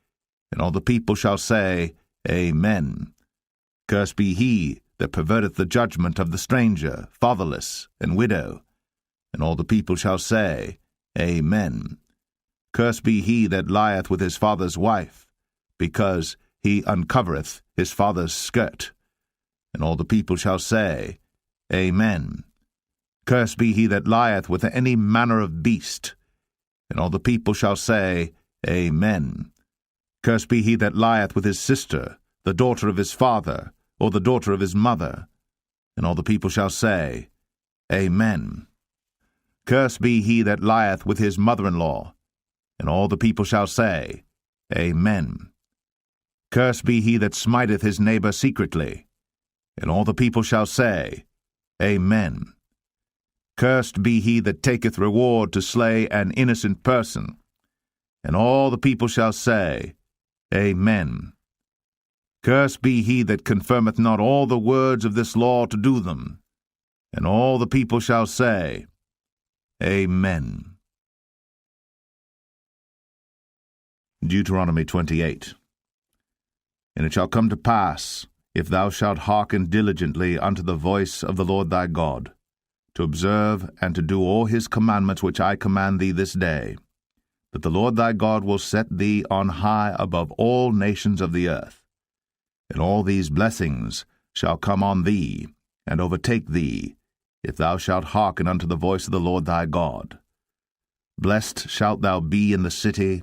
And all the people shall say, Amen. Cursed be he that perverteth the judgment of the stranger, fatherless, and widow. And all the people shall say, Amen. Cursed be he that lieth with his father's wife, because he uncovereth his father's skirt. And all the people shall say, Amen. Cursed be he that lieth with any manner of beast. And all the people shall say, Amen. Cursed be he that lieth with his sister, the daughter of his father, or the daughter of his mother. And all the people shall say, Amen. Cursed be he that lieth with his mother-in-law. And all the people shall say, Amen. Cursed be he that smiteth his neighbor secretly. And all the people shall say, Amen. Cursed be he that taketh reward to slay an innocent person. And all the people shall say, Amen. Cursed be he that confirmeth not all the words of this law to do them. And all the people shall say, Amen. Deuteronomy 28. And it shall come to pass, if thou shalt hearken diligently unto the voice of the Lord thy God, to observe and to do all his commandments which I command thee this day, that the Lord thy God will set thee on high above all nations of the earth. And all these blessings shall come on thee, and overtake thee, if thou shalt hearken unto the voice of the Lord thy God. Blessed shalt thou be in the city,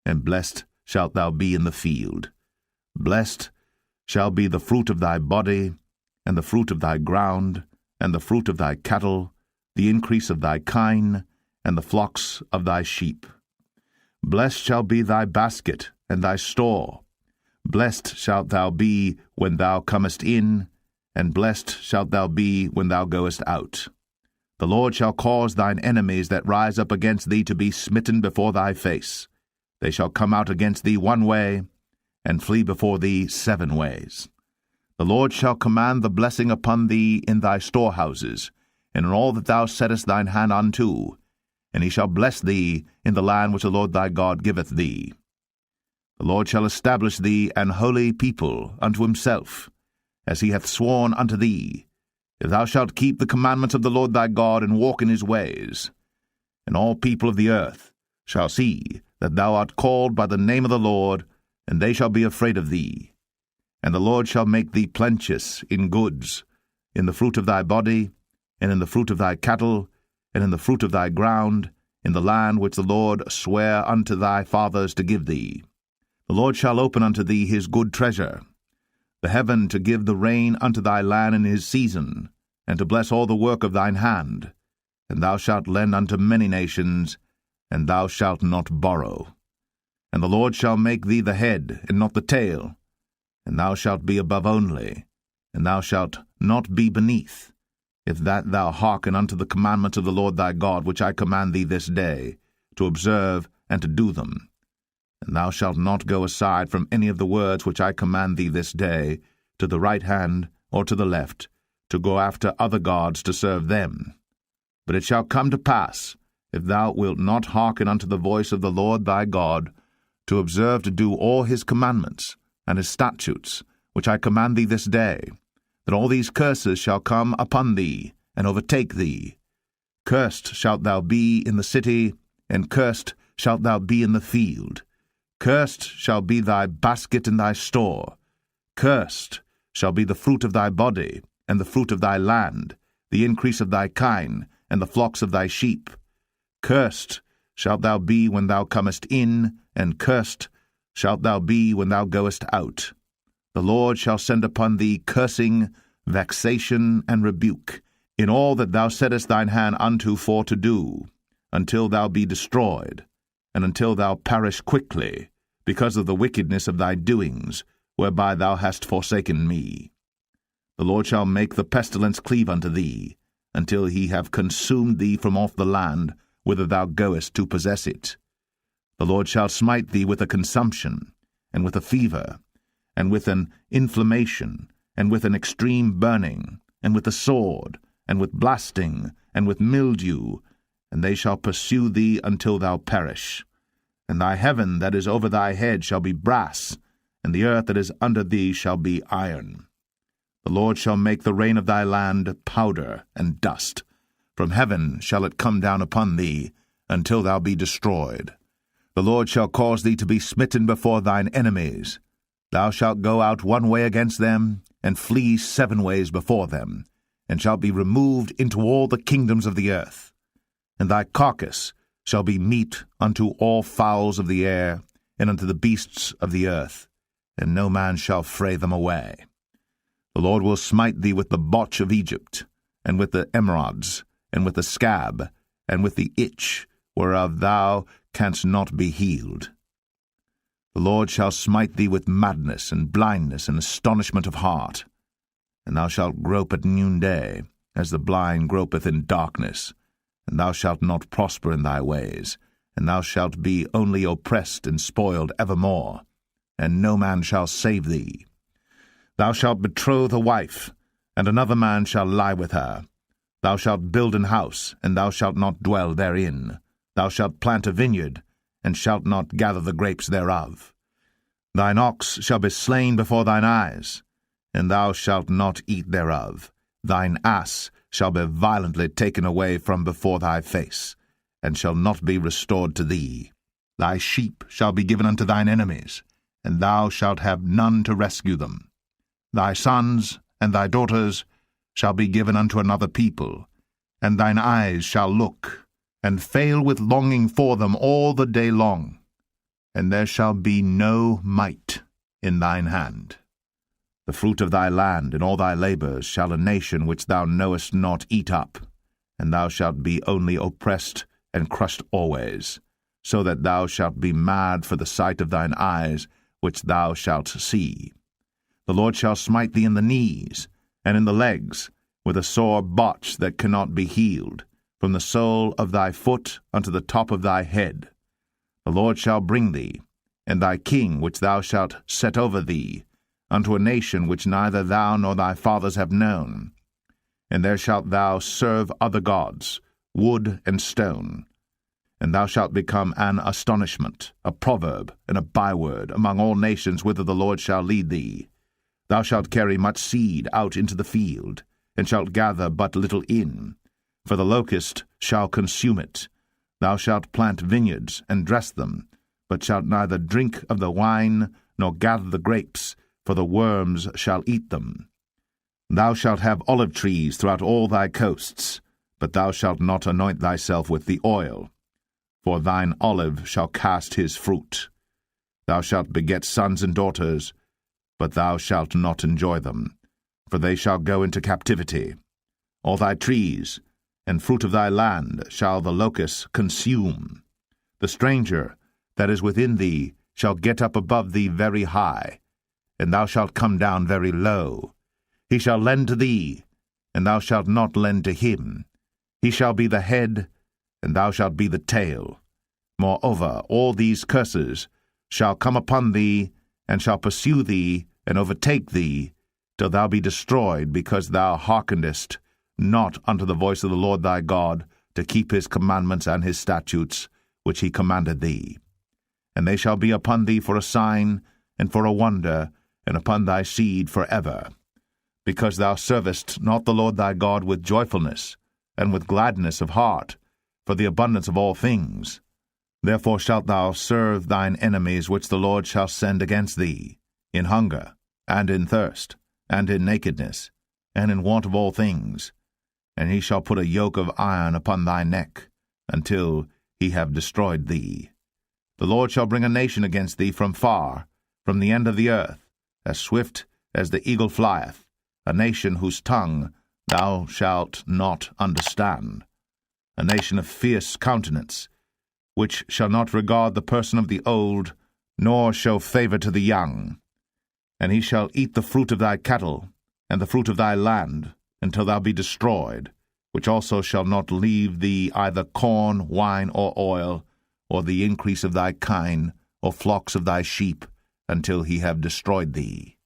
and blessed shalt thou be in the field. Blessed shall be the fruit of thy body, and the fruit of thy ground, and the fruit of thy cattle, the increase of thy kine, and the flocks of thy sheep. Blessed shall be thy basket and thy store. Blessed shalt thou be when thou comest in, and blessed shalt thou be when thou goest out. The Lord shall cause thine enemies that rise up against thee to be smitten before thy face. They shall come out against thee one way, and flee before thee 7 ways. The Lord shall command the blessing upon thee in thy storehouses, and in all that thou settest thine hand unto, and he shall bless thee in the land which the Lord thy God giveth thee. The Lord shall establish thee an holy people unto himself, as he hath sworn unto thee, if thou shalt keep the commandments of the Lord thy God, and walk in his ways. And all people of the earth shall see that thou art called by the name of the Lord, and they shall be afraid of thee. And the Lord shall make thee plenteous in goods, in the fruit of thy body, and in the fruit of thy cattle, and in the fruit of thy ground, in the land which the Lord sware unto thy fathers to give thee. The Lord shall open unto thee his good treasure, the heaven to give the rain unto thy land in his season, and to bless all the work of thine hand. And thou shalt lend unto many nations, and thou shalt not borrow. And the Lord shall make thee the head, and not the tail. And thou shalt be above only, and thou shalt not be beneath, if that thou hearken unto the commandments of the Lord thy God, which I command thee this day, to observe and to do them. And thou shalt not go aside from any of the words which I command thee this day, to the right hand or to the left, to go after other gods to serve them. But it shall come to pass, if thou wilt not hearken unto the voice of the Lord thy God, to observe to do all his commandments and his statutes, which I command thee this day, that all these curses shall come upon thee, and overtake thee. Cursed shalt thou be in the city, and cursed shalt thou be in the field. Cursed shall be thy basket and thy store. Cursed shall be the fruit of thy body, and the fruit of thy land, the increase of thy kine, and the flocks of thy sheep. Cursed shalt thou be when thou comest in, and cursed shalt thou be when thou goest out. The Lord shall send upon thee cursing, vexation, and rebuke, in all that thou settest thine hand unto for to do, until thou be destroyed, and until thou perish quickly, because of the wickedness of thy doings, whereby thou hast forsaken me. The Lord shall make the pestilence cleave unto thee, until he have consumed thee from off the land whither thou goest to possess it. The Lord shall smite thee with a consumption, and with a fever, and with an inflammation, and with an extreme burning, and with a sword, and with blasting, and with mildew, and they shall pursue thee until thou perish. And thy heaven that is over thy head shall be brass, and the earth that is under thee shall be iron. The Lord shall make the rain of thy land powder and dust. From heaven shall it come down upon thee, until thou be destroyed. The Lord shall cause thee to be smitten before thine enemies. Thou shalt go out one way against them, and flee 7 ways before them, and shalt be removed into all the kingdoms of the earth. And thy carcass shall be meat unto all fowls of the air, and unto the beasts of the earth, and no man shall fray them away. The Lord will smite thee with the botch of Egypt, and with the emerods, and with the scab, and with the itch, whereof thou canst not be healed. The Lord shall smite thee with madness, and blindness, and astonishment of heart. And thou shalt grope at noonday, as the blind gropeth in darkness, and thou shalt not prosper in thy ways, and thou shalt be only oppressed and spoiled evermore, and no man shall save thee. Thou shalt betroth a wife, and another man shall lie with her. Thou shalt build an house, and thou shalt not dwell therein. Thou shalt plant a vineyard, and shalt not gather the grapes thereof. Thine ox shall be slain before thine eyes, and thou shalt not eat thereof. Thine ass shall be violently taken away from before thy face, and shall not be restored to thee. Thy sheep shall be given unto thine enemies, and thou shalt have none to rescue them. Thy sons and thy daughters shall be given unto another people, and thine eyes shall look, and fail with longing for them all the day long, and there shall be no might in thine hand. The fruit of thy land and all thy labours shall a nation which thou knowest not eat up, and thou shalt be only oppressed and crushed always, so that thou shalt be mad for the sight of thine eyes which thou shalt see. The Lord shall smite thee in the knees, and in the legs, with a sore botch that cannot be healed, from the sole of thy foot unto the top of thy head. The Lord shall bring thee, and thy king which thou shalt set over thee, unto a nation which neither thou nor thy fathers have known. And there shalt thou serve other gods, wood and stone. And thou shalt become an astonishment, a proverb, and a byword among all nations whither the Lord shall lead thee. Thou shalt carry much seed out into the field, and shalt gather but little in, for the locust shall consume it. Thou shalt plant vineyards and dress them, but shalt neither drink of the wine nor gather the grapes, for the worms shall eat them. Thou shalt have olive trees throughout all thy coasts, but thou shalt not anoint thyself with the oil, for thine olive shall cast his fruit. Thou shalt beget sons and daughters, but thou shalt not enjoy them, for they shall go into captivity. All thy trees and fruit of thy land shall the locusts consume. The stranger that is within thee shall get up above thee very high, and thou shalt come down very low. He shall lend to thee, and thou shalt not lend to him. He shall be the head, and thou shalt be the tail. Moreover, all these curses shall come upon thee, and shall pursue thee, and overtake thee, till thou be destroyed, because thou hearkenest not unto the voice of the Lord thy God, to keep his commandments and his statutes, which he commanded thee. And they shall be upon thee for a sign, and for a wonder, and upon thy seed for ever, because thou servest not the Lord thy God with joyfulness, and with gladness of heart, for the abundance of all things. Therefore shalt thou serve thine enemies which the Lord shall send against thee, in hunger, and in thirst, and in nakedness, and in want of all things. And he shall put a yoke of iron upon thy neck, until he have destroyed thee. The Lord shall bring a nation against thee from far, from the end of the earth, as swift as the eagle flieth, a nation whose tongue thou shalt not understand, a nation of fierce countenance, which shall not regard the person of the old, nor show favour to the young. And he shall eat the fruit of thy cattle, and the fruit of thy land, until thou be destroyed, which also shall not leave thee either corn, wine, or oil, or the increase of thy kine, or flocks of thy sheep, until he have destroyed thee.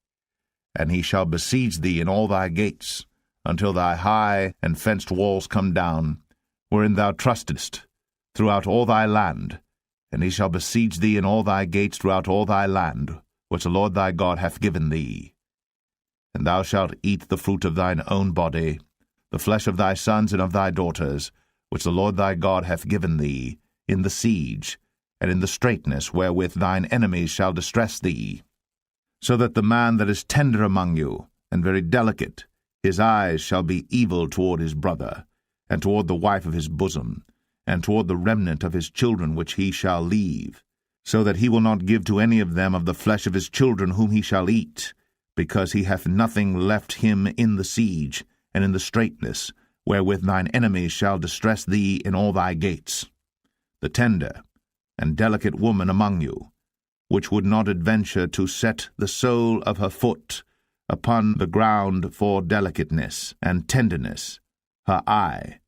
And he shall besiege thee in all thy gates, until thy high and fenced walls come down, wherein thou trustedst, throughout all thy land. And he shall besiege thee in all thy gates throughout all thy land, which the Lord thy God hath given thee. And thou shalt eat the fruit of thine own body, the flesh of thy sons and of thy daughters, which the Lord thy God hath given thee, in the siege, and in the straitness wherewith thine enemies shall distress thee. So that the man that is tender among you, and very delicate, his eyes shall be evil toward his brother, and toward the wife of his bosom, and toward the remnant of his children which he shall leave, so that he will not give to any of them of the flesh of his children whom he shall eat, because he hath nothing left him in the siege, and in the straitness, wherewith thine enemies shall distress thee in all thy gates. The tender and delicate woman among you, which would not adventure to set the sole of her foot upon the ground for delicateness and tenderness, her eye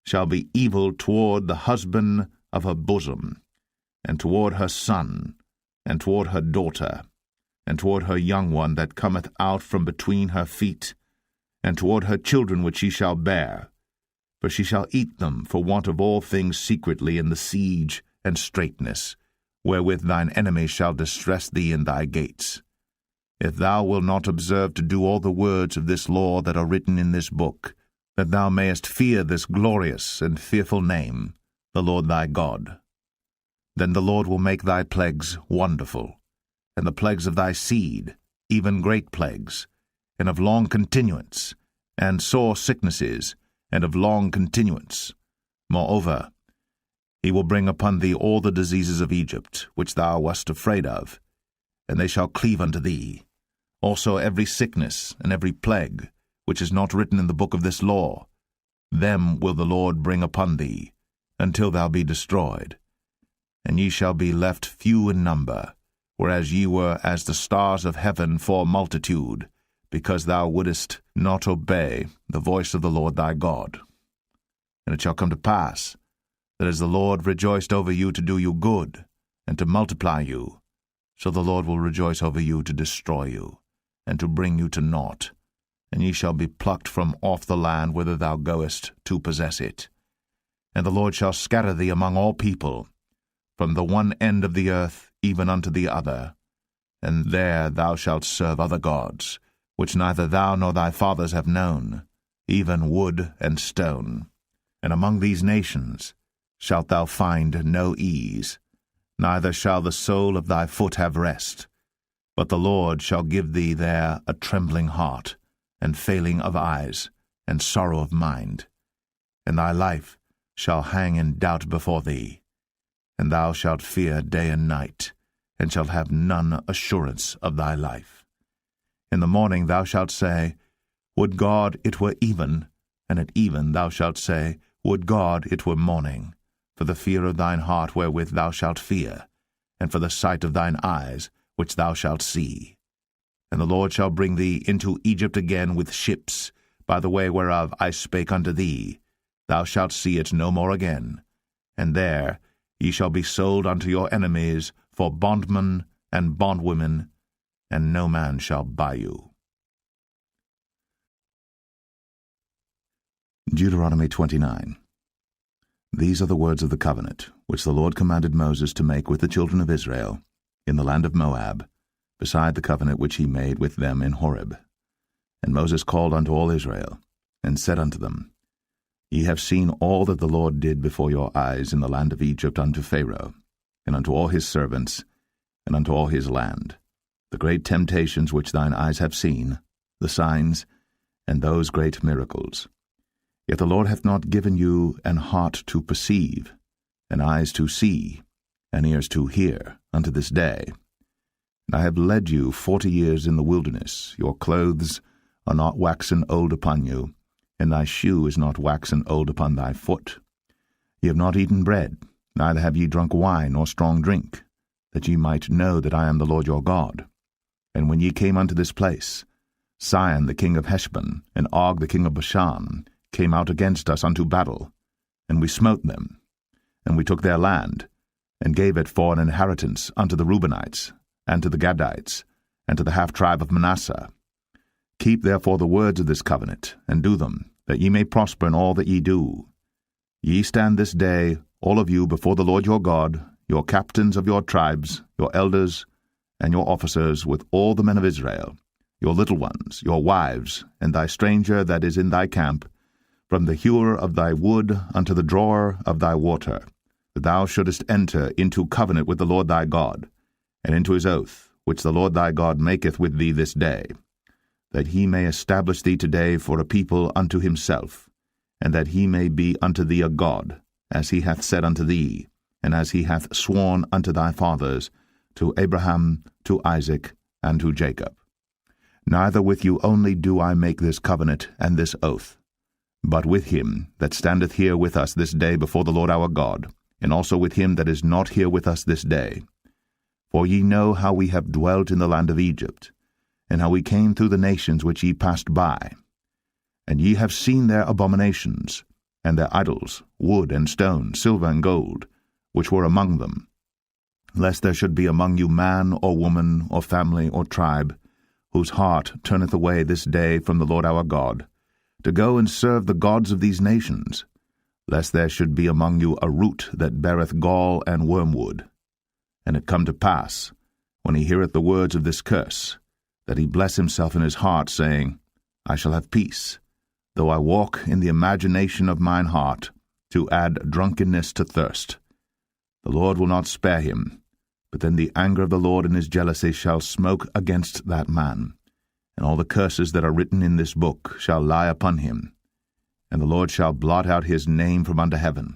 shall be evil toward the husband of her bosom, and toward her son, and toward her daughter, and toward her young one that cometh out from between her feet, and toward her children which she shall bear. For she shall eat them for want of all things secretly in the siege and straitness, wherewith thine enemies shall distress thee in thy gates. If thou wilt not observe to do all the words of this law that are written in this book, that thou mayest fear this glorious and fearful name, the Lord thy God, then the Lord will make thy plagues wonderful, and the plagues of thy seed, even great plagues, and of long continuance, and sore sicknesses, and of long continuance. Moreover, he will bring upon thee all the diseases of Egypt, which thou wast afraid of, and they shall cleave unto thee. Also every sickness and every plague, which is not written in the book of this law, them will the Lord bring upon thee, until thou be destroyed. And ye shall be left few in number, whereas ye were as the stars of heaven for multitude, because thou wouldest not obey the voice of the Lord thy God. And it shall come to pass, that as the Lord rejoiced over you to do you good, and to multiply you, so the Lord will rejoice over you to destroy you, and to bring you to naught, and ye shall be plucked from off the land whither thou goest to possess it. And the Lord shall scatter thee among all people, from the one end of the earth even unto the other, and there thou shalt serve other gods, which neither thou nor thy fathers have known, even wood and stone. And among these nations shalt thou find no ease, neither shall the sole of thy foot have rest. But the Lord shall give thee there a trembling heart, and failing of eyes, and sorrow of mind. And thy life shall hang in doubt before thee, and thou shalt fear day and night, and shalt have none assurance of thy life. In the morning thou shalt say, Would God it were even, and at even thou shalt say, Would God it were morning, for the fear of thine heart wherewith thou shalt fear, and for the sight of thine eyes which thou shalt see. And the Lord shall bring thee into Egypt again with ships, by the way whereof I spake unto thee. Thou shalt see it no more again, and there ye shall be sold unto your enemies for bondmen and bondwomen, and no man shall buy you. Deuteronomy 29. These are the words of the covenant, which the Lord commanded Moses to make with the children of Israel, in the land of Moab, beside the covenant which he made with them in Horeb. And Moses called unto all Israel, and said unto them, Ye have seen all that the Lord did before your eyes in the land of Egypt unto Pharaoh, and unto all his servants, and unto all his land, the great temptations which thine eyes have seen, the signs, and those great miracles. Yet the Lord hath not given you an heart to perceive, and eyes to see, and ears to hear, unto this day. And I have led you 40 years in the wilderness. Your clothes are not waxen old upon you, and thy shoe is not waxen old upon thy foot. Ye have not eaten bread, neither have ye drunk wine or strong drink, that ye might know that I am the Lord your God. And when ye came unto this place, Sihon the king of Heshbon, and Og the king of Bashan, came out against us unto battle, and we smote them. And we took their land, and gave it for an inheritance unto the Reubenites, and to the Gadites, and to the half-tribe of Manasseh. Keep therefore the words of this covenant, and do them, that ye may prosper in all that ye do. Ye stand this day, all of you, before the Lord your God, your captains of your tribes, your elders, and your officers, with all the men of Israel, your little ones, your wives, and thy stranger that is in thy camp, from the hewer of thy wood unto the drawer of thy water, that thou shouldest enter into covenant with the Lord thy God, and into his oath, which the Lord thy God maketh with thee this day, that he may establish thee today for a people unto himself, and that he may be unto thee a God, as he hath said unto thee, and as he hath sworn unto thy fathers, to Abraham, to Isaac, and to Jacob. Neither with you only do I make this covenant and this oath, but with him that standeth here with us this day before the Lord our God, and also with him that is not here with us this day. For ye know how we have dwelt in the land of Egypt, and how we came through the nations which ye passed by. And ye have seen their abominations, and their idols, wood and stone, silver and gold, which were among them, lest there should be among you man or woman or family or tribe, whose heart turneth away this day from the Lord our God, to go and serve the gods of these nations, lest there should be among you a root that beareth gall and wormwood. And it come to pass, when he heareth the words of this curse, that he bless himself in his heart, saying, I shall have peace, though I walk in the imagination of mine heart, to add drunkenness to thirst. The Lord will not spare him, but then the anger of the Lord in his jealousy shall smoke against that man, and all the curses that are written in this book shall lie upon him. And the Lord shall blot out his name from under heaven.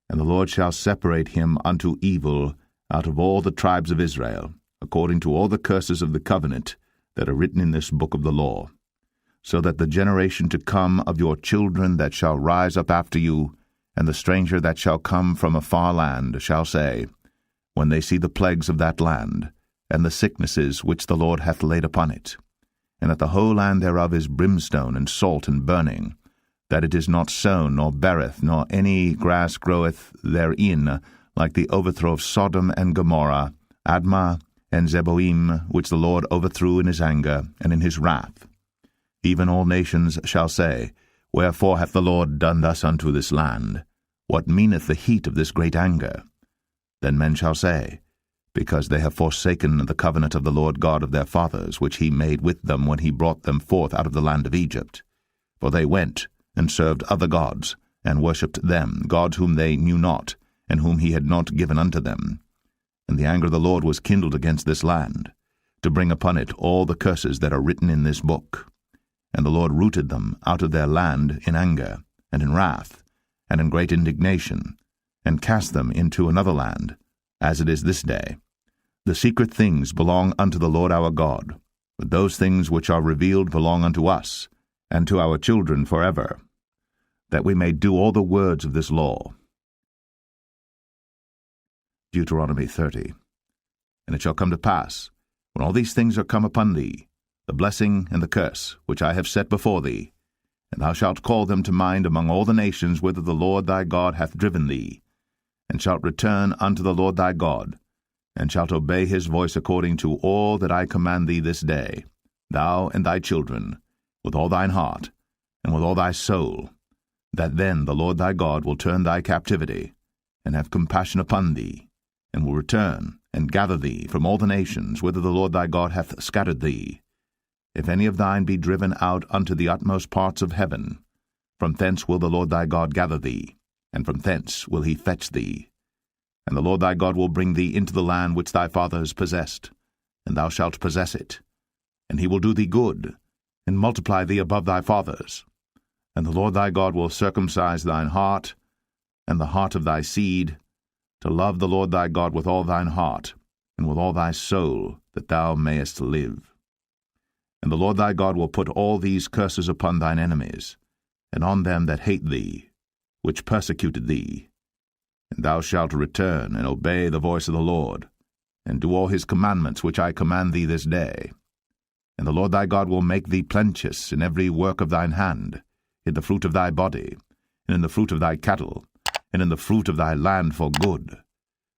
And the Lord shall separate him unto evil out of all the tribes of Israel, according to all the curses of the covenant that are written in this book of the law, so that the generation to come of your children that shall rise up after you, and the stranger that shall come from a far land, shall say, when they see the plagues of that land, and the sicknesses which the Lord hath laid upon it, and that the whole land thereof is brimstone and salt and burning, that it is not sown, nor beareth, nor any grass groweth therein, like the overthrow of Sodom and Gomorrah, Admah, and Zeboim, which the Lord overthrew in his anger and in his wrath. Even all nations shall say, Wherefore hath the Lord done thus unto this land? What meaneth the heat of this great anger? Then men shall say, Because they have forsaken the covenant of the Lord God of their fathers, which he made with them when he brought them forth out of the land of Egypt. For they went and served other gods, and worshipped them, gods whom they knew not, and whom he had not given unto them. And the anger of the Lord was kindled against this land, to bring upon it all the curses that are written in this book. And the Lord rooted them out of their land in anger, and in wrath, and in great indignation, and cast them into another land, as it is this day. The secret things belong unto the Lord our God, but those things which are revealed belong unto us, and to our children forever, that we may do all the words of this law. Deuteronomy 30. And it shall come to pass, when all these things are come upon thee, the blessing and the curse which I have set before thee, and thou shalt call them to mind among all the nations whither the Lord thy God hath driven thee, and shalt return unto the Lord thy God, and shalt obey his voice according to all that I command thee this day, thou and thy children, with all thine heart, and with all thy soul, that then the Lord thy God will turn thy captivity, and have compassion upon thee, and will return and gather thee from all the nations whither the Lord thy God hath scattered thee. If any of thine be driven out unto the utmost parts of heaven, from thence will the Lord thy God gather thee, and from thence will he fetch thee. And the Lord thy God will bring thee into the land which thy fathers possessed, and thou shalt possess it. And he will do thee good, and multiply thee above thy fathers. And the Lord thy God will circumcise thine heart, and the heart of thy seed, to love the Lord thy God with all thine heart, and with all thy soul, that thou mayest live. And the Lord thy God will put all these curses upon thine enemies, and on them that hate thee, which persecuted thee. And thou shalt return and obey the voice of the Lord, and do all his commandments which I command thee this day. And the Lord thy God will make thee plenteous in every work of thine hand, in the fruit of thy body, and in the fruit of thy cattle, and in the fruit of thy land for good.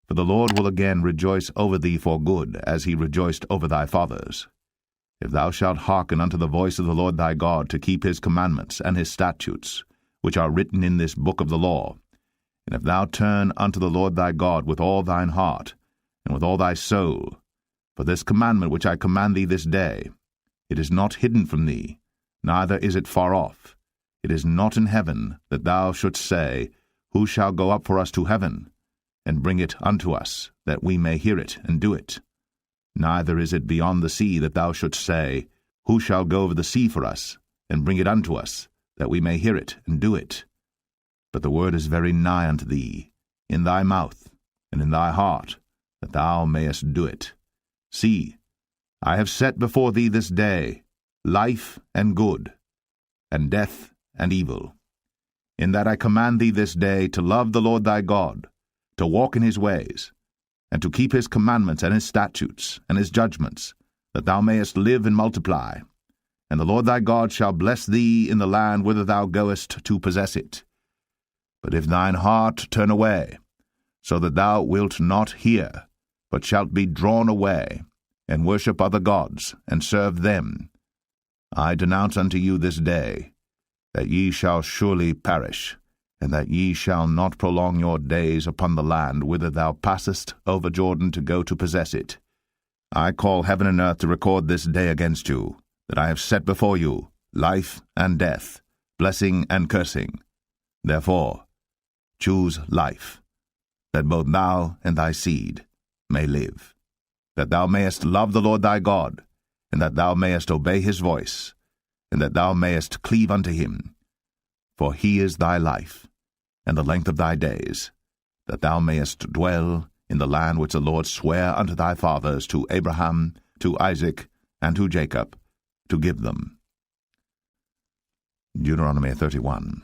For the Lord will again rejoice over thee for good, as he rejoiced over thy fathers. If thou shalt hearken unto the voice of the Lord thy God, to keep his commandments and his statutes, which are written in this book of the law, and if thou turn unto the Lord thy God with all thine heart, and with all thy soul, for this commandment which I command thee this day, it is not hidden from thee, neither is it far off. It is not in heaven, that thou shouldst say, Who shall go up for us to heaven, and bring it unto us, that we may hear it and do it? Neither is it beyond the sea, that thou shouldst say, Who shall go over the sea for us, and bring it unto us, that we may hear it and do it? But the word is very nigh unto thee, in thy mouth, and in thy heart, that thou mayest do it. See, I have set before thee this day life and good, and death and evil. In that I command thee this day to love the Lord thy God, to walk in his ways, and to keep his commandments and his statutes and his judgments, that thou mayest live and multiply. And the Lord thy God shall bless thee in the land whither thou goest to possess it. But if thine heart turn away, so that thou wilt not hear, but shalt be drawn away, and worship other gods, and serve them, I denounce unto you this day, that ye shall surely perish, and that ye shall not prolong your days upon the land whither thou passest over Jordan to go to possess it. I call heaven and earth to record this day against you, that I have set before you life and death, blessing and cursing. Therefore, choose life, that both thou and thy seed may live, that thou mayest love the Lord thy God, and that thou mayest obey his voice, and that thou mayest cleave unto him. For he is thy life, and the length of thy days, that thou mayest dwell in the land which the Lord sware unto thy fathers, to Abraham, to Isaac, and to Jacob, to give them. Deuteronomy 31.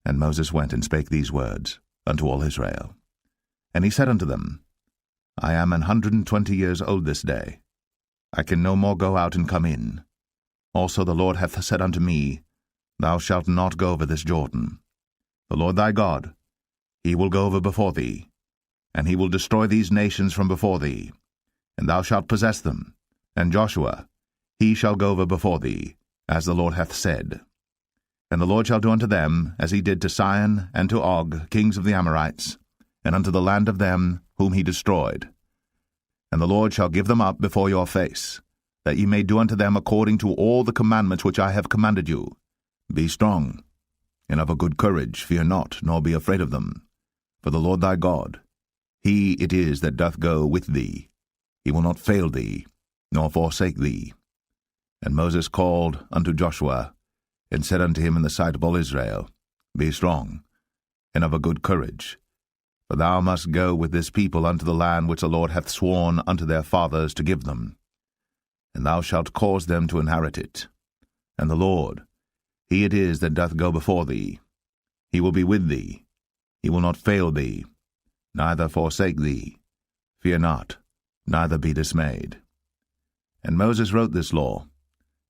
And Moses went and spake these words unto all Israel. And he said unto them, I am 120 years old this day. I can no more go out and come in. Also the Lord hath said unto me, Thou shalt not go over this Jordan. The Lord thy God, he will go over before thee, and he will destroy these nations from before thee, and thou shalt possess them. And Joshua, he shall go over before thee, as the Lord hath said. And the Lord shall do unto them as he did to Sihon and to Og, kings of the Amorites, and unto the land of them whom he destroyed. And the Lord shall give them up before your face, that ye may do unto them according to all the commandments which I have commanded you. Be strong, and of a good courage, fear not, nor be afraid of them. For the Lord thy God, he it is that doth go with thee. He will not fail thee, nor forsake thee. And Moses called unto Joshua, and said unto him in the sight of all Israel, Be strong, and of a good courage, for thou must go with this people unto the land which the Lord hath sworn unto their fathers to give them. And thou shalt cause them to inherit it. And the Lord, he it is that doth go before thee. He will be with thee. He will not fail thee, neither forsake thee. Fear not, neither be dismayed. And Moses wrote this law,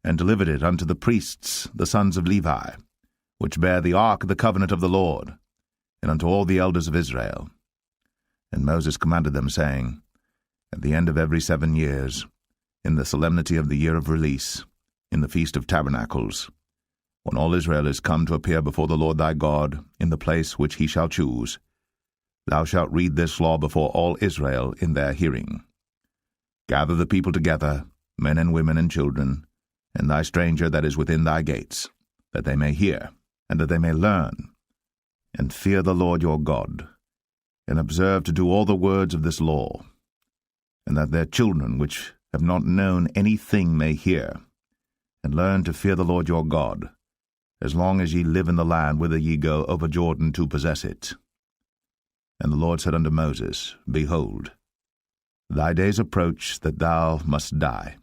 and delivered it unto the priests, the sons of Levi, which bear the ark of the covenant of the Lord, and unto all the elders of Israel. And Moses commanded them, saying, At the end of every 7 years, in the solemnity of the year of release, in the feast of tabernacles, when all Israel is come to appear before the Lord thy God in the place which he shall choose, thou shalt read this law before all Israel in their hearing. Gather the people together, men and women and children, and thy stranger that is within thy gates, that they may hear, and that they may learn, and fear the Lord your God, and observe to do all the words of this law, and that their children which have not known anything may hear, and learn to fear the Lord your God, as long as ye live in the land whither ye go over Jordan to possess it. And the Lord said unto Moses, Behold, thy days approach that thou must die.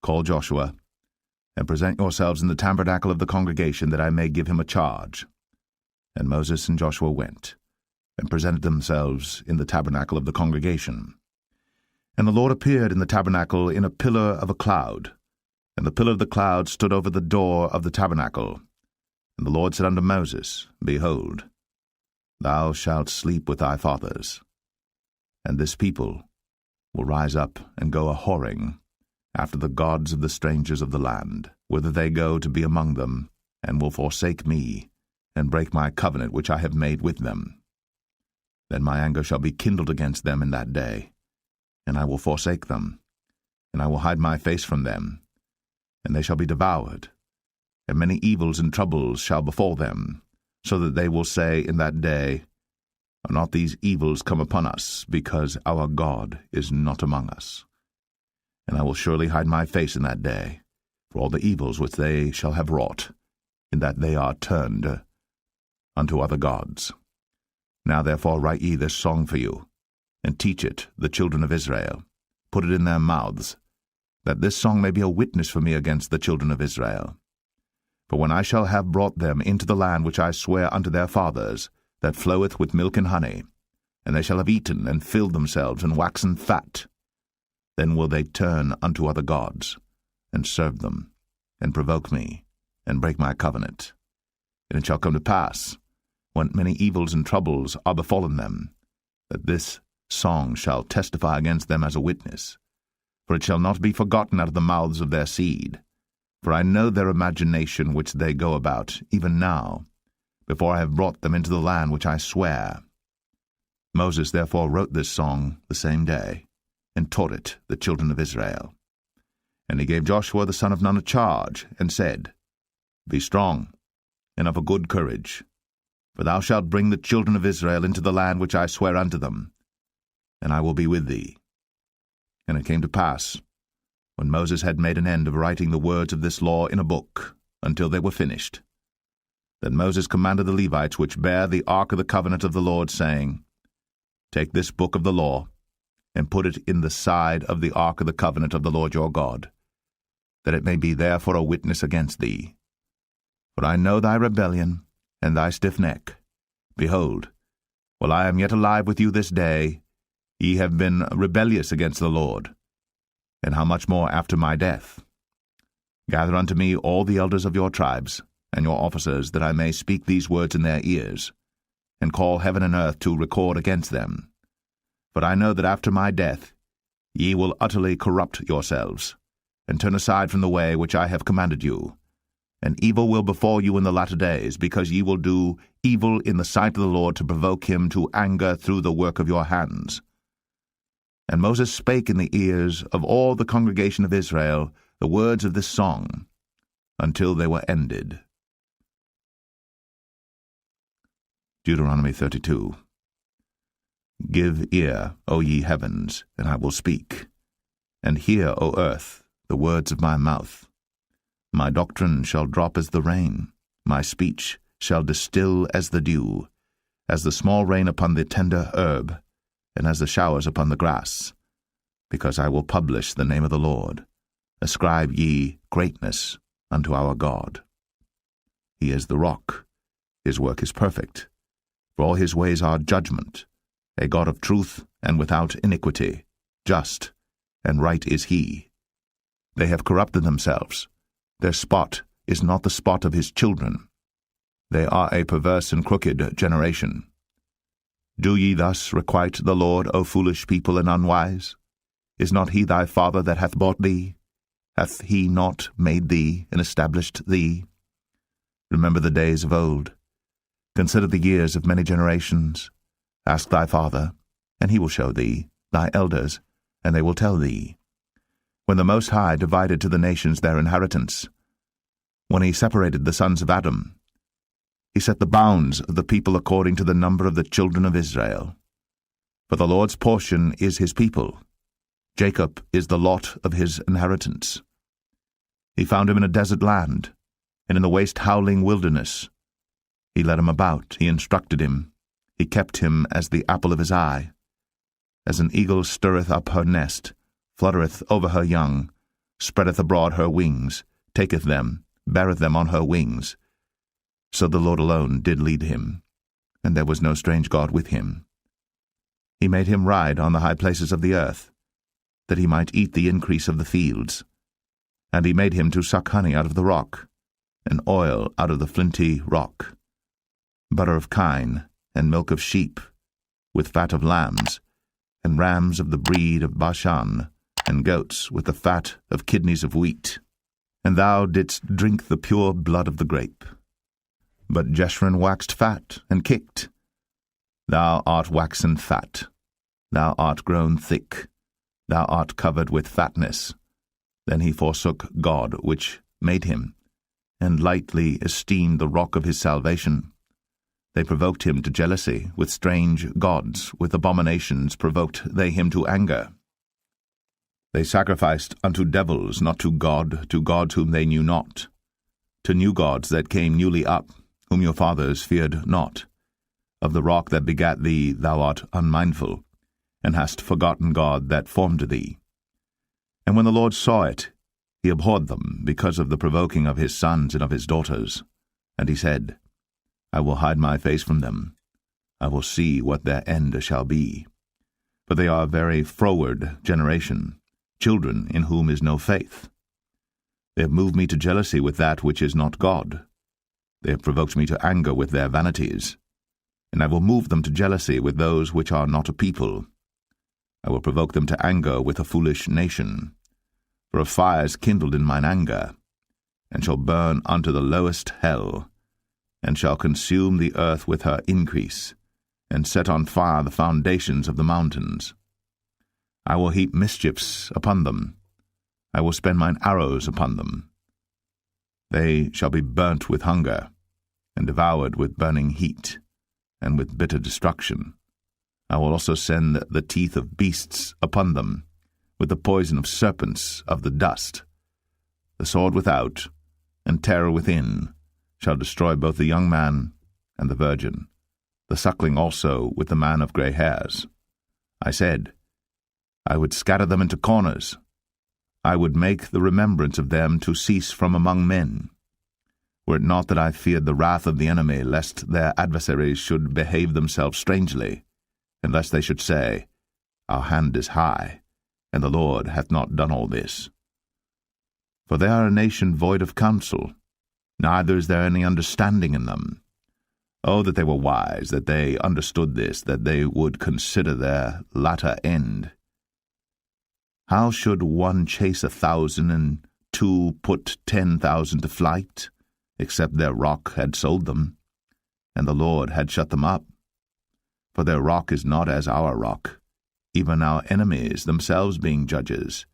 Call Joshua, and present yourselves in the tabernacle of the congregation, that I may give him a charge. And Moses and Joshua went, and presented themselves in the tabernacle of the congregation. And the Lord appeared in the tabernacle in a pillar of a cloud, and the pillar of the cloud stood over the door of the tabernacle. And the Lord said unto Moses, Behold, thou shalt sleep with thy fathers, and this people will rise up and go a-whoring after the gods of the strangers of the land, whither they go to be among them, and will forsake me, and break my covenant which I have made with them. Then my anger shall be kindled against them in that day, and I will forsake them, and I will hide my face from them, and they shall be devoured, and many evils and troubles shall befall them, so that they will say in that day, Are not these evils come upon us, because our God is not among us? And I will surely hide my face in that day, for all the evils which they shall have wrought, in that they are turned unto other gods. Now therefore write ye this song for you, and teach it the children of Israel. Put it in their mouths, that this song may be a witness for me against the children of Israel. For when I shall have brought them into the land which I swear unto their fathers, that floweth with milk and honey, and they shall have eaten and filled themselves and waxen fat, then will they turn unto other gods, and serve them, and provoke me, and break my covenant. And it shall come to pass, when many evils and troubles are befallen them, that this song shall testify against them as a witness. For it shall not be forgotten out of the mouths of their seed. For I know their imagination which they go about, even now, before I have brought them into the land which I swear. Moses therefore wrote this song the same day, and taught it the children of Israel. And he gave Joshua the son of Nun a charge, and said, Be strong, and of a good courage, for thou shalt bring the children of Israel into the land which I swear unto them, and I will be with thee. And it came to pass, when Moses had made an end of writing the words of this law in a book, until they were finished, that Moses commanded the Levites which bear the ark of the covenant of the Lord, saying, Take this book of the law, and put it in the side of the ark of the covenant of the Lord your God, that it may be there for a witness against thee. For I know thy rebellion, and thy stiff neck. Behold, while I am yet alive with you this day, ye have been rebellious against the Lord, and how much more after my death? Gather unto me all the elders of your tribes, and your officers, that I may speak these words in their ears, and call heaven and earth to record against them. For I know that after my death ye will utterly corrupt yourselves, and turn aside from the way which I have commanded you. And evil will befall you in the latter days, because ye will do evil in the sight of the Lord, to provoke him to anger through the work of your hands. And Moses spake in the ears of all the congregation of Israel the words of this song, until they were ended. Deuteronomy 32. Give ear, O ye heavens, and I will speak, and hear, O earth, the words of my mouth. My doctrine shall drop as the rain, my speech shall distill as the dew, as the small rain upon the tender herb, and as the showers upon the grass, because I will publish the name of the Lord. Ascribe ye greatness unto our God. He is the rock, his work is perfect, for all his ways are judgment, a God of truth and without iniquity, just and right is he. They have corrupted themselves, their spot is not the spot of his children. They are a perverse and crooked generation. Do ye thus requite the Lord, O foolish people and unwise? Is not he thy father that hath bought thee? Hath he not made thee and established thee? Remember the days of old. Consider the years of many generations. Ask thy father, and he will show thee, thy elders, and they will tell thee. When the Most High divided to the nations their inheritance, when he separated the sons of Adam, He set the bounds of the people according to the number of the children of Israel. For the Lord's portion is his people. Jacob is the lot of his inheritance. He found him in a desert land, and in the waste howling wilderness. He led him about, he instructed him, he kept him as the apple of his eye. As an eagle stirreth up her nest, fluttereth over her young, spreadeth abroad her wings, taketh them, beareth them on her wings. So the Lord alone did lead him, and there was no strange God with him. He made him ride on the high places of the earth, that he might eat the increase of the fields. And he made him to suck honey out of the rock, and oil out of the flinty rock, butter of kine, and milk of sheep, with fat of lambs, and rams of the breed of Bashan, and goats with the fat of kidneys of wheat. And thou didst drink the pure blood of the grape. But Jeshurun waxed fat, and kicked. Thou art waxen fat, thou art grown thick, thou art covered with fatness. Then he forsook God which made him, and lightly esteemed the rock of his salvation. They provoked him to jealousy with strange gods, with abominations provoked they him to anger. They sacrificed unto devils, not to gods whom they knew not, to new gods that came newly up, whom your fathers feared not. Of the rock that begat thee thou art unmindful, and hast forgotten God that formed thee. And when the Lord saw it, he abhorred them because of the provoking of his sons and of his daughters. And he said, I will hide my face from them. I will see what their end shall be. For they are a very froward generation, children in whom is no faith. They have moved me to jealousy with that which is not God. They have provoked me to anger with their vanities. And I will move them to jealousy with those which are not a people. I will provoke them to anger with a foolish nation. For a fire is kindled in mine anger, and shall burn unto the lowest hell, and shall consume the earth with her increase, and set on fire the foundations of the mountains. I will heap mischiefs upon them. I will spend mine arrows upon them. They shall be burnt with hunger, and devoured with burning heat, and with bitter destruction. I will also send the teeth of beasts upon them, with the poison of serpents of the dust. The sword without, and terror within, shall destroy both the young man and the virgin, the suckling also with the man of grey hairs. I said, I would scatter them into corners. I would make the remembrance of them to cease from among men. Were it not that I feared the wrath of the enemy, lest their adversaries should behave themselves strangely, and lest they should say, Our hand is high, and the Lord hath not done all this. For they are a nation void of counsel, neither is there any understanding in them. Oh, that they were wise, that they understood this, that they would consider their latter end. How should one chase 1,000, and two put 10,000 to flight, except their rock had sold them, and the Lord had shut them up? For their rock is not as our rock, even our enemies themselves being judges.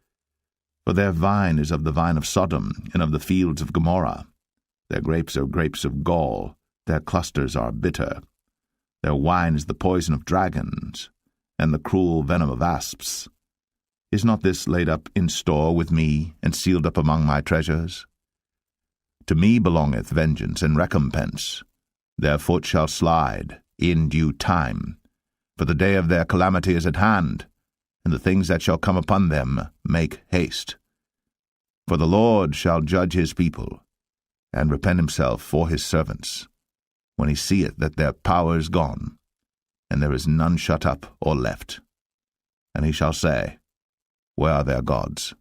For their vine is of the vine of Sodom, and of the fields of Gomorrah. Their grapes are grapes of gall, their clusters are bitter. Their wine is the poison of dragons, and the cruel venom of asps. Is not this laid up in store with me, and sealed up among my treasures? To me belongeth vengeance and recompense. Their foot shall slide in due time, for the day of their calamity is at hand, and the things that shall come upon them make haste. For the Lord shall judge his people, and repent himself for his servants, when he seeth that their power is gone, and there is none shut up or left. And he shall say, Where are their gods,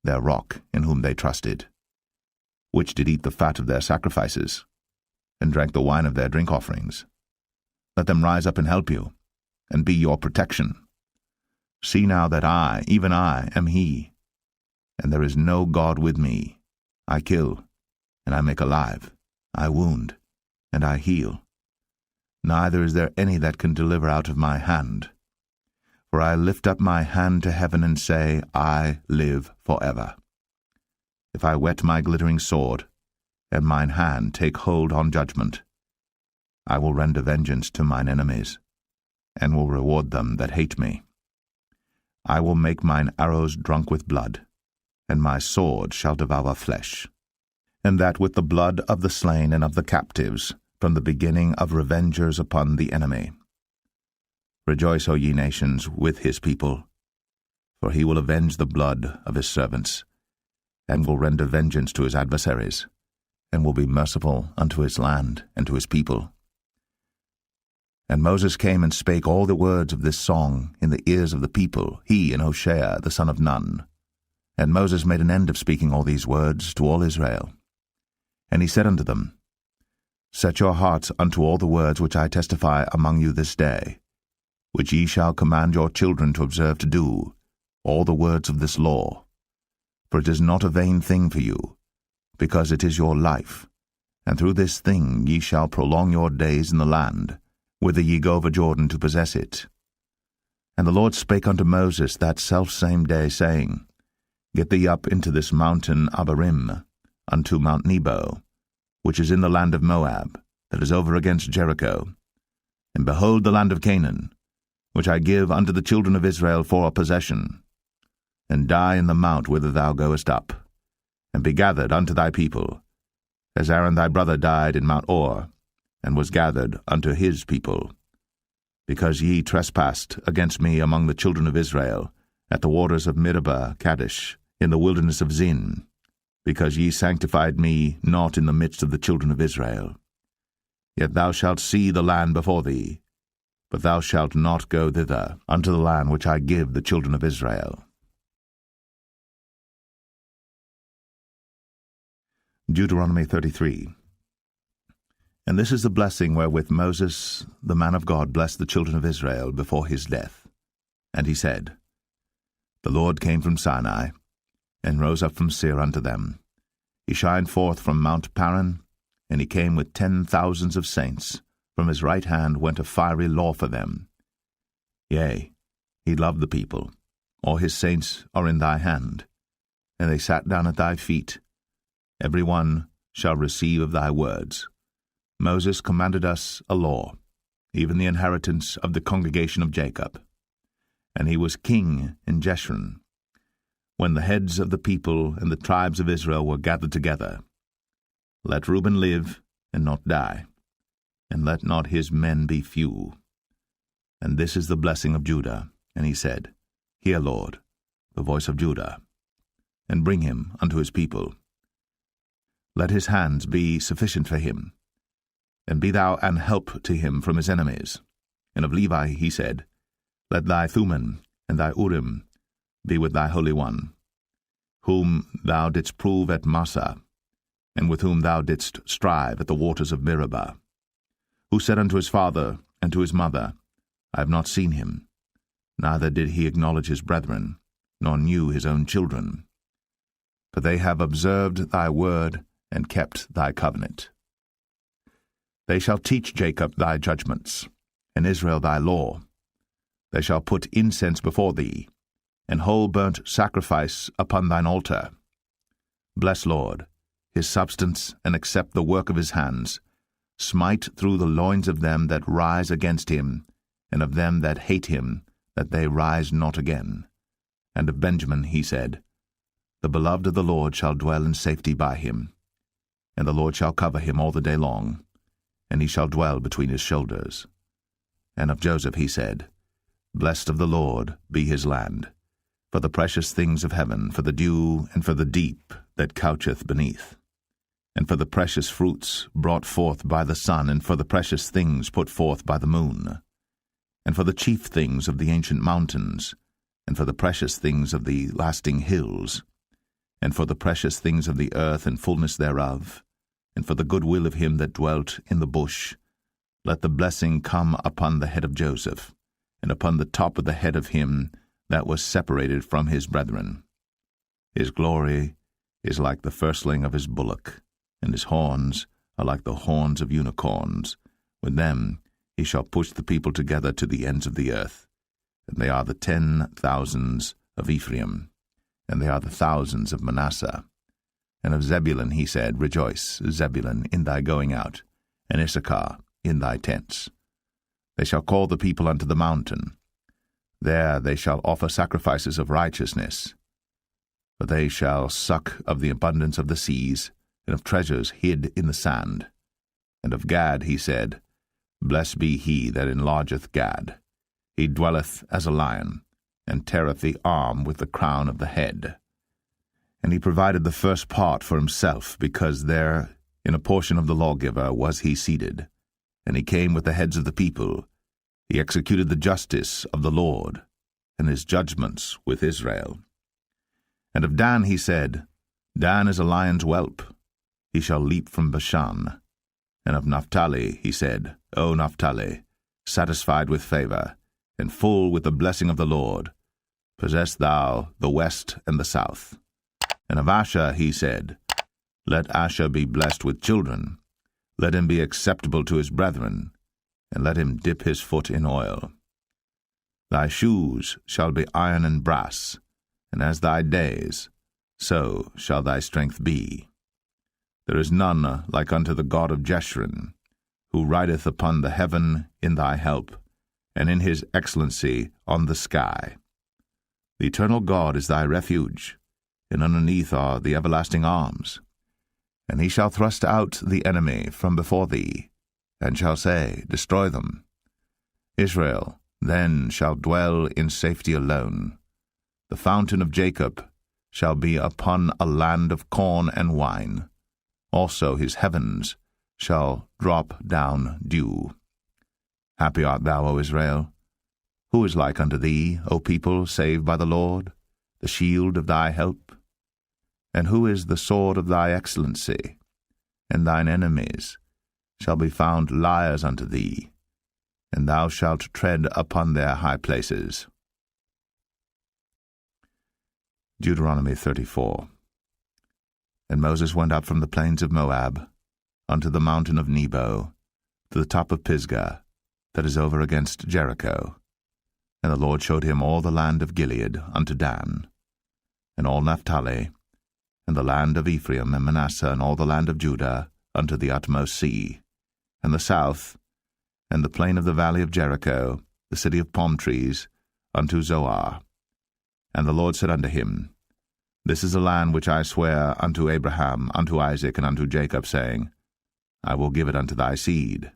their rock in whom they trusted, which did eat the fat of their sacrifices, and drank the wine of their drink offerings? Let them rise up and help you, and be your protection. See now that I, even I, am he, and there is no God with me. I kill, and I make alive, I wound, and I heal. Neither is there any that can deliver out of my hand. For I lift up my hand to heaven and say, I live forever. If I whet my glittering sword, and mine hand take hold on judgment, I will render vengeance to mine enemies, and will reward them that hate me. I will make mine arrows drunk with blood, and my sword shall devour flesh, and that with the blood of the slain and of the captives, from the beginning of revengers upon the enemy. Rejoice, O ye nations, with his people, for he will avenge the blood of his servants, and will render vengeance to his adversaries, and will be merciful unto his land and to his people. And Moses came and spake all the words of this song in the ears of the people, he and Hoshea the son of Nun. And Moses made an end of speaking all these words to all Israel. And he said unto them, Set your hearts unto all the words which I testify among you this day, which ye shall command your children to observe to do, all the words of this law. For it is not a vain thing for you, because it is your life, and through this thing ye shall prolong your days in the land, whither ye go over Jordan to possess it. And the Lord spake unto Moses that selfsame day, saying, Get thee up into this mountain Abarim, unto Mount Nebo, which is in the land of Moab, that is over against Jericho. And behold the land of Canaan, which I give unto the children of Israel for a possession. And die in the mount whither thou goest up, and be gathered unto thy people, as Aaron thy brother died in Mount Or, and was gathered unto his people. Because ye trespassed against me among the children of Israel, at the waters of Meribah Kadesh, in the wilderness of Zin, because ye sanctified me not in the midst of the children of Israel. Yet thou shalt see the land before thee, but thou shalt not go thither, unto the land which I give the children of Israel. Deuteronomy 33. And this is the blessing wherewith Moses, the man of God, blessed the children of Israel before his death. And he said, The Lord came from Sinai, and rose up from Seir unto them. He shined forth from Mount Paran, and he came with 10,000s of saints. From his right hand went a fiery law for them. Yea, he loved the people. All his saints are in thy hand, and they sat down at thy feet. Every one shall receive of thy words. Moses commanded us a law, even the inheritance of the congregation of Jacob. And he was king in Jeshurun, when the heads of the people and the tribes of Israel were gathered together. Let Reuben live and not die, and let not his men be few. And this is the blessing of Judah. And he said, Hear, Lord, the voice of Judah, and bring him unto his people. Let his hands be sufficient for him, and be thou an help to him from his enemies. And of Levi he said, Let thy Thummim and thy Urim be with thy Holy One, whom thou didst prove at Massah, and with whom thou didst strive at the waters of Meribah, who said unto his father and to his mother, I have not seen him, neither did he acknowledge his brethren, nor knew his own children. For they have observed thy word, and kept thy covenant. They shall teach Jacob thy judgments, and Israel thy law. They shall put incense before thee, and whole burnt sacrifice upon thine altar. Bless, Lord, his substance, and accept the work of his hands. Smite through the loins of them that rise against him, and of them that hate him, that they rise not again. And of Benjamin he said, The beloved of the Lord shall dwell in safety by him, and the Lord shall cover him all the day long, and he shall dwell between his shoulders. And of Joseph he said, Blessed of the Lord be his land, for the precious things of heaven, for the dew, and for the deep that coucheth beneath, and for the precious fruits brought forth by the sun, and for the precious things put forth by the moon, and for the chief things of the ancient mountains, and for the precious things of the lasting hills, and for the precious things of the earth and fullness thereof, and for the good will of him that dwelt in the bush. Let the blessing come upon the head of Joseph, and upon the top of the head of him that was separated from his brethren. His glory is like the firstling of his bullock, and his horns are like the horns of unicorns. With them he shall push the people together to the ends of the earth. And they are the 10,000s of Ephraim, and they are the thousands of Manasseh. And of Zebulun he said, Rejoice, Zebulun, in thy going out, and Issachar, in thy tents. They shall call the people unto the mountain. There they shall offer sacrifices of righteousness. For they shall suck of the abundance of the seas, and of treasures hid in the sand. And of Gad he said, Blessed be he that enlargeth Gad. He dwelleth as a lion, and teareth the arm with the crown of the head. And he provided the first part for himself, because there in a portion of the lawgiver was he seated. And he came with the heads of the people. He executed the justice of the Lord, and his judgments with Israel. And of Dan he said, Dan is a lion's whelp. He shall leap from Bashan. And of Naphtali he said, O Naphtali, satisfied with favor, and full with the blessing of the Lord, possess thou the west and the south. And of Asher he said, Let Asher be blessed with children. Let him be acceptable to his brethren, and let him dip his foot in oil. Thy shoes shall be iron and brass, and as thy days, so shall thy strength be. There is none like unto the God of Jeshurun, who rideth upon the heaven in thy help, and in his excellency on the sky. The eternal God is thy refuge, and underneath are the everlasting arms. And he shall thrust out the enemy from before thee, and shall say, Destroy them. Israel then shall dwell in safety alone. The fountain of Jacob shall be upon a land of corn and wine. Also his heavens shall drop down dew. Happy art thou, O Israel! Who is like unto thee, O people saved by the Lord, the shield of thy help? And who is the sword of thy excellency? And thine enemies shall be found liars unto thee, and thou shalt tread upon their high places. Deuteronomy 34. And Moses went up from the plains of Moab unto the mountain of Nebo, to the top of Pisgah, that is over against Jericho. And the Lord showed him all the land of Gilead unto Dan, and all Naphtali, and the land of Ephraim and Manasseh, and all the land of Judah, unto the utmost sea, and the south, and the plain of the valley of Jericho, the city of palm trees, unto Zoar. And the Lord said unto him, This is the land which I swear unto Abraham, unto Isaac, and unto Jacob, saying, I will give it unto thy seed.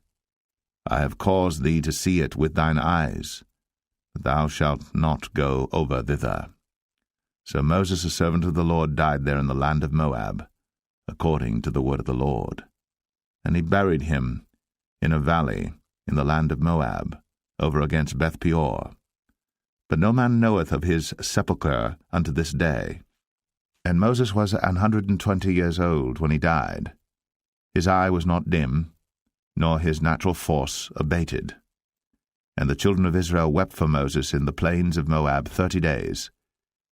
I have caused thee to see it with thine eyes, but thou shalt not go over thither. So Moses, a servant of the Lord, died there in the land of Moab, according to the word of the Lord. And he buried him in a valley in the land of Moab, over against Beth-peor. But no man knoweth of his sepulchre unto this day. And Moses was 120 years old when he died. His eye was not dim, nor his natural force abated. And the children of Israel wept for Moses in the plains of Moab 30 days.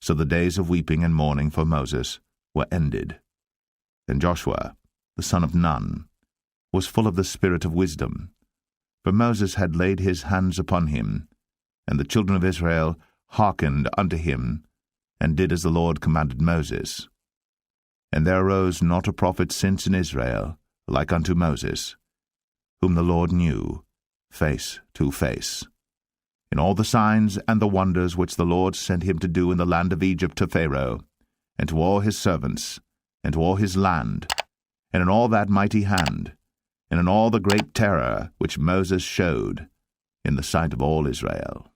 So the days of weeping and mourning for Moses were ended. And Joshua, the son of Nun, was full of the spirit of wisdom, for Moses had laid his hands upon him, and the children of Israel hearkened unto him, and did as the Lord commanded Moses. And there arose not a prophet since in Israel like unto Moses, whom the Lord knew face to face. In all the signs and the wonders which the Lord sent him to do in the land of Egypt to Pharaoh, and to all his servants, and to all his land, and in all that mighty hand, and in all the great terror which Moses showed in the sight of all Israel.